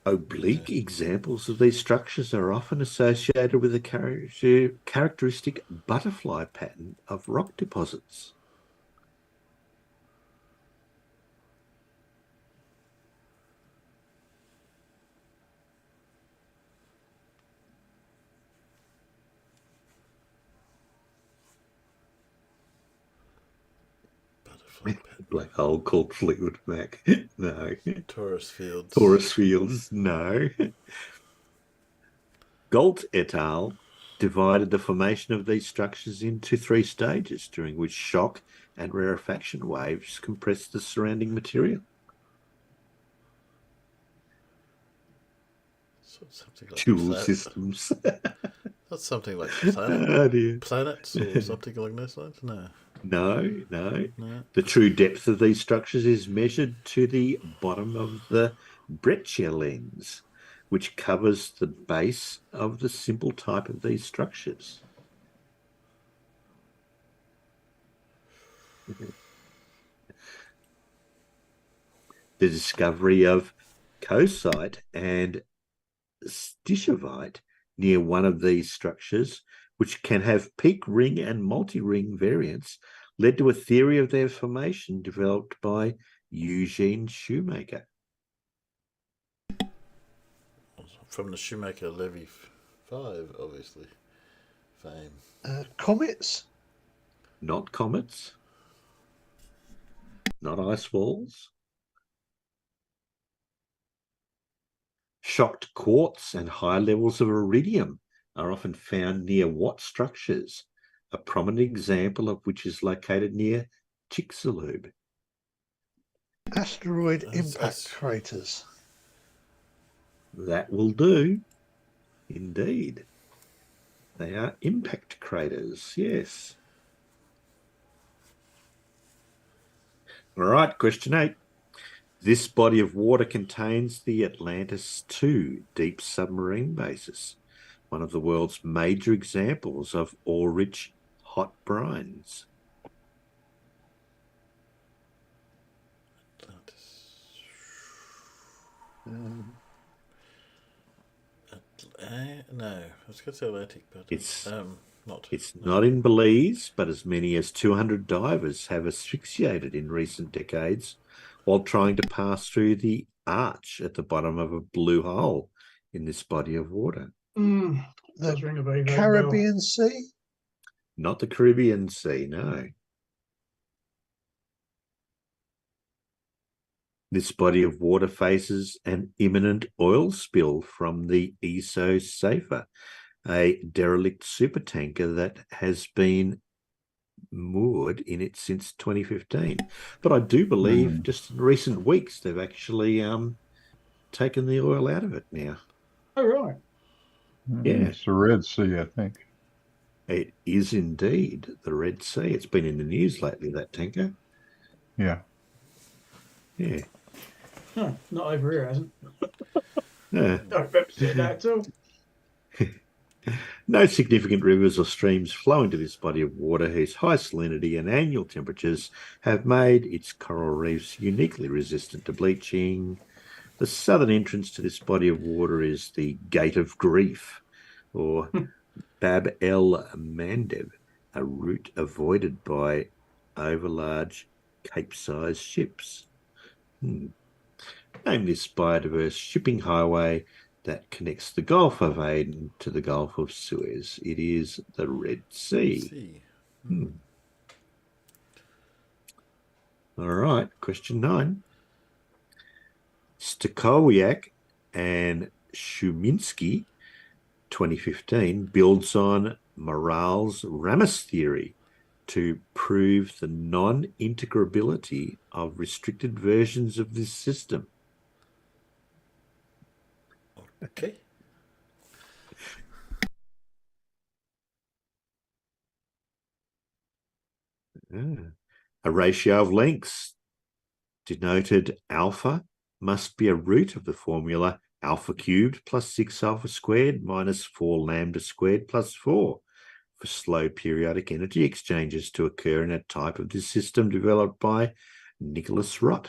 Oblique examples of these structures are often associated with the characteristic butterfly pattern of rock deposits. Black hole called Fleetwood Mac. No. Taurus fields. Taurus fields. No. Galt et al. Divided the formation of these structures into 3 stages, during which shock and rarefaction waves compress the surrounding material. So something like Dual systems. That's something like planets or something along those lines? No. No. The true depth of these structures is measured to the bottom of the breccia lens, which covers the base of the simple type of these structures. The discovery of coesite and stishovite near one of these structures, which can have peak ring and multi-ring variants, led to a theory of their formation developed by Eugene Shoemaker. From the Shoemaker-Levy 5, obviously, fame. Comets? Not comets. Not ice walls. Shocked quartz and high levels of iridium are often found near Watt structures, a prominent example of which is located near Chicxulub. Asteroid impact craters. That will do. Indeed. They are impact craters, yes. All right, question 8. This body of water contains the Atlantis II deep submarine bases, one of the world's major examples of ore-rich hot brines. No, I was going to say Atlantic, but it's not. It's not in Belize, but as many as 200 divers have asphyxiated in recent decades while trying to pass through the arch at the bottom of a blue hole in this body of water? The Caribbean Sea? Not the Caribbean Sea, no. This body of water faces an imminent oil spill from the ESO Safer, a derelict supertanker that has been moored in it since 2015. But I do believe just in recent weeks they've actually taken the oil out of it now. Oh, right. Yeah. It's the Red Sea, I think. It is indeed the Red Sea. It's been in the news lately, that tanker. Yeah. Yeah. Huh, not over here, hasn't Yeah. Don't represent that at all. No significant rivers or streams flow into this body of water whose high salinity and annual temperatures have made its coral reefs uniquely resistant to bleaching. The southern entrance to this body of water is the Gate of Grief, or Bab el Mandeb, a route avoided by overlarge Cape-sized ships. Name this biodiverse shipping highway that connects the Gulf of Aden to the Gulf of Suez. It is the Red Sea. All right, question 9. Stakowiak and Shuminsky, 2015, builds on Morale's Ramus theory to prove the non-integrability of restricted versions of this system. Okay. A ratio of lengths denoted alpha must be a root of the formula alpha cubed plus 6 alpha squared minus 4 lambda squared plus 4 for slow periodic energy exchanges to occur in a type of this system developed by Nicholas Rott.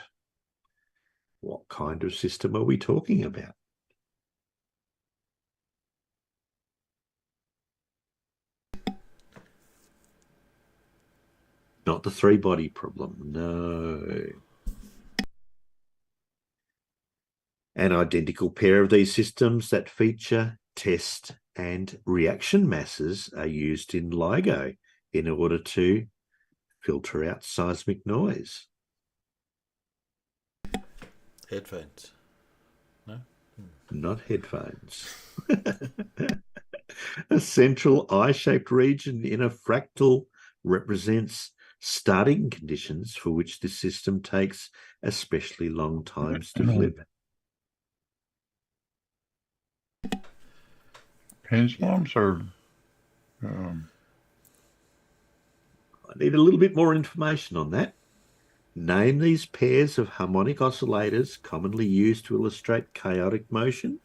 What kind of system are we talking about? Not the three-body problem, no. An identical pair of these systems that feature test and reaction masses are used in LIGO in order to filter out seismic noise. Headphones. No? Not headphones. A central eye-shaped region in a fractal represents starting conditions for which the system takes especially long times to flip. Pendulums or I need a little bit more information on that. Name these pairs of harmonic oscillators commonly used to illustrate chaotic motion.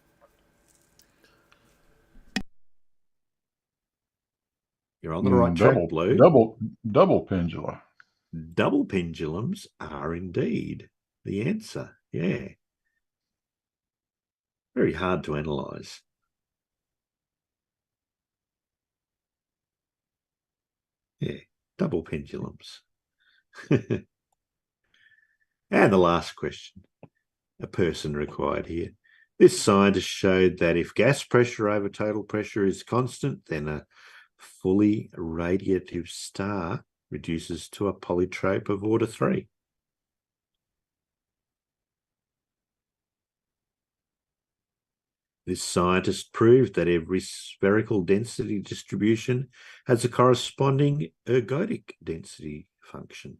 You're on the right track, Blue. Double pendulum. Double pendulums are indeed the answer. Yeah. Very hard to analyze. Yeah, double pendulums. And the last question, a person required here. This scientist showed that if gas pressure over total pressure is constant, then a fully radiative star reduces to a polytrope of order 3. This scientist proved that every spherical density distribution has a corresponding ergodic density function.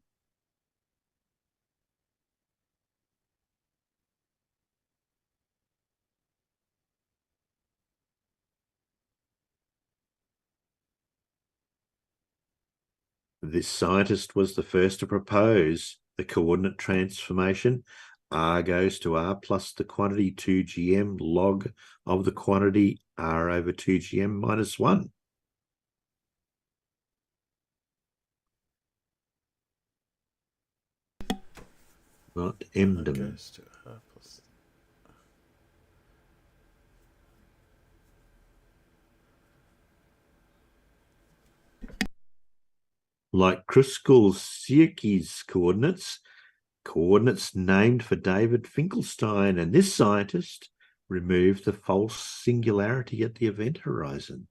This scientist was the first to propose the coordinate transformation R goes to R plus the quantity 2gm log of the quantity R over 2gm minus 1. Not MDM. Goes to R plus. Like Kruskal's Sierke's coordinates, coordinates named for David Finkelstein, and this scientist removed the false singularity at the event horizon.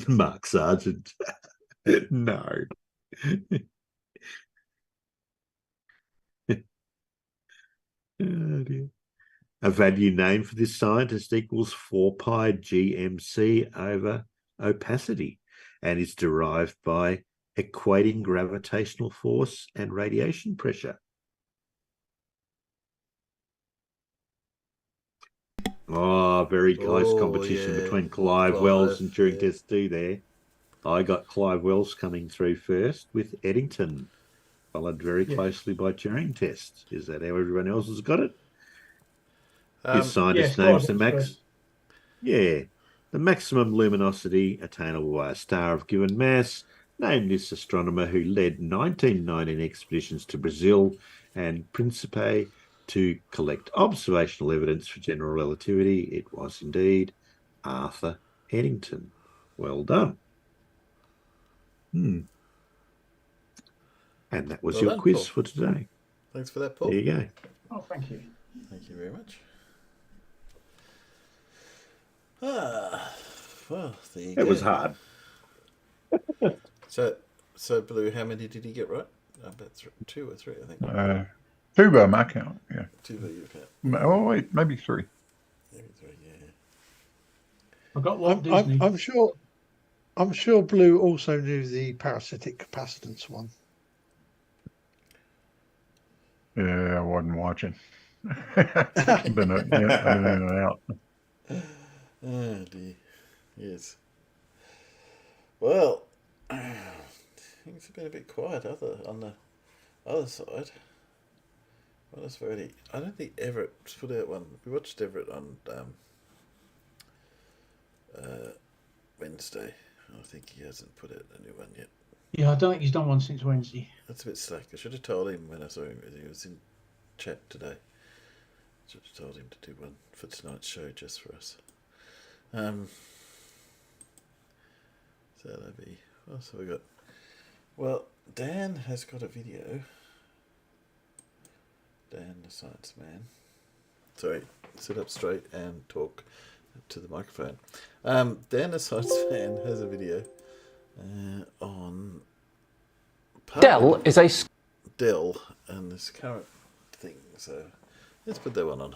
Mark Sargent. No. Oh dear. A value name for this scientist equals 4 pi GMC over opacity and is derived by equating gravitational force and radiation pressure. Oh, very close competition between Clive Wells and Turing Test 2 there. I got Clive Wells coming through first with Eddington, followed very closely by Turing Test. Is that how everyone else has got it? His scientist names the max. Yeah, the maximum luminosity attainable by a star of given mass. Named this astronomer who led 1919 expeditions to Brazil and Principe to collect observational evidence for general relativity. It was indeed Arthur Eddington. Well done. And that was your quiz, Paul, for today. Thanks for that, Paul. There you go. Oh, thank you. Thank you very much. Well, there you go. It was hard. So Blue, how many did he get right? About 2 or 3, I think. 2 by my count, yeah. 2 by your count. Oh, wait, maybe 3. Maybe 3, yeah. I got one Disney. I'm sure Blue also knew the parasitic capacitance one. Yeah, I wasn't watching. been in and out. Oh dear. Yes. Well, things have been a bit quiet on the other side. What else have I don't think Everett's put out one. We watched Everett on Wednesday. I think he hasn't put out a new one yet. Yeah, I don't think he's done one since Wednesday. That's a bit slack. I should have told him when I saw him. He was in chat today. Should have told him to do one for tonight's show just for us. So that'd be. What else have we got? Well, Dan has got a video. Dan, the science man. Sorry, sit up straight and talk to the microphone. Dan, the science man, has a video on Dell is a Dell and this current thing. So let's put that one on.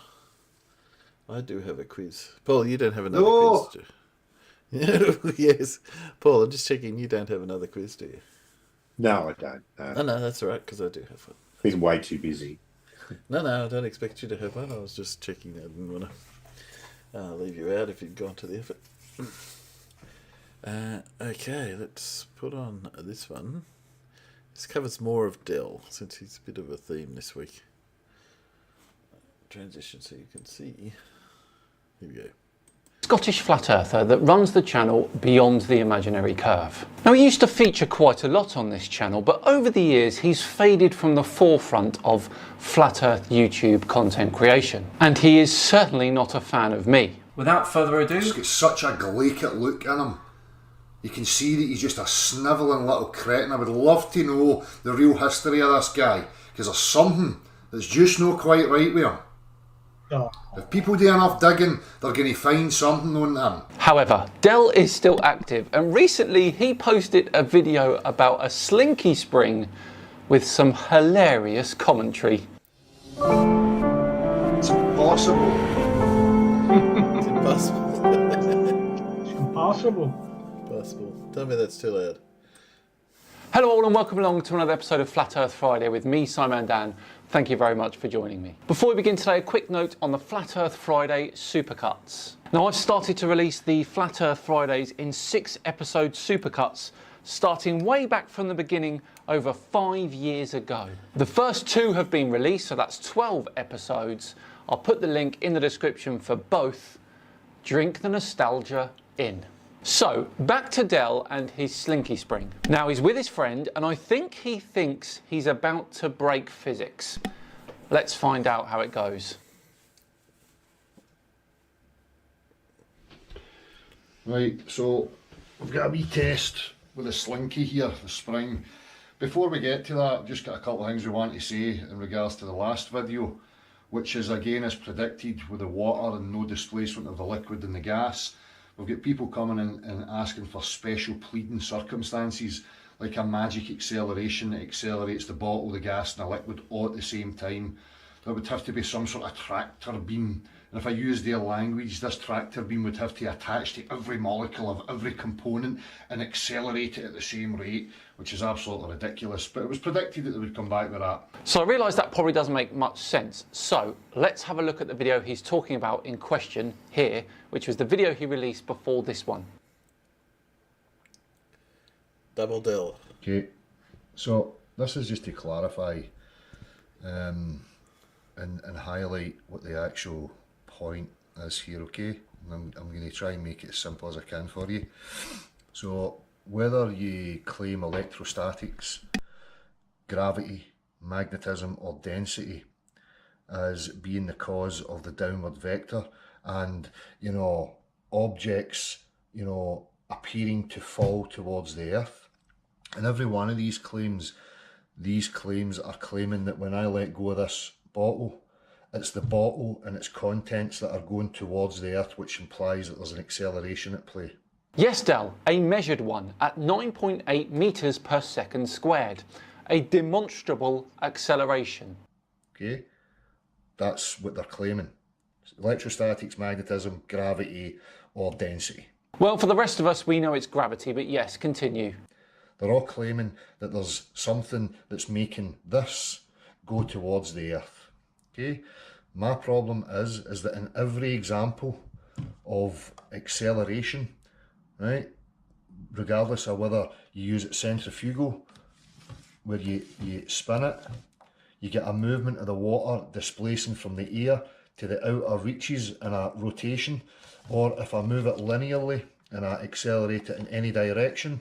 I do have a quiz. Paul, you don't have another quiz, do you? Yes. Paul, I'm just checking you don't have another quiz, do you? No, I don't. No, that's all right, because I do have one. Been way too busy. No, I don't expect you to have one. I was just checking. I didn't want to leave you out if you'd gone to the effort. Okay, let's put on this one. This covers more of Dell, since he's a bit of a theme this week. Transition so you can see. Here we go. Scottish flat earther that runs the channel Beyond the Imaginary Curve. Now, he used to feature quite a lot on this channel, but over the years he's faded from the forefront of flat earth YouTube content creation, and he is certainly not a fan of me. Without further ado, he's got such a glacial look in him. You can see that he's just a snivelling little cretin. I would love to know the real history of this guy, because there's something that's just not quite right with him. Oh. If people do enough digging, they're going to find something on him. However, Dell is still active, and recently he posted a video about a slinky spring with some hilarious commentary. It's impossible. It's impossible. It's impossible. Impossible. Tell me that's too loud. Hello all and welcome along to another episode of Flat Earth Friday with me, Simon Dan. Thank you very much for joining me. Before we begin today, a quick note on the Flat Earth Friday supercuts. Now, I've started to release the Flat Earth Fridays in 6-episode supercuts, starting way back from the beginning over 5 years ago. The first 2 have been released, so that's 12 episodes. I'll put the link in the description for both. Drink the nostalgia in. So, back to Dell and his slinky spring. Now, he's with his friend, and I think he thinks he's about to break physics. Let's find out how it goes. Right, so we've got a wee test with the slinky here, the spring. before we get to that, I've just got a couple of things we want to say in regards to the last video, which is again as predicted with the water and no displacement of the liquid and the gas. We've got people coming in and asking for special pleading circumstances, like a magic acceleration that accelerates the bottle, the gas and the liquid all at the same time. There would have to be some sort of tractor beam, and if I use their language, this tractor beam would have to attach to every molecule of every component and accelerate it at the same rate, which is absolutely ridiculous. But it was predicted that they would come back with that. So I realise that probably doesn't make much sense. So let's have a look at the video he's talking about in question here, which was the video he released before this one. Double Dill. Okay, so this is just to clarify and highlight what the actual point is here, okay? And I'm going to try and make it as simple as I can for you. So whether you claim electrostatics, gravity, magnetism or density as being the cause of the downward vector, and you know, objects, you know, appearing to fall towards the earth, and every one of these claims are claiming that when I let go of this bottle, it's the bottle and its contents that are going towards the earth, which implies that there's an acceleration at play. Yes, Del, a measured one at 9.8 metres per second squared. A demonstrable acceleration. Okay, that's what they're claiming. Electrostatics, magnetism, gravity or density. Well, for the rest of us, we know it's gravity, but yes, continue. They're all claiming that there's something that's making this go towards the earth. Okay, my problem is that in every example of acceleration, right, regardless of whether you use it centrifugal, where you spin it, you get a movement of the water displacing from the air to the outer reaches in a rotation, or if I move it linearly and I accelerate it in any direction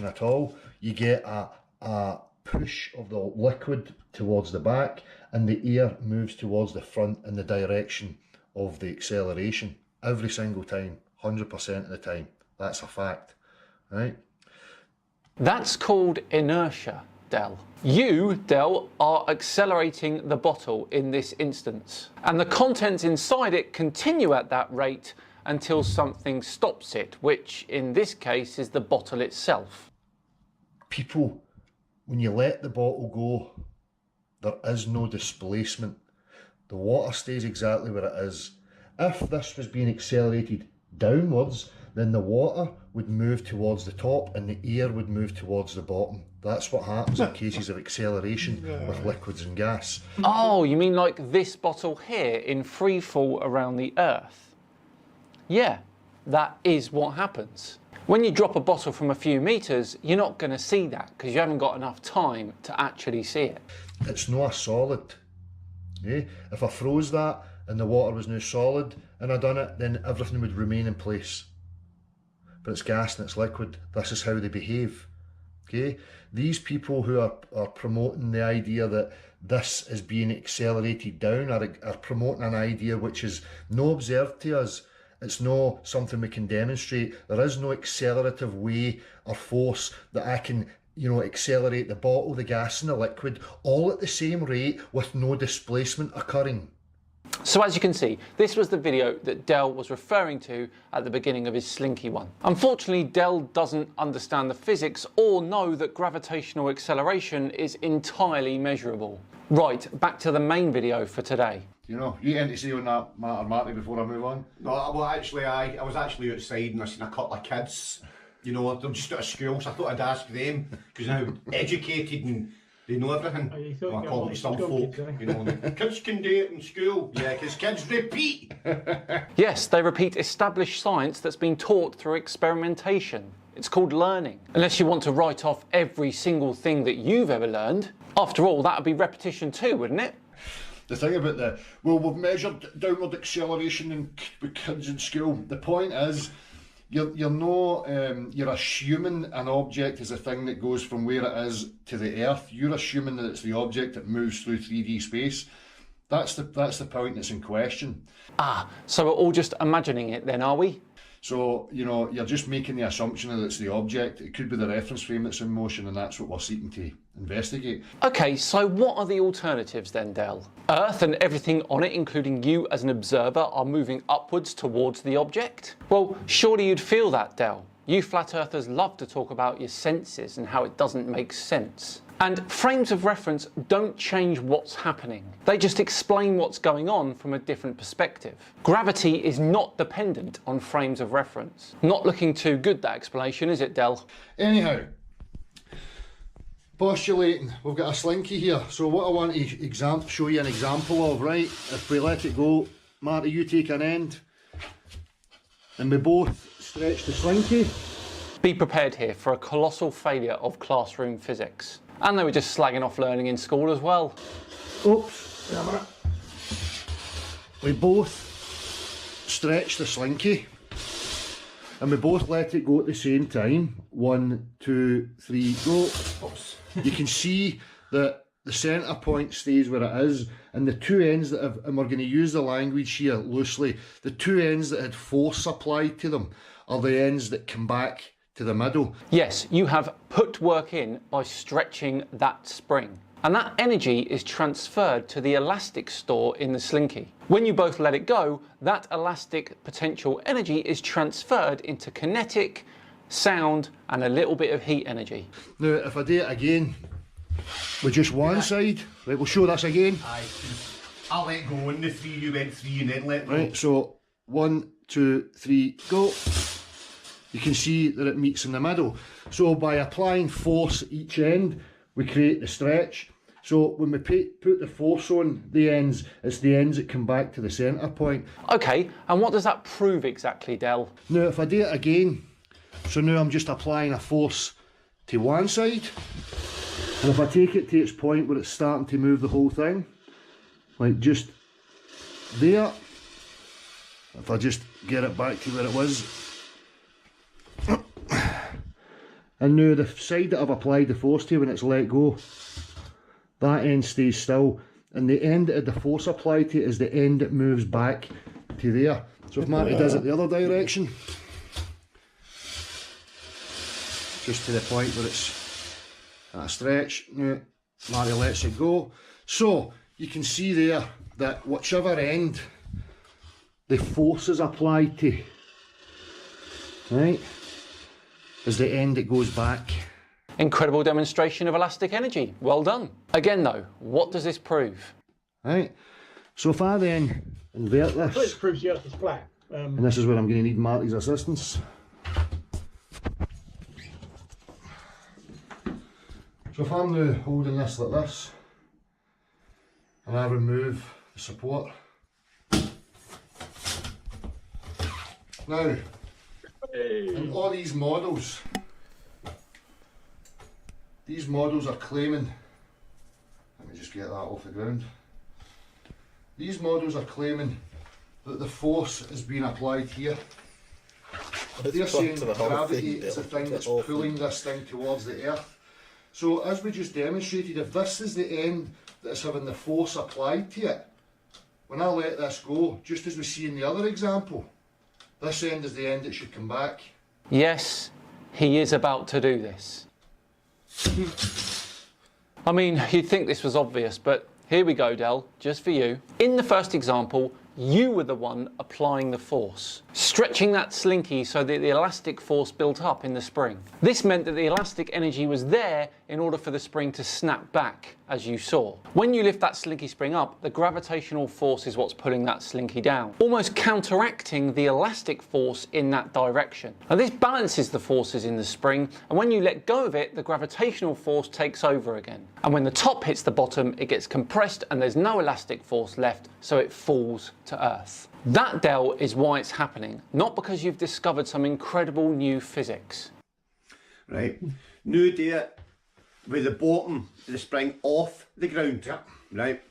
at all, you get a push of the liquid towards the back and the air moves towards the front in the direction of the acceleration every single time, 100% of the time. That's a fact, right? That's called inertia, Del. You, Del, are accelerating the bottle in this instance, and the contents inside it continue at that rate until something stops it, which in this case is the bottle itself. People, when you let the bottle go, there is no displacement. The water stays exactly where it is. If this was being accelerated downwards, then the water would move towards the top and the air would move towards the bottom. That's what happens in cases of acceleration with liquids and gas. Oh, you mean like this bottle here in free fall around the Earth? Yeah, that is what happens. When you drop a bottle from a few metres, you're not going to see that because you haven't got enough time to actually see it. It's not a solid. Eh? If I froze that and the water was now solid and I done it, then everything would remain in place. But it's gas and it's liquid. This is how they behave. Okay? These people who are promoting the idea that this is being accelerated down are promoting an idea which is no observed to us. It's not something we can demonstrate. There is no accelerative way or force that I can, you know, accelerate the bottle, the gas and the liquid all at the same rate with no displacement occurring. So as you can see, this was the video that Del was referring to at the beginning of his Slinky one. Unfortunately, Del doesn't understand the physics or know that gravitational acceleration is entirely measurable. Right, back to the main video for today. You know, you ain't to say on that matter, Marty, before I move on? No, well, actually, I was actually outside and I seen a couple of kids. You know, they're just out of school, so I thought I'd ask them, because they're educated and they know everything. Oh, I call them some folk, you know, kids can do it in school. Yeah, because kids repeat. Yes, they repeat established science that's been taught through experimentation. It's called learning. Unless you want to write off every single thing that you've ever learned. After all, that would be repetition too, wouldn't it? The thing about we've measured downward acceleration with kids in school. The point is, you're assuming an object is a thing that goes from where it is to the earth. You're assuming that it's the object that moves through 3D space. That's the point that's in question. Ah, so we're all just imagining it then, are we? So, you know, you're just making the assumption that it's the object. It could be the reference frame that's in motion, and that's what we're seeking to investigate. Okay, so what are the alternatives then, Del? Earth and everything on it, including you as an observer, are moving upwards towards the object? Well, surely you'd feel that, Del. You flat earthers love to talk about your senses and how it doesn't make sense. And frames of reference don't change what's happening. They just explain what's going on from a different perspective. Gravity is not dependent on frames of reference. Not looking too good, that explanation, is it, Del? Anyhow, postulating, we've got a slinky here. So what I want to show you an example of, right? If we let it go, Marty, you take an end, and we both stretch the slinky. Be prepared here for a colossal failure of classroom physics. And they were just slagging off learning in school as well. Oops. We both stretch the slinky and we both let it go at the same time. 1, 2, 3, go. Oops. You can see that the centre point stays where it is, and the two ends that have, and we're going to use the language here loosely, the two ends that had force applied to them are the ends that come back to the middle. Yes, you have put work in by stretching that spring. And that energy is transferred to the elastic store in the slinky. When you both let it go, that elastic potential energy is transferred into kinetic, sound, and a little bit of heat energy. Now, if I do it again with just one side, right, we'll show this again. Aye, I'll let go on the 3, you went 3 and then let go. Right, so 1, 2, 3, go. You can see that it meets in the middle. So by applying force at each end, we create the stretch. So when we put the force on the ends, it's the ends that come back to the centre point. Okay, and what does that prove exactly, Del? Now if I do it again, so now I'm just applying a force to one side, and if I take it to its point where it's starting to move the whole thing, like just there, if I just get it back to where it was, and now the side that I've applied the force to, when it's let go, that end stays still, and the end that the force applied to is the end that moves back to there. So if Marty does it the other direction, just to the point where it's at a stretch, now Marty lets it go. So you can see there that whichever end the force is applied to, right, is the end that goes back. Incredible demonstration of elastic energy. Well done. Again though, what does this prove? Right, so if I then invert this, This proves the earth is flat. and this is where I'm going to need Marty's assistance. So if I'm now holding this like this, and I remove the support, now in all these models are claiming, let me just get that off the ground, these models are claiming that the force is being applied here. They're saying gravity is the thing that's pulling this thing towards the earth. So as we just demonstrated, if this is the end that's having the force applied to it, when I let this go, just as we see in the other example, this end is the end that should come back. Yes, he is about to do this. I mean, you'd think this was obvious, but here we go, Del, just for you. In the first example, you were the one applying the force, stretching that slinky so that the elastic force built up in the spring. This meant that the elastic energy was there in order for the spring to snap back, as you saw. When you lift that slinky spring up, the gravitational force is what's pulling that slinky down, almost counteracting the elastic force in that direction. Now this balances the forces in the spring, and when you let go of it, the gravitational force takes over again. And when the top hits the bottom, it gets compressed and there's no elastic force left, so it falls to Earth. That, Del, is why it's happening, not because you've discovered some incredible new physics. Right. Now do it with the bottom of the spring off the ground. Yep. Right.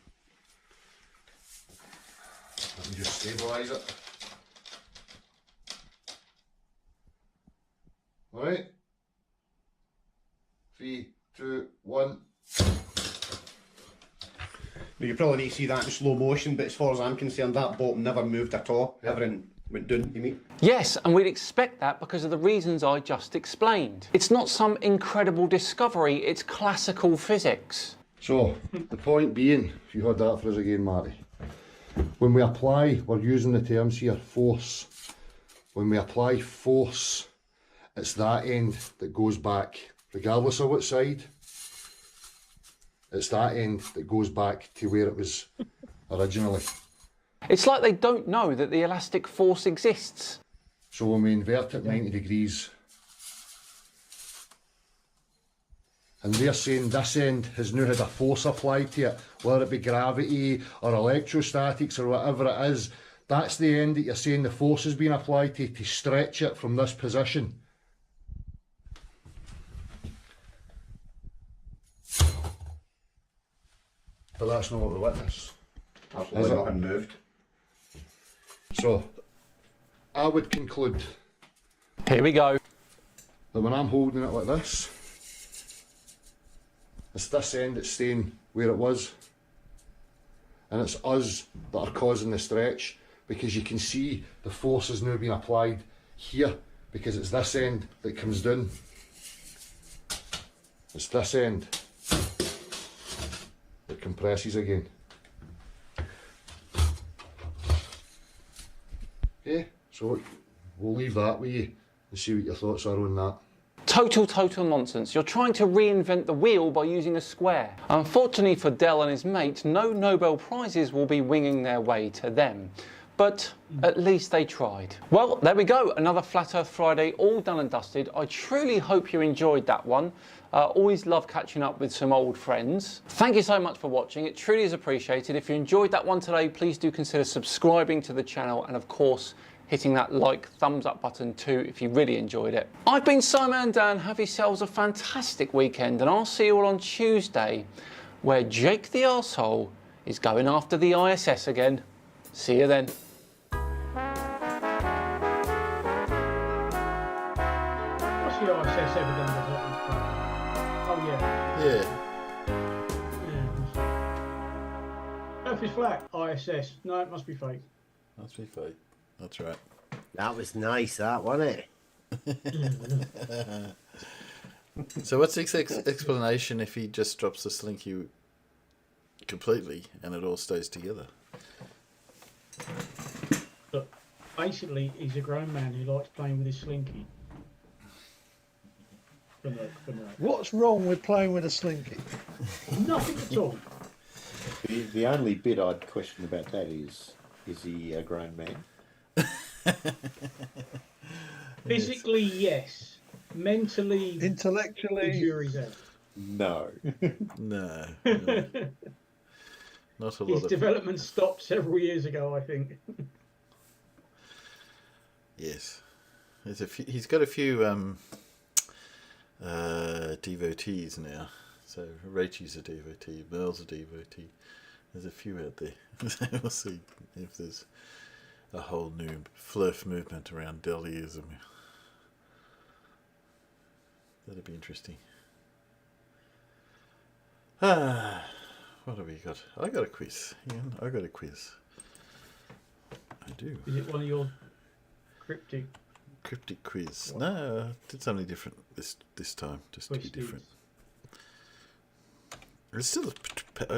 Let me just stabilise it. Right. 3, 2, 1. You probably need to see that in slow motion, but as far as I'm concerned, that bottom never moved at all. Everything went down, you mean? Yes, and we'd expect that because of the reasons I just explained. It's not some incredible discovery, it's classical physics. So, the point being, if you heard that for us again, Marty, when we apply, we're using the terms here, force. When we apply force, it's that end that goes back, regardless of what side. It's that end that goes back to where it was originally. It's like they don't know that the elastic force exists. So when we invert it 90 degrees, and they're saying this end has now had a force applied to it, whether it be gravity or electrostatics or whatever it is, that's the end that you're saying the force has been applied to stretch it from this position. But that's not what we witness. Absolutely nothing moved. So, I would conclude. Here we go. That when I'm holding it like this, it's this end that's staying where it was. And it's us that are causing the stretch, because you can see the force has now been applied here, because it's this end that comes down. It's this end that compresses again. Okay, so we'll leave that with you and see what your thoughts are on that. Total nonsense. You're trying to reinvent the wheel by using a square. Unfortunately for Dell and his mate, no Nobel Prizes will be winging their way to them. But at least they tried. Well, there we go. Another Flat Earth Friday all done and dusted. I truly hope you enjoyed that one. Always love catching up with some old friends. Thank you so much for watching. It truly is appreciated. If you enjoyed that one today, please do consider subscribing to the channel and, of course, hitting that like, thumbs up button too if you really enjoyed it. I've been Simon Dan. Have yourselves a fantastic weekend, and I'll see you all on Tuesday, where Jake the arsehole is going after the ISS again. See you then. What's the ISS ever done with it? Oh yeah. Earth is flat. ISS. No, it must be fake. Must be fake. That's right. That was nice, that, wasn't it? So what's the explanation if he just drops the slinky completely and it all stays together? Look, basically, he's a grown man who likes playing with his slinky. What's wrong with playing with a slinky? Nothing at all. The only bit I'd question about that is he a grown man? Physically, yes. Mentally, intellectually, the jury's out. No. No. Not a lot. His development stopped several years ago, I think. Yes. He's got a few devotees now. So Rachel's a devotee, Merle's a devotee. There's a few out there. We'll see if there's a whole new flirt movement around Delhiism. That'd be interesting. What have we got? I got a quiz. Ian, I got a quiz. I do. Is it one of your cryptic quiz? What? No, I did something different this time, just to be different. I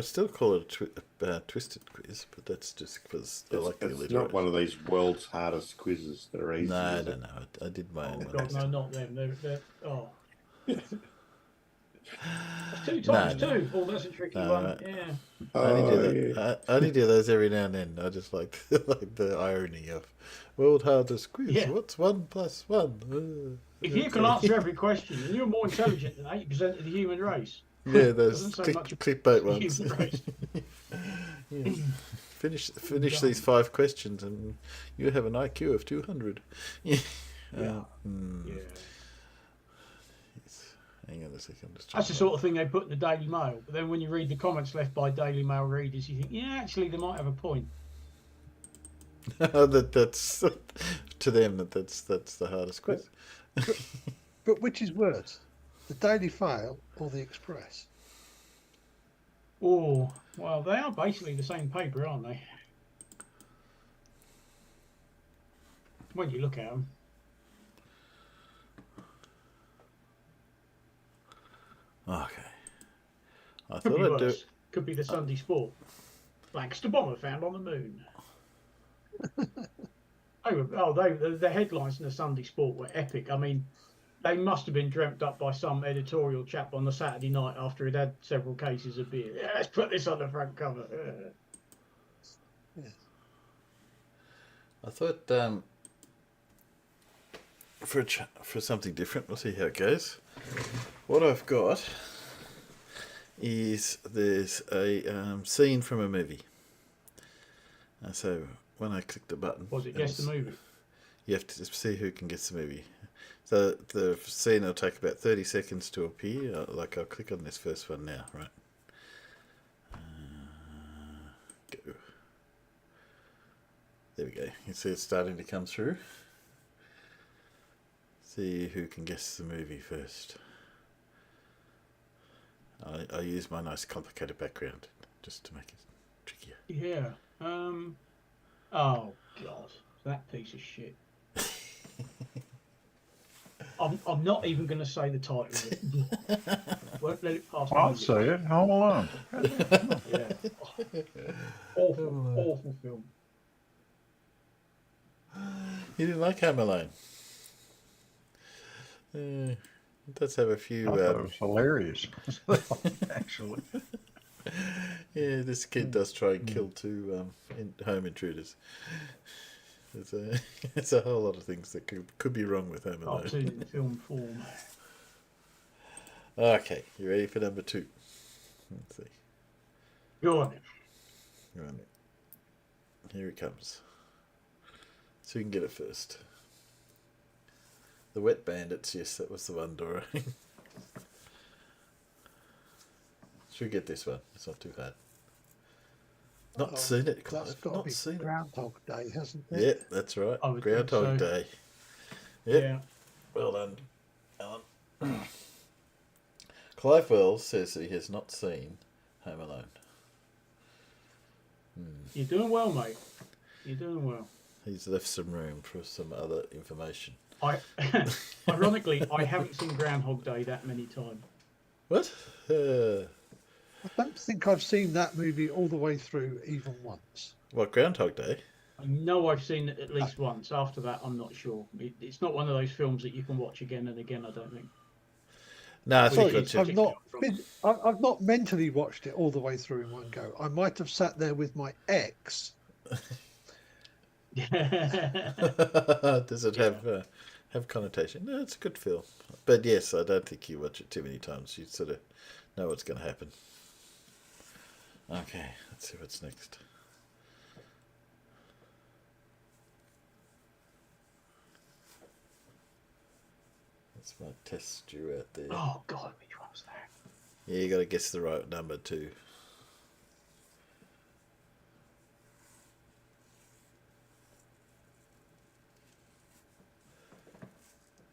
still call it a twisted quiz, but that's just because I like the alliteration. It's not one of these world's hardest quizzes that are easy. No. I did my own. Oh God, no, not them. They're That's 2 times 2. Oh, that's a tricky one. Yeah. I only do those every now and then. I just like the irony of world hardest quiz. Yeah. What's 1 + 1? If you can answer every question, then you're more intelligent than 80% of the human race. Yeah, those clickbait ones. Yeah. Finish these 5 questions and you have an IQ of 200. Yeah. Yeah. Hang on a second. That's the sort of thing they put in the Daily Mail. But then when you read the comments left by Daily Mail readers, you think, yeah, actually, they might have a point. That's to them. That's the hardest quiz. But which is worse, the Daily Mail or the Express? Oh, well, they are basically the same paper, aren't they? When you look at them. Okay. I Could thought be I'd do. worse. Could be the Sunday Sport. Lancaster bomber found on the moon. The headlines in the Sunday Sport were epic. I mean, they must have been dreamt up by some editorial chap on the Saturday night after he'd had several cases of beer. Yeah, let's put this on the front cover. Yeah. I thought for something different, we'll see how it goes. What I've got is there's a scene from a movie. So when I click the button, Was it guess the movie? You have to see who can guess the movie. So the scene will take about 30 seconds to appear. I'll click on this first one now, right? Go. There we go. You see it's starting to come through. See who can guess the movie first. I use my nice complicated background just to make it trickier. Yeah. Oh God, that piece of shit. I'm not even going to say the title of it. Won't let it pass. I'll say it. Home Alone. Yeah. Awful film. You didn't like Home Alone? It does have a few. I thought it was hilarious, actually. Yeah, this kid does try and kill two home intruders. There's a whole lot of things that could be wrong with Home Alone. I've seen it in film form. Okay, you ready for number 2? Let's see. Go on. Go on. Here it comes. So you can get it first. The Wet Bandits, yes, that was the one, Dora. Should we get this one? It's not too hard. Not seen it, Clive. That's got Not to be seen Groundhog Day, hasn't it? Yeah, that's right. Groundhog Day. Yep. Yeah. Well done, Alan. Clive Wells says he has not seen Home Alone. You're doing well, mate. You're doing well. He's left some room for some other information. Ironically, I haven't seen Groundhog Day that many times. What? I don't think I've seen that movie all the way through even once. What, Groundhog Day? I know I've seen it at least once. After that, I'm not sure. It's not one of those films that you can watch again and again, I don't think. No, I think I've not mentally watched it all the way through in one go. I might have sat there with my ex. Does it have connotation? No, it's a good film. But yes, I don't think you watch it too many times. You sort of know what's going to happen. Okay, let's see what's next. That's my test you out there. Oh God, which one was that? Yeah, you got to guess the right number too.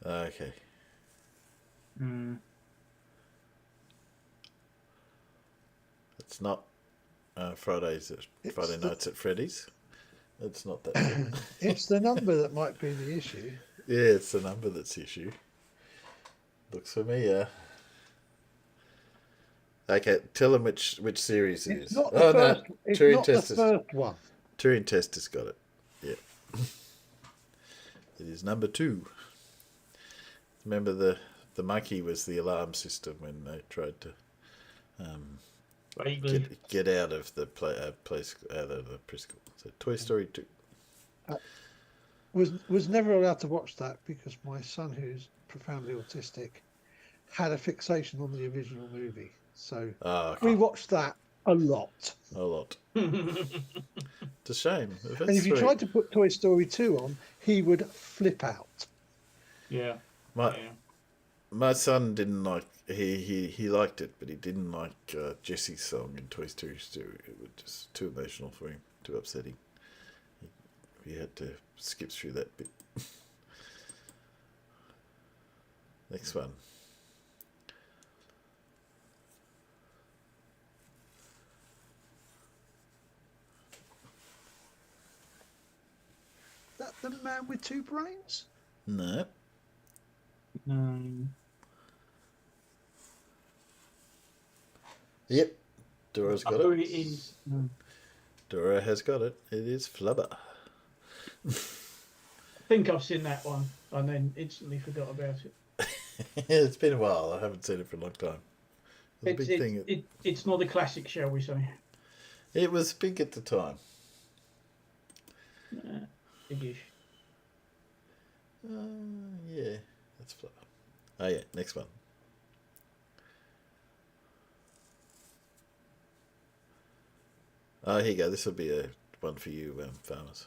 Okay. It's not Friday nights at Freddy's. It's not that. It's the number that might be the issue. Yeah, it's the number that's the issue. Looks familiar. Okay, tell them which series it is. Not the first, it's not the first one. Turing Test has got it. Yeah. It is number 2. Remember the monkey was the alarm system when they tried to get out of the place out of the preschool. So Toy Story 2. Was never allowed to watch that because my son, who's profoundly autistic, had a fixation on the original movie. So we watched that a lot. A lot. It's a shame. And if you tried to put Toy Story 2 on, he would flip out. Yeah. My son didn't like. He liked it, but he didn't like Jessie's song in Toy Story 2. It was just too emotional for him, too upsetting. He had to skip through that bit. Next one. the man with two brains? No. No. Yep. Dora's got Oh, it. it is. No. Dora has got it. It is Flubber. I think I've seen that one and then instantly forgot about it. It's been a while. I haven't seen it for a long time. It was a big thing. It's not a classic, shall we say? It was big at the time. Big-ish. Yeah, that's Flubber. Oh yeah, next one. Oh, here you go. This will be a one for you, farmers.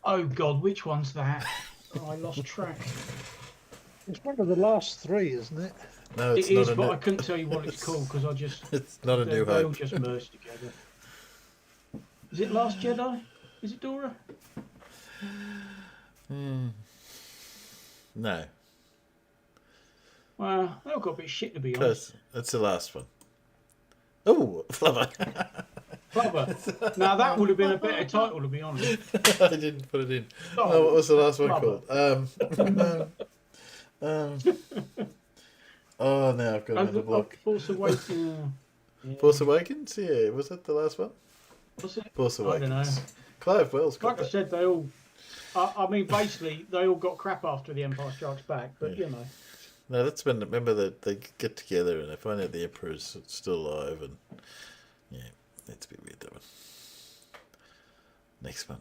Oh God, which one's that? Oh, I lost track. It's one of the last three, isn't it? No, it's It not is, a but new... I couldn't tell you what it's called because I just. It's not a New They all Hope. just merged together. Is it Last Jedi? Is it Dora? No. Well, they've got a bit of shit to be Close. honest. That's the last one. Oh, Flubber. Flubber. Now that would have been a better title, to be honest. I didn't put it in. Oh, what was the last one called? Oh, now I've got another block. Force Awakens. Force Awakens? Yeah, was that the last one? Was it? Force Awakens. I don't know. Clive Wells got Like I said, they all. I mean, basically, they all got crap after The Empire Strikes Back, but you know. No, that's when, remember that they get together and they find out the Emperor's still alive, and yeah, that's a bit weird, that one. Next one.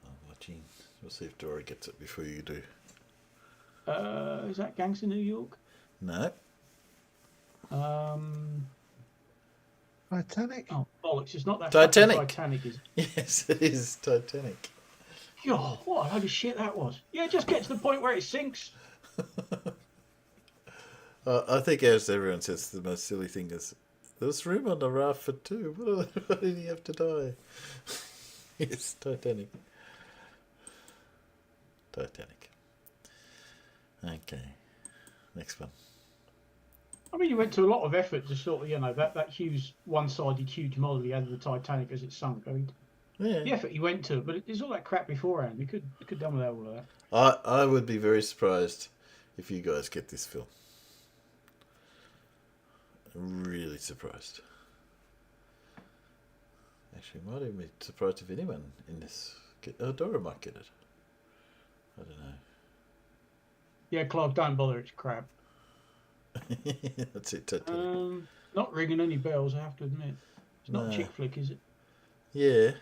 I'm watching. We'll see if Dora gets it before you do. Is that Gangs in New York? No. Titanic? Oh, bollocks. It's not that Titanic. Titanic, is it? Yes, it is Titanic. God, what a load of shit that was. Yeah, just get to the point where it sinks. I think, as everyone says, the most silly thing is there's room on the raft for two. Why did he have to die? Yes, Titanic. Titanic. Okay, next one. I mean, you went to a lot of effort to sort of, you know, that huge one-sided huge model he had of the Titanic as it sunk. I mean, Yeah. the effort you went to, but there's all that crap beforehand. You could done without all of that. I would be very surprised if you guys get this film. Really surprised. Actually, might even be surprised if anyone in this. Dora might get it. I don't know. Yeah, Clark, don't bother. It's crap. That's it. Titanic. Not ringing any bells, I have to admit. It's not No. a chick flick, is it? Yeah,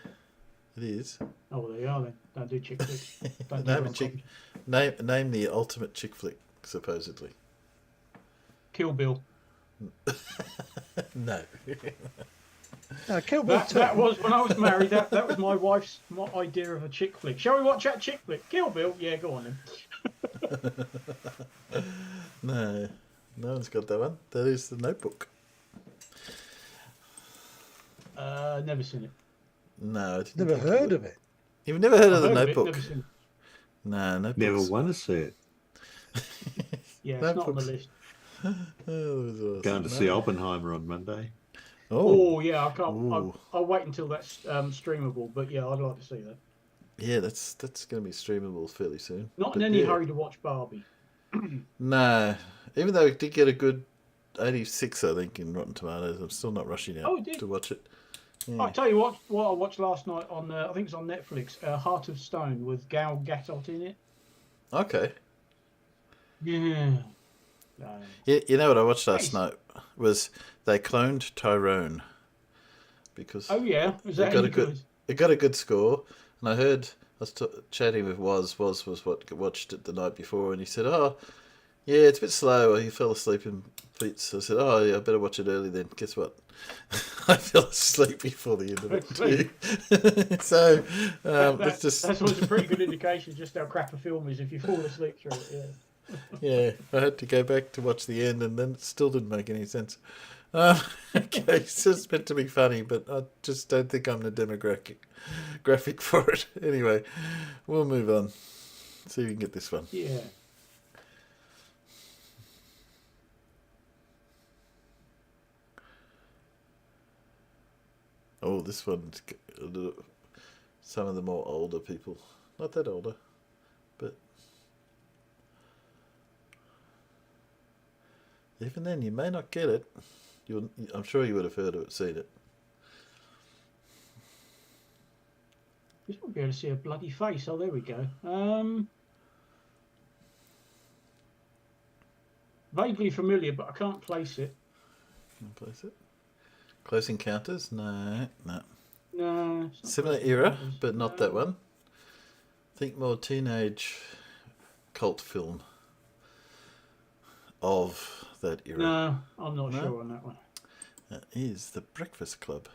it is. Oh, well, there you are then. Don't do chick flicks. Don't do Name, a rom-coms. chick, name the ultimate chick flick, supposedly. Kill Bill. No. Kill Bill That was when I was married. That was my wife's idea of a chick flick. Shall we watch that chick flick? Kill Bill? Yeah, go on then. No one's got that one. That is The Notebook. Never seen it. No, I didn't Never think heard you of it. You've never heard of The I've heard of it, Notebook? never seen it. No, Notebook. Never want to see it. Yeah, it's not on the Notebooks. list. Oh, that was awesome. Going to see Oppenheimer on Monday. Oh yeah, I can't. Ooh. I'll wait until that's streamable. But yeah, I'd like to see that. Yeah, that's going to be streamable fairly soon. Not But in any yeah. hurry to watch Barbie. No, even though it did get a good 86, I think, in Rotten Tomatoes, I'm still not rushing out Oh, it did? to watch it. Yeah. I'll tell you what I watched last night on I think it's on Netflix. Heart of Stone with Gal Gadot in it. Okay. Yeah. No. You know what I watched last night was they cloned Tyrone because Oh yeah, was that it got any a good it got a good score, and I was chatting with Was was what watched it the night before, and he said, "Oh, Yeah, it's a bit slow. He fell asleep in bits. I said, "Oh, yeah, I better watch it early then." Guess what? I fell asleep before the end of it too. So that's always a pretty good indication just how crap a film is if you fall asleep through it. Yeah, I had to go back to watch the end, and then it still didn't make any sense. Okay, it's just meant to be funny, but I just don't think I'm the demographic for it. Anyway, we'll move on. See if we can get this one. Yeah. Oh, this one's some of the more older people. Not that older, but even then, you may not get it. I'm sure you would have heard of it, seen it. You won't be able to see a bloody face. Oh, there we go. Vaguely familiar, but I can't place it. Can I place it? Close Encounters? No. No. Similar era, but not that one. Think more teenage cult film of that era. No, I'm not sure on that one. That is The Breakfast Club.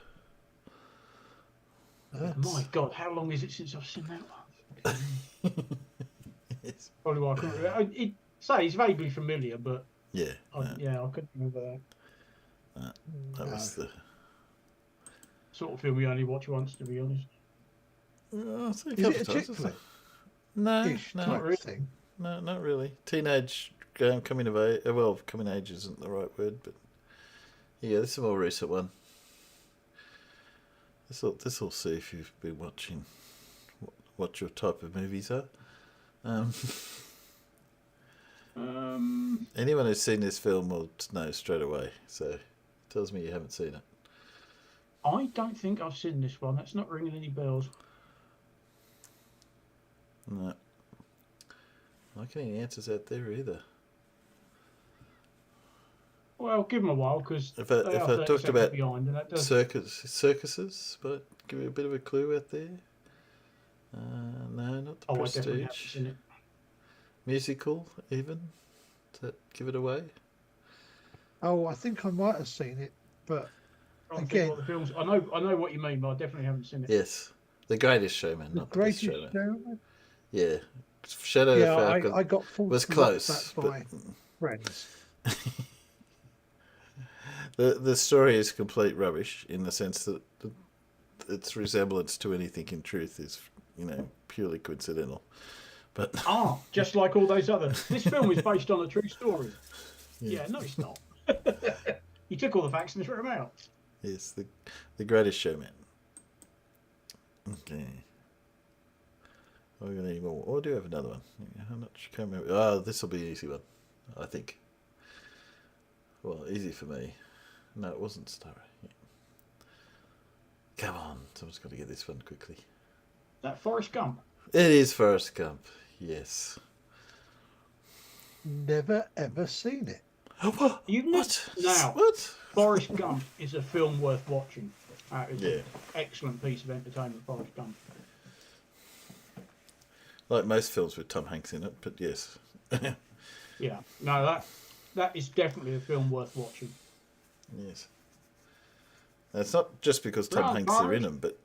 My God, how long is it since I've seen that one? Yes. Probably why I couldn't remember. It says vaguely familiar, but yeah, I couldn't remember that. That was the sort of film we only watch once, to be honest. Is it a chick flick? No, not really. No, not really. Teenage coming of age. Well, coming of age isn't the right word, but yeah, this is a more recent one. This will see if you've been watching what your type of movies are. Anyone who's seen this film will know straight away. So it tells me you haven't seen it. I don't think I've seen this one. That's not ringing any bells. No. Not getting any answers out there either. Well, give them a while because if I talked about behind, and that does... circuses, but give you a bit of a clue out there. No, not the Prestige. I definitely haven't seen it. Musical, even? Does that give it away? Oh, I think I might have seen it, but again, what the films. I know what you mean, but I definitely haven't seen it. Yes, The Greatest Showman. The Greatest Showman. Yeah, Shadow of Falcon. I got was close by friends. The story is complete rubbish in the sense that its resemblance to anything in truth is, purely coincidental. But just like all those others. This film is based on a true story. Yeah, no, it's not. He took all the facts and threw them out. Yes, the Greatest Showman. Okay. Are we going to need more? Or do you have another one? How much? Can't remember. Oh, this will be an easy one, I think. Well, easy for me. No, it wasn't Starry. Yeah. Come on, someone's got to get this one quickly. That Forrest Gump. It is Forrest Gump. Yes. Never ever seen it. What? What? Forrest Gump is a film worth watching. It's an excellent piece of entertainment, Forrest Gump. Like most films with Tom Hanks in it, but yes. Yeah. No, that is definitely a film worth watching. Yes. Now, it's not just because Tom Hanks are in them, but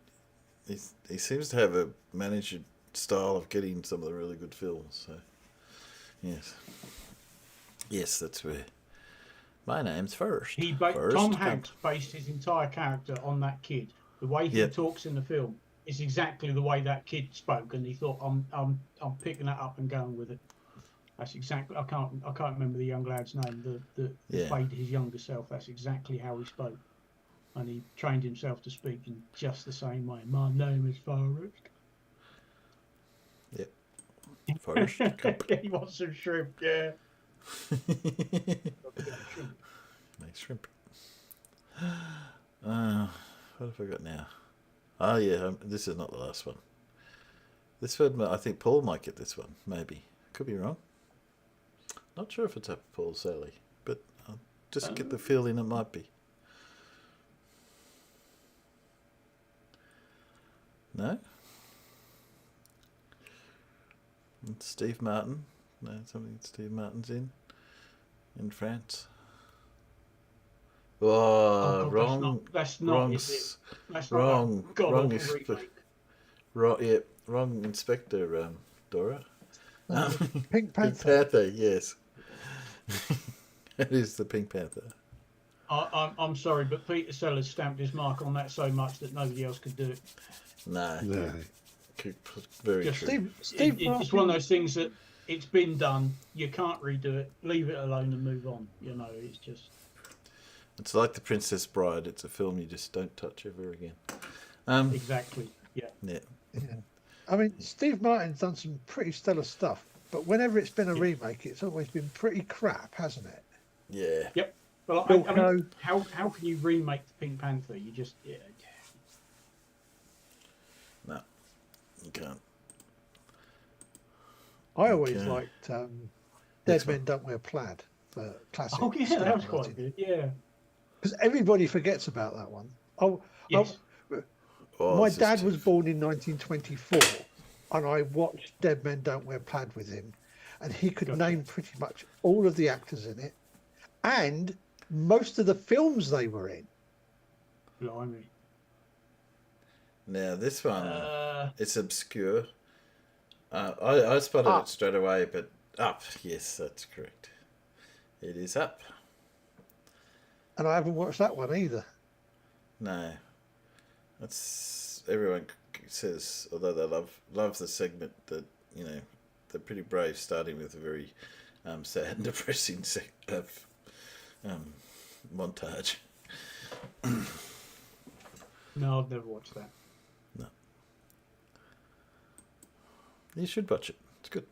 he seems to have a managed style of getting some of the really good films. So, yes. Yes, that's where my name's First. Tom Hanks based his entire character on that kid. The way he talks in the film is exactly the way that kid spoke, and he thought, "I'm picking that up and going with it." That's exactly. I can't remember the young lad's name. The played his younger self. That's exactly how he spoke, and he trained himself to speak in just the same way. My name is Forrest. Yep. Forrest. He wants some shrimp. Yeah. Nice shrimp. What have I got now? Oh yeah, this is not the last one. This one, I think Paul might get this one. Maybe. Could be wrong. Not sure if it's up Paul's alley, but I'll just get the feeling it might be. No? It's Steve Martin. No, something Steve Martin's in. in France. Oh, God, wrong. That's not. Wrong. Is it? That's Wrong. not a Wrong. remake. Yeah, wrong inspector. Dora. Pink Panther. Pink Panther. Yes. It is the Pink Panther. I'm sorry, but Peter Sellers stamped his mark on that so much that nobody else could do it. No. Very just true. It's one of those things that it's been done. You can't redo it. Leave it alone and move on. You know, it's just. It's like The Princess Bride. It's a film you just don't touch ever again. Exactly. Yeah. Yeah. I mean, Steve Martin's done some pretty stellar stuff, but whenever it's been a remake, it's always been pretty crap, hasn't it? Yeah. Yep. Well, I mean, how can you remake the Pink Panther? You just No, you can't. I always liked Dead Men Don't Wear Plaid for classic. Oh yeah, that was quite good. Yeah. Because everybody forgets about that one. Yes. My dad was born in 1924, and I watched Dead Men Don't Wear Plaid with him, and he could name pretty much all of the actors in it, and most of the films they were in. Blimey. Now this one, it's obscure. I spotted it straight away, but Up. Yes, that's correct. It is Up. And I haven't watched that one either. No. That's everyone says, although they love the segment, that they're pretty brave, starting with a very sad and depressing montage. No, I've never watched that. No. You should watch it. It's good.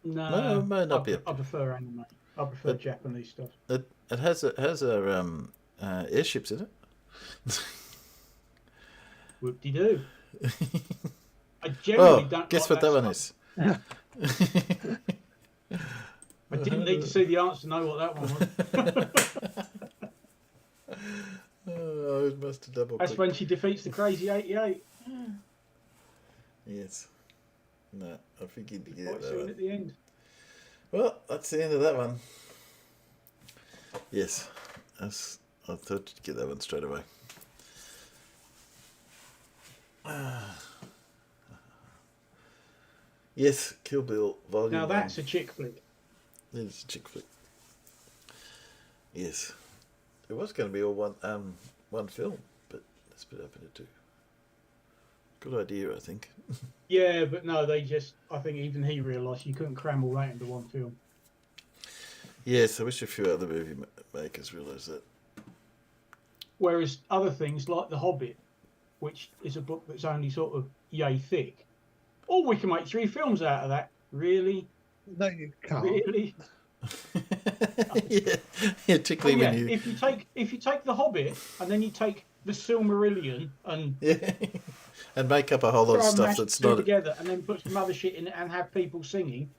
No, it might not be. I prefer anime. I prefer Japanese stuff. It has airships in it. Whoop-de-doo. I generally don't. Guess like what that one is. I didn't need to see the answer to know what that one was. I must have double. That's when she defeats the Crazy 88. Yes. No, I figured to get Quite that soon one. at the end. Well, that's the end of that one. Yes, I thought you'd get that one straight away. Yes, Kill Bill Volume. Now that's a chick flick. It is a chick flick. Yes, it was going to be all one film, but it's split up into two. Good idea, I think. Yeah, but no, I think even he realised you couldn't cram all that into one film. Yes, I wish a few other movie makers realised that. Whereas other things like The Hobbit, which is a book that's only sort of yay thick, we can make 3 films out of that. Really? No, you can't. Really? Yeah, particularly when you. If you take The Hobbit and then you take the Silmarillion and and make up a whole lot of stuff that's not together, and then put some other shit in it and have people singing.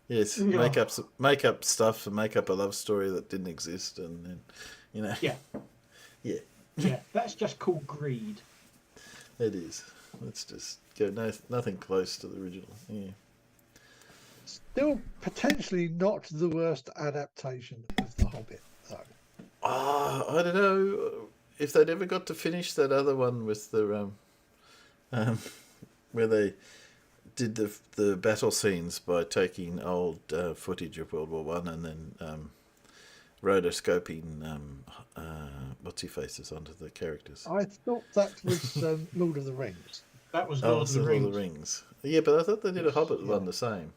Yes, make up stuff and make up a love story that didn't exist, and then Yeah, that's just called greed. It is. Let's just go nothing close to the original. Yeah. Still potentially not the worst adaptation of The Hobbit, though. I don't know if they'd ever got to finish that other one with the where they did the battle scenes by taking old footage of World War One and then rotoscoping what's he faces onto the characters. I thought that was Lord of the Rings. That was Lord of the Rings. Yeah, but I thought they did a Hobbit one the same.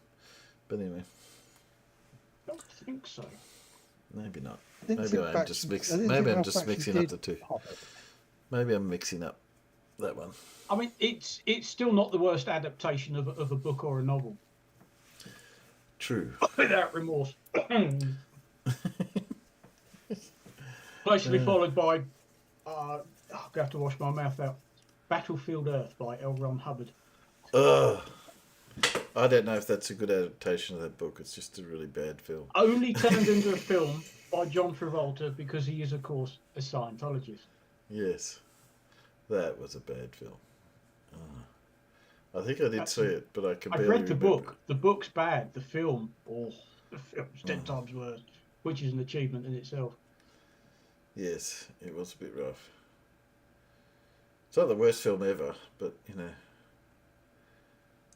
But anyway, I don't think so. Maybe not. Maybe I'm just mixing. Maybe I'm just mixing up the two. Maybe I'm mixing up that one. I mean, it's still not the worst adaptation of a book or a novel. True. Without remorse. Closely followed by, I'm going to have to wash my mouth out, Battlefield Earth by L. Ron Hubbard. I don't know if that's a good adaptation of that book. It's just a really bad film. Only turned into a film by John Travolta because he is, of course, a Scientologist. Yes. That was a bad film. I think I did see it, but I can barely I've read the remember book. The book's bad. The film, The film's 10 times worse, which is an achievement in itself. Yes, it was a bit rough. It's not the worst film ever, but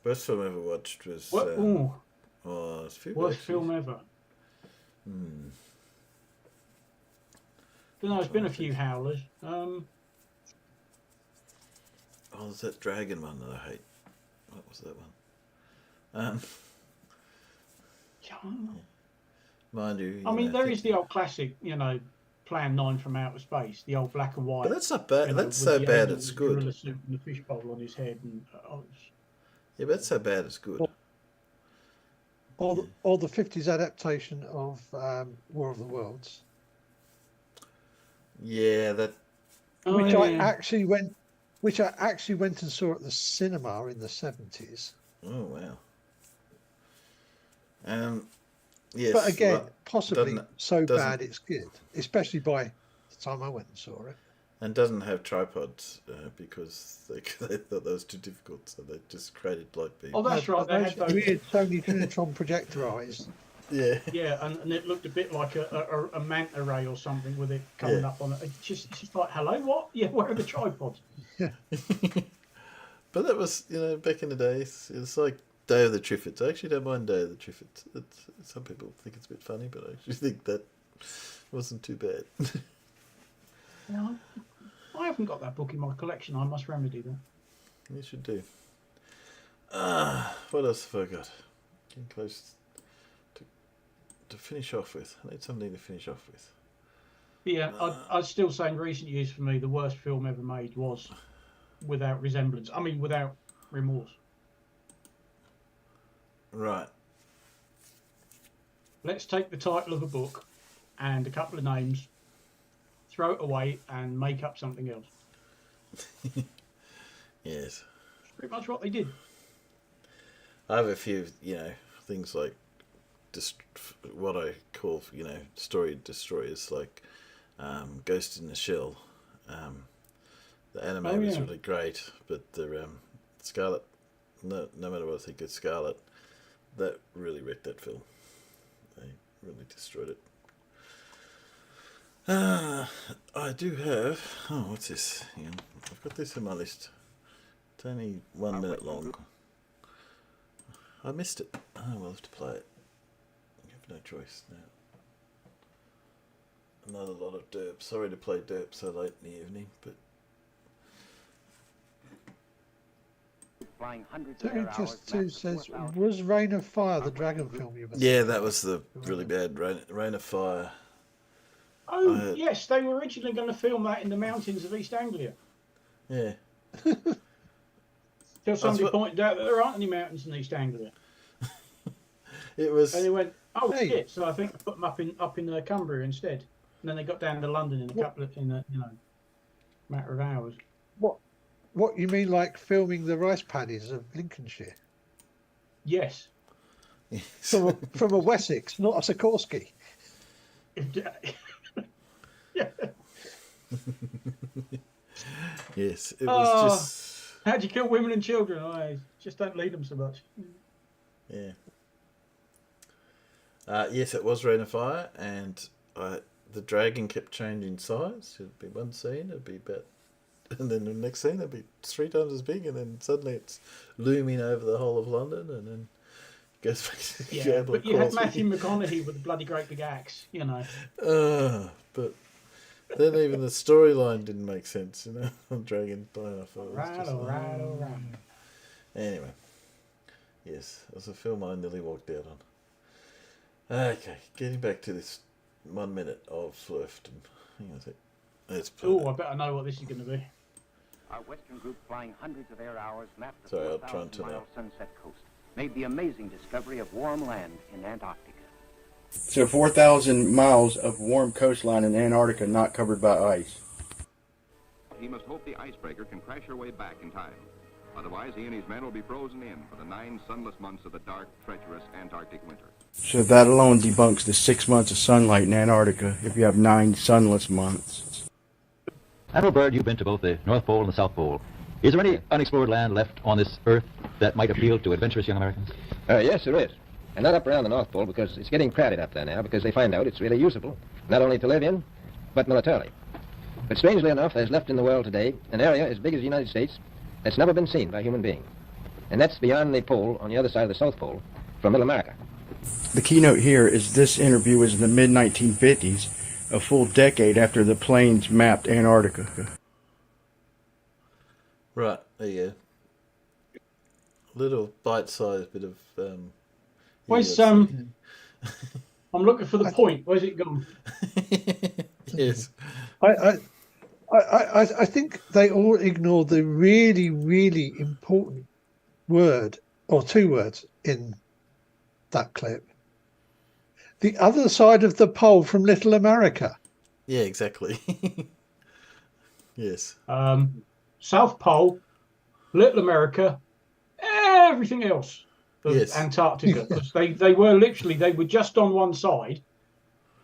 worst film ever watched was. It's a few worst film ever. Don't know. There's been a few howlers. There's that dragon one that I hate. What was that one? Mind you. I mean, there is the old classic, Plan 9 from Outer Space, the old black and white. But that's not bad. That's so bad it's good. Gorilla suit and the fishbowl on his head, and yeah, but that's so bad it's good. Or the 50s adaptation of War of the Worlds. Yeah, that. I actually went and saw at the cinema in the 70s. Oh wow. Yes, but again, well, possibly so bad it's good, especially by the time I went and saw it. And doesn't have tripods because they thought that was too difficult, so they just created bloke beams. Oh, that's right. They had those weird Sony Trinitron projector eyes. Yeah. Yeah, and it looked a bit like a manta ray or something with it coming up on it. It's just like, hello, what? Yeah, where are the tripods? Yeah. But that was, back in the day, it's like Day of the Triffids. I actually don't mind Day of the Triffids. Some people think it's a bit funny, but I actually think that wasn't too bad. No, I haven't got that book in my collection. I must remedy that. You should do. What else have I got? Getting close to finish off with. I need something to finish off with. Yeah, I'd still say in recent years for me, the worst film ever made was Without Resemblance. I mean, Without Remorse. Right. Let's take the title of a book and a couple of names, throw it away, and make up something else. Yes. That's pretty much what they did. I have a few, things like what I call, story destroyers, like Ghost in the Shell. The anime was really great, but the Scarlet, no matter what I think of Scarlet, that really wrecked that film. They really destroyed it. I do have. Oh, what's this? Hang on. I've got this in my list. It's only 1 minute long. I missed it. Oh, we'll have to play it. You have no choice now. Another lot of derp. Sorry to play derp so late in the evening, but. Says, was Reign of Fire the dragon film you were saying? Yeah, that was the really bad Reign of Fire. Oh, yes, they were originally going to film that in the mountains of East Anglia. Yeah. Till somebody pointed out that there aren't any mountains in East Anglia. It was. And they went, oh shit! So I think I put them up in Cumbria instead. And then they got down to London in a couple of matter of hours. What you mean, like filming the rice paddies of Lincolnshire? Yes. From a Wessex, not a Sikorsky. Yes, it was just. How'd you kill women and children? I just don't lead them so much. Yeah. Yes, it was Reign of Fire, and the dragon kept changing size. It'd be one scene, it'd be about, and then the next scene it'd be 3 times as big, and then suddenly it's looming over the whole of London, and then goes back to the Gable. But you had Matthew McConaughey with the bloody great big axe, But then even the storyline didn't make sense, on Dragon Fire. Right. Anyway, yes, it was a film I nearly walked out on. Okay, getting back to this 1 minute of Fluffton. Hang on a sec. Let's play. Oh, I bet I know what this is going to be. Our Western group, flying hundreds of air hours, mapped the Sorry, I'll try and turn 4,000-mile up. Sunset Coast, made the amazing discovery of warm land in Antarctica. So 4,000 miles of warm coastline in Antarctica not covered by ice. He must hope the icebreaker can crash her way back in time. Otherwise, he and his men will be frozen in for the 9 sunless months of the dark, treacherous Antarctic winter. So that alone debunks the 6 months of sunlight in Antarctica if you have 9 sunless months. Admiral Byrd, you've been to both the North Pole and the South Pole. Is there any unexplored land left on this Earth that might appeal to adventurous young Americans? Yes, there is. And not up around the North Pole, because it's getting crowded up there now, because they find out it's really usable, not only to live in, but militarily. But strangely enough, there's left in the world today an area as big as the United States that's never been seen by human beings. And that's beyond the pole, on the other side of the South Pole, from Middle America. The keynote here is this interview was in the mid-1950s, a full decade after the planes mapped Antarctica. Right, there you go. Little bite-sized bit of... Where's I'm looking for the point. Where's it gone? Yes. I think they all ignore the really, really important word, or two words in that clip. The other side of the pole from Little America. Yeah, exactly. Yes. South Pole, Little America, everything else of Yes. Antarctica. Because they were just on one side.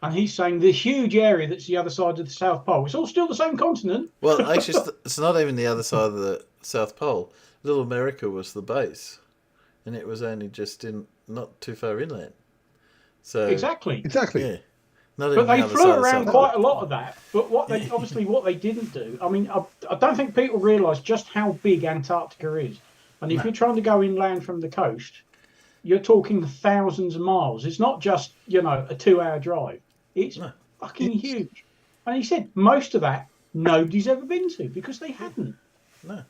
And he's saying the huge area that's the other side of the South Pole. It's all still the same continent. Well, actually, it's not even the other side of the South Pole. Little America was the base, and it was only just not too far inland. So Exactly. Yeah. Not even But they the other flew side of the around South quite Pole. a lot of that. But what they didn't do, I mean, I don't think people realise just how big Antarctica is. And if you're trying to go inland from the coast, you're talking thousands of miles. It's not just, a 2-hour drive. It's fucking huge. And he said most of that nobody's ever been to because they hadn't. No.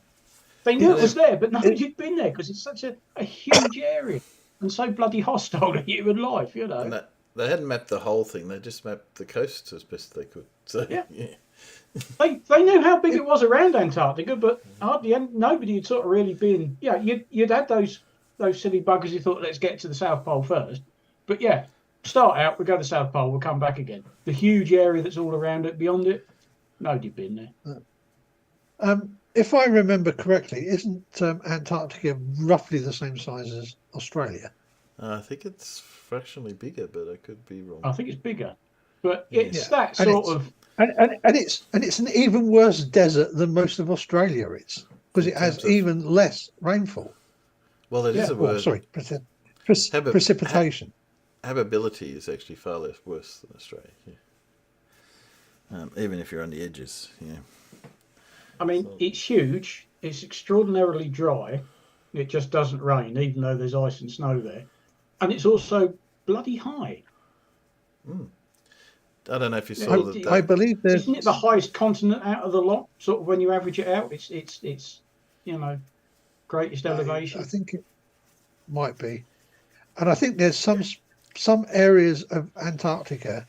They knew it was there, but nobody had been there because it's such a huge area and so bloody hostile to human life, And they hadn't mapped the whole thing. They just mapped the coast as best they could. So Yeah. They knew how big it was around Antarctica, but hardly nobody had sort of really been. Yeah, you'd had those silly buggers who thought, let's get to the South Pole first. But yeah, start out, we go to the South Pole, we'll come back again. The huge area that's all around it, beyond it, nobody been there. If I remember correctly, isn't Antarctica roughly the same size as Australia? I think it's fractionally bigger, but I could be wrong. I think it's bigger, but it's Yeah. that And sort it's- of. And it's an even worse desert than most of Australia is because it has even less rainfall. Well, it is a word. Sorry, precipitation. Habitability is actually far less worse than Australia. Yeah. Even if you're on the edges, yeah. I mean, it's huge. It's extraordinarily dry. It just doesn't rain, even though there's ice and snow there. And it's also bloody high. I don't know if you saw that. I believe there's. Isn't it the highest continent out of the lot? Sort of when you average it out, it's greatest elevation. I think it might be, and I think there's some areas of Antarctica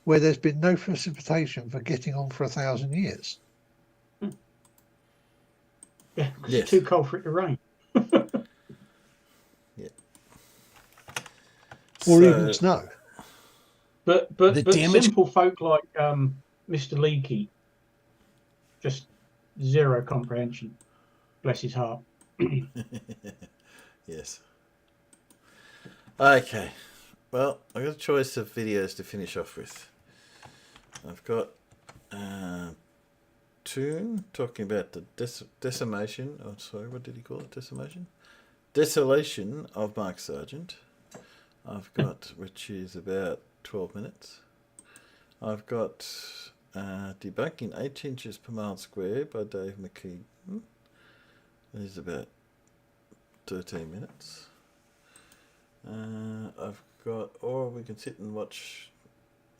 where there's been no precipitation for getting on for 1,000 years. Yeah, because it's too cold for it to rain. Or even snow. But simple folk like Mr. Leakey, just zero comprehension. Bless his heart. Yes. Okay. Well, I've got a choice of videos to finish off with. I've got Toon talking about the decimation. Oh, sorry, what did he call it? Decimation? Desolation of Mark Sargent. I've got, which is about 12 minutes. I've got Debunking 8 inches per mile square by Dave McKeegan. This is about 13 minutes. I've got, or we can sit and watch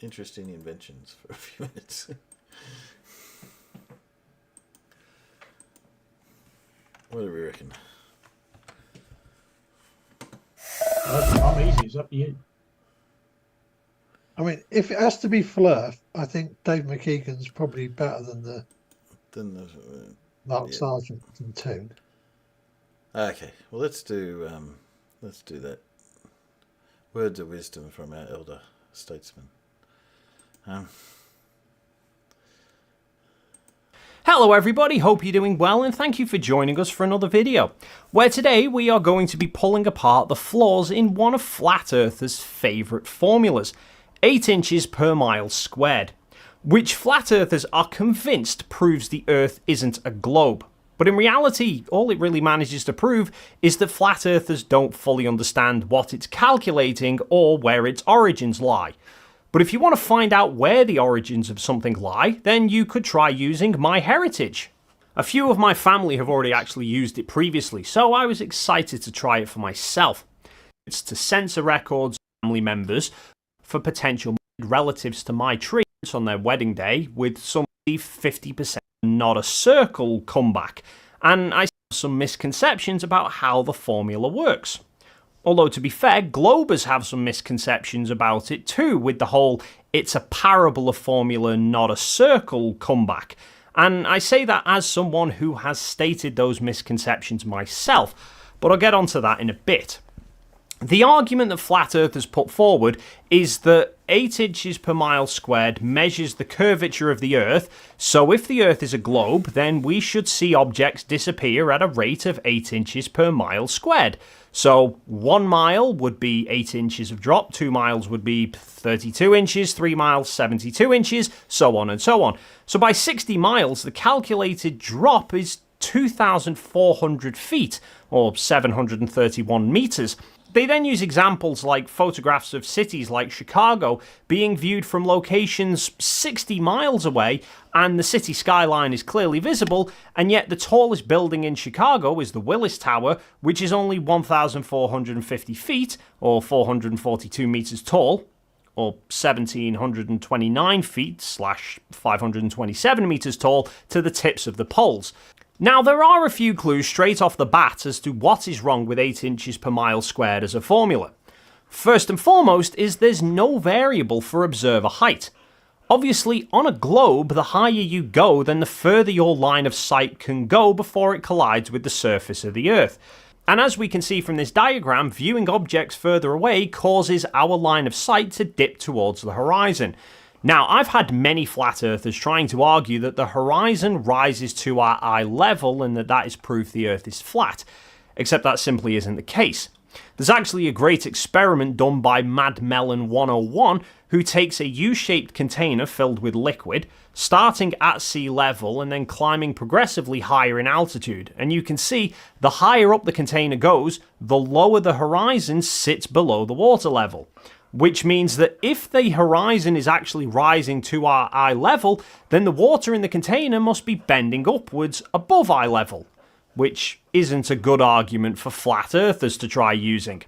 interesting inventions for a few minutes. What do we reckon? I'm easy. It's up to you. I mean, if it has to be fluff, I think Dave McKeegan's probably better than Mark Sargent and Toon. Okay, well let's do that. Words of wisdom from our elder statesman. Hello everybody, hope you're doing well and thank you for joining us for another video, where today we are going to be pulling apart the flaws in one of Flat Earthers' favourite formulas, 8 inches per mile squared, which Flat Earthers are convinced proves the Earth isn't a globe. But in reality, all it really manages to prove is that flat earthers don't fully understand what it's calculating or where its origins lie. But if you want to find out where the origins of something lie, then you could try using MyHeritage. A few of my family have already actually used it previously, so I was excited to try it for myself. It's to censor records of family members for potential relatives to my tree on their wedding day with some 50% not a circle comeback, and I have some misconceptions about how the formula works. Although, to be fair, Globers have some misconceptions about it too, with the whole "it's a parabola formula, not a circle" comeback. And I say that as someone who has stated those misconceptions myself, but I'll get onto that in a bit. The argument that flat earthers put forward is that 8 inches per mile squared measures the curvature of the Earth, so if the Earth is a globe, then we should see objects disappear at a rate of 8 inches per mile squared. So 1 mile would be 8 inches of drop, 2 miles would be 32 inches, 3 miles 72 inches, so on and so on. So by 60 miles, the calculated drop is 2,400 feet, or 731 meters. They then use examples like photographs of cities like Chicago being viewed from locations 60 miles away, and the city skyline is clearly visible, and yet the tallest building in Chicago is the Willis Tower, which is only 1,450 feet, or 442 meters tall, or 1,729 feet / 527 meters tall to the tips of the poles. Now, there are a few clues straight off the bat as to what is wrong with 8 inches per mile squared as a formula. First and foremost is there's no variable for observer height. Obviously, on a globe, the higher you go, then the further your line of sight can go before it collides with the surface of the Earth. And as we can see from this diagram, viewing objects further away causes our line of sight to dip towards the horizon. Now, I've had many flat earthers trying to argue that the horizon rises to our eye level and that is proof the Earth is flat, except that simply isn't the case. There's actually a great experiment done by Mad Melon 101 who takes a U-shaped container filled with liquid, starting at sea level and then climbing progressively higher in altitude, and you can see the higher up the container goes, the lower the horizon sits below the water level. Which means that if the horizon is actually rising to our eye level, then the water in the container must be bending upwards above eye level, which isn't a good argument for flat earthers to try using.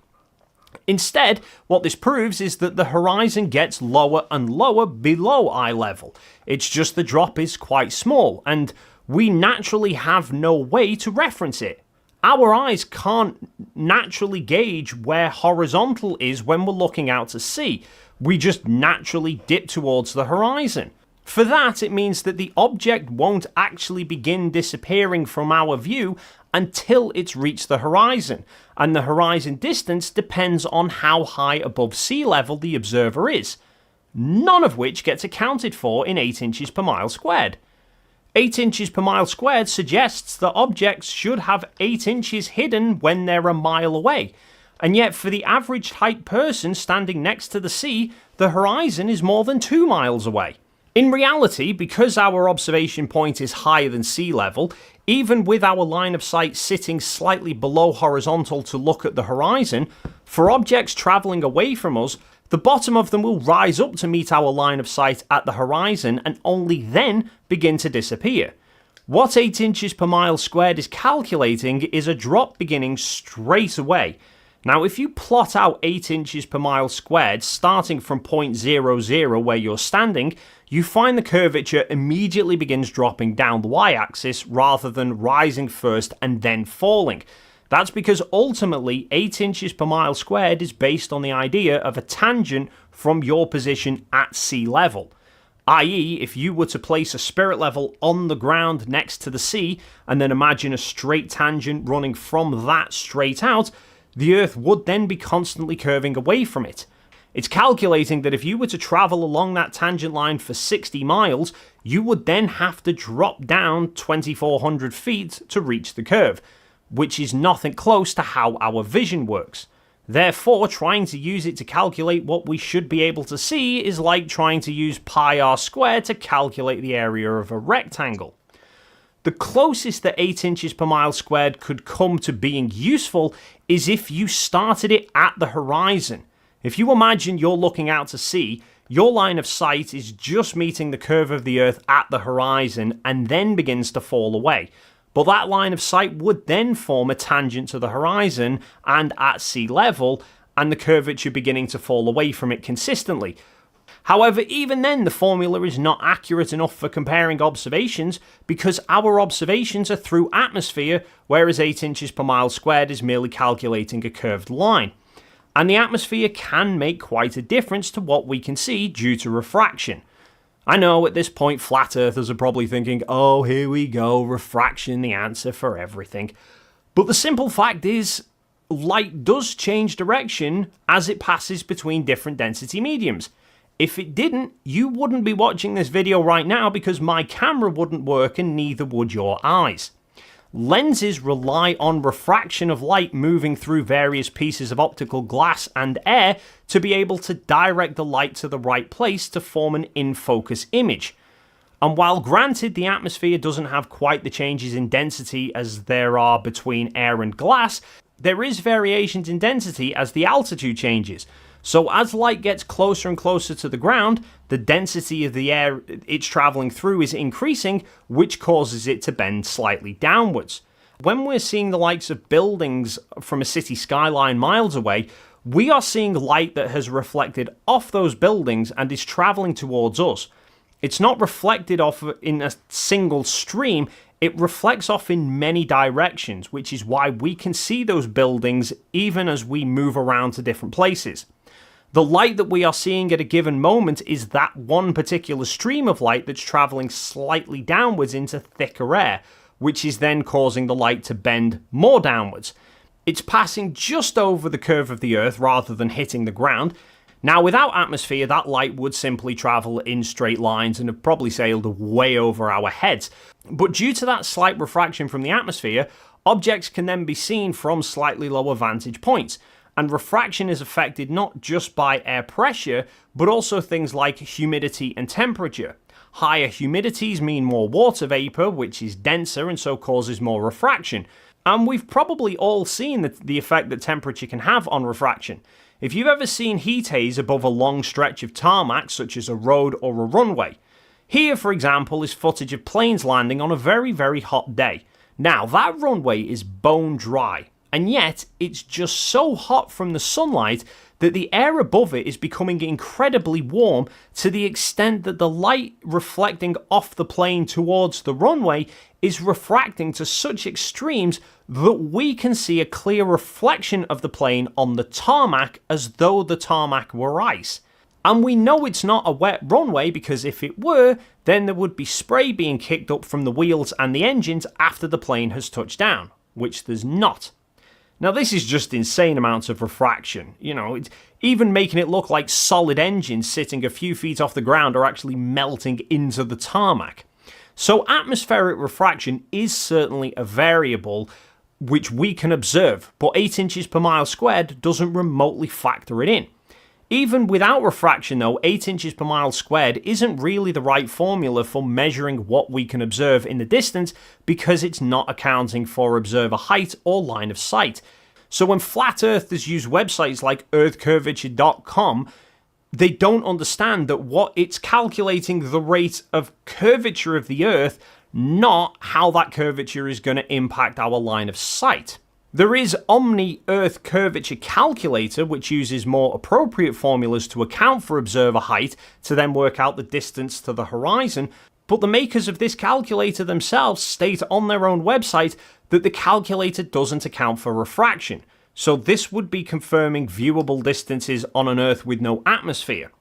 Instead, what this proves is that the horizon gets lower and lower below eye level. It's just the drop is quite small, and we naturally have no way to reference it. Our eyes can't naturally gauge where horizontal is when we're looking out to sea. We just naturally dip towards the horizon. For that, it means that the object won't actually begin disappearing from our view until it's reached the horizon, and the horizon distance depends on how high above sea level the observer is, none of which gets accounted for in 8 inches per mile squared. 8 inches per mile squared suggests that objects should have 8 inches hidden when they're a mile away, and yet for the average height person standing next to the sea, the horizon is more than 2 miles away. In reality, because our observation point is higher than sea level, even with our line of sight sitting slightly below horizontal to look at the horizon, for objects travelling away from us, the bottom of them will rise up to meet our line of sight at the horizon and only then begin to disappear. What 8 inches per mile squared is calculating is a drop beginning straight away. Now, if you plot out 8 inches per mile squared starting from point 00 where you're standing, you find the curvature immediately begins dropping down the y-axis rather than rising first and then falling. That's because ultimately 8 inches per mile squared is based on the idea of a tangent from your position at sea level. I.e., if you were to place a spirit level on the ground next to the sea and then imagine a straight tangent running from that straight out, the Earth would then be constantly curving away from it. It's calculating that if you were to travel along that tangent line for 60 miles, you would then have to drop down 2,400 feet to reach the curve, which is nothing close to how our vision works. Therefore, trying to use it to calculate what we should be able to see is like trying to use pi r squared to calculate the area of a rectangle. The closest that 8 inches per mile squared could come to being useful is if you started it at the horizon. If you imagine you're looking out to sea, your line of sight is just meeting the curve of the Earth at the horizon and then begins to fall away. But that line of sight would then form a tangent to the horizon and at sea level, and the curvature beginning to fall away from it consistently. However, even then, the formula is not accurate enough for comparing observations because our observations are through atmosphere, whereas 8 inches per mile squared is merely calculating a curved line. And the atmosphere can make quite a difference to what we can see due to refraction. I know at this point flat earthers are probably thinking, oh, here we go, refraction, the answer for everything. But the simple fact is, light does change direction as it passes between different density mediums. If it didn't, you wouldn't be watching this video right now because my camera wouldn't work and neither would your eyes. Lenses rely on refraction of light moving through various pieces of optical glass and air to be able to direct the light to the right place to form an in-focus image. And while granted the atmosphere doesn't have quite the changes in density as there are between air and glass, there is variations in density as the altitude changes. So as light gets closer and closer to the ground, the density of the air it's traveling through is increasing, which causes it to bend slightly downwards. When we're seeing the likes of buildings from a city skyline miles away, we are seeing light that has reflected off those buildings and is traveling towards us. It's not reflected off in a single stream, it reflects off in many directions, which is why we can see those buildings even as we move around to different places. The light that we are seeing at a given moment is that one particular stream of light that's traveling slightly downwards into thicker air, which is then causing the light to bend more downwards. It's passing just over the curve of the Earth rather than hitting the ground. Now, without atmosphere, that light would simply travel in straight lines and have probably sailed way over our heads. But due to that slight refraction from the atmosphere, objects can then be seen from slightly lower vantage points. And refraction is affected not just by air pressure, but also things like humidity and temperature. Higher humidities mean more water vapor, which is denser and so causes more refraction. And we've probably all seen the effect that temperature can have on refraction. If you've ever seen heat haze above a long stretch of tarmac, such as a road or a runway. Here, for example, is footage of planes landing on a very, very hot day. Now, that runway is bone dry. And yet, it's just so hot from the sunlight that the air above it is becoming incredibly warm to the extent that the light reflecting off the plane towards the runway is refracting to such extremes that we can see a clear reflection of the plane on the tarmac as though the tarmac were ice. And we know it's not a wet runway because if it were, then there would be spray being kicked up from the wheels and the engines after the plane has touched down, which there's not. Now this is just insane amounts of refraction, it's even making it look like solid engines sitting a few feet off the ground are actually melting into the tarmac. So atmospheric refraction is certainly a variable which we can observe, but 8 inches per mile squared doesn't remotely factor it in. Even without refraction though, 8 inches per mile squared isn't really the right formula for measuring what we can observe in the distance because it's not accounting for observer height or line of sight. So when flat earthers use websites like earthcurvature.com, they don't understand that what it's calculating the rate of curvature of the Earth, not how that curvature is going to impact our line of sight. There is Omni Earth Curvature Calculator, which uses more appropriate formulas to account for observer height to then work out the distance to the horizon, but the makers of this calculator themselves state on their own website that the calculator doesn't account for refraction, so this would be confirming viewable distances on an Earth with no atmosphere.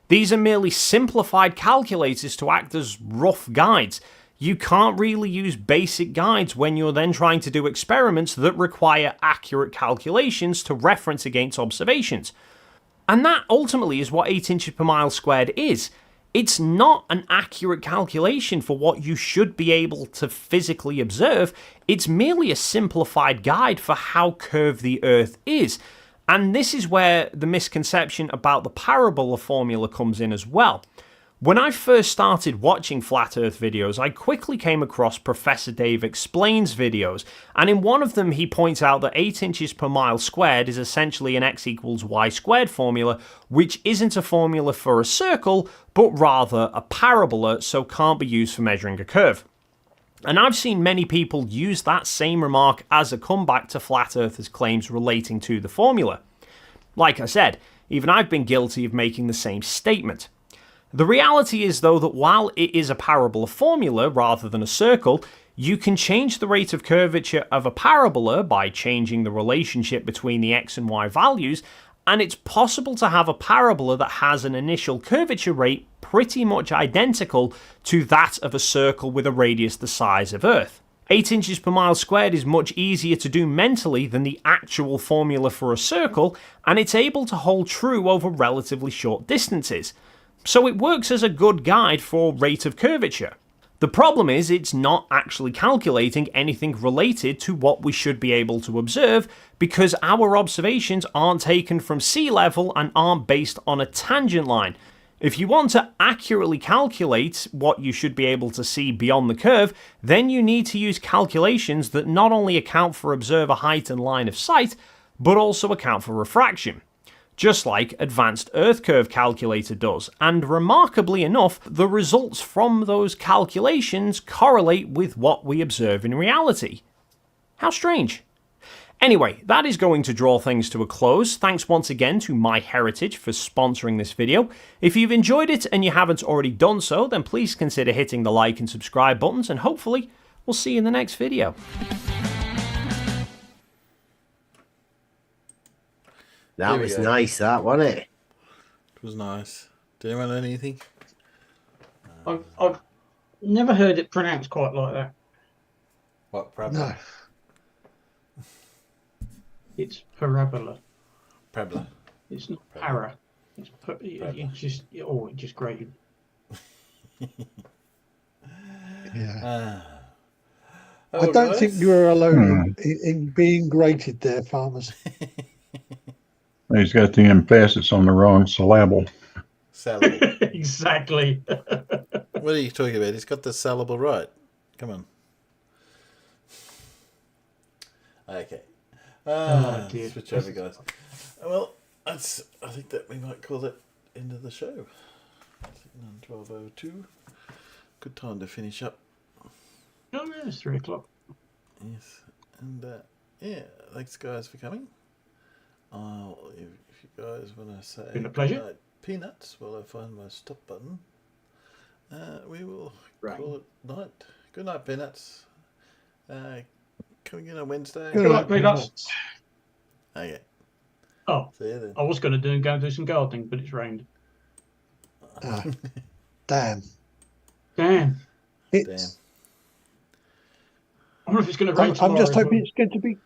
These are merely simplified calculators to act as rough guides. You can't really use basic guides when you're then trying to do experiments that require accurate calculations to reference against observations. And that ultimately is what 8 inches per mile squared is. It's not an accurate calculation for what you should be able to physically observe. It's merely a simplified guide for how curved the Earth is. And this is where the misconception about the parabola formula comes in as well. When I first started watching Flat Earth videos, I quickly came across Professor Dave Explains videos, and in one of them he points out that 8 inches per mile squared is essentially an x equals y squared formula, which isn't a formula for a circle, but rather a parabola, so can't be used for measuring a curve. And I've seen many people use that same remark as a comeback to Flat Earthers' claims relating to the formula. Like I said, even I've been guilty of making the same statement. The reality is, though, that while it is a parabola formula rather than a circle, you can change the rate of curvature of a parabola by changing the relationship between the x and y values, and it's possible to have a parabola that has an initial curvature rate pretty much identical to that of a circle with a radius the size of Earth. 8 inches per mile squared is much easier to do mentally than the actual formula for a circle, and it's able to hold true over relatively short distances. So it works as a good guide for rate of curvature. The problem is it's not actually calculating anything related to what we should be able to observe, because our observations aren't taken from sea level and aren't based on a tangent line. If you want to accurately calculate what you should be able to see beyond the curve, then you need to use calculations that not only account for observer height and line of sight, but also account for refraction, just like Advanced Earth Curve Calculator does, and remarkably enough, the results from those calculations correlate with what we observe in reality. How strange. Anyway, that is going to draw things to a close. Thanks once again to MyHeritage for sponsoring this video. If you've enjoyed it and you haven't already done so, then please consider hitting the like and subscribe buttons, and hopefully we'll see you in the next video. That was nice, that, wasn't it? It was nice. Did anyone learn anything? I've never heard it pronounced quite like that. What, parabola? No. It's parabola. Parabola. It's not para. It's just grated. Yeah. I don't think you are alone in being grated there, farmers. He's got the emphasis on the wrong syllable. Syllable. Exactly. What are you talking about? He's got the syllable right. Come on. Okay. Oh, dear. Switch over, guys. Well, I think that we might call that end of the show. 12:02. Good time to finish up. Oh, yeah, it's 3 o'clock. Yes. And, yeah, thanks, guys, for coming. If you guys want to say been a pleasure. Good night, Peanuts, while I find my stop button, we will call it night. Good night, Peanuts. Coming in on Wednesday. Good night, Peanuts. Okay. Oh, see you then. I was going to go and do some gardening, but it's rained. Damn. Damn. It's, I wonder if it's going to rain I'm just tomorrow as hoping well. it's going to be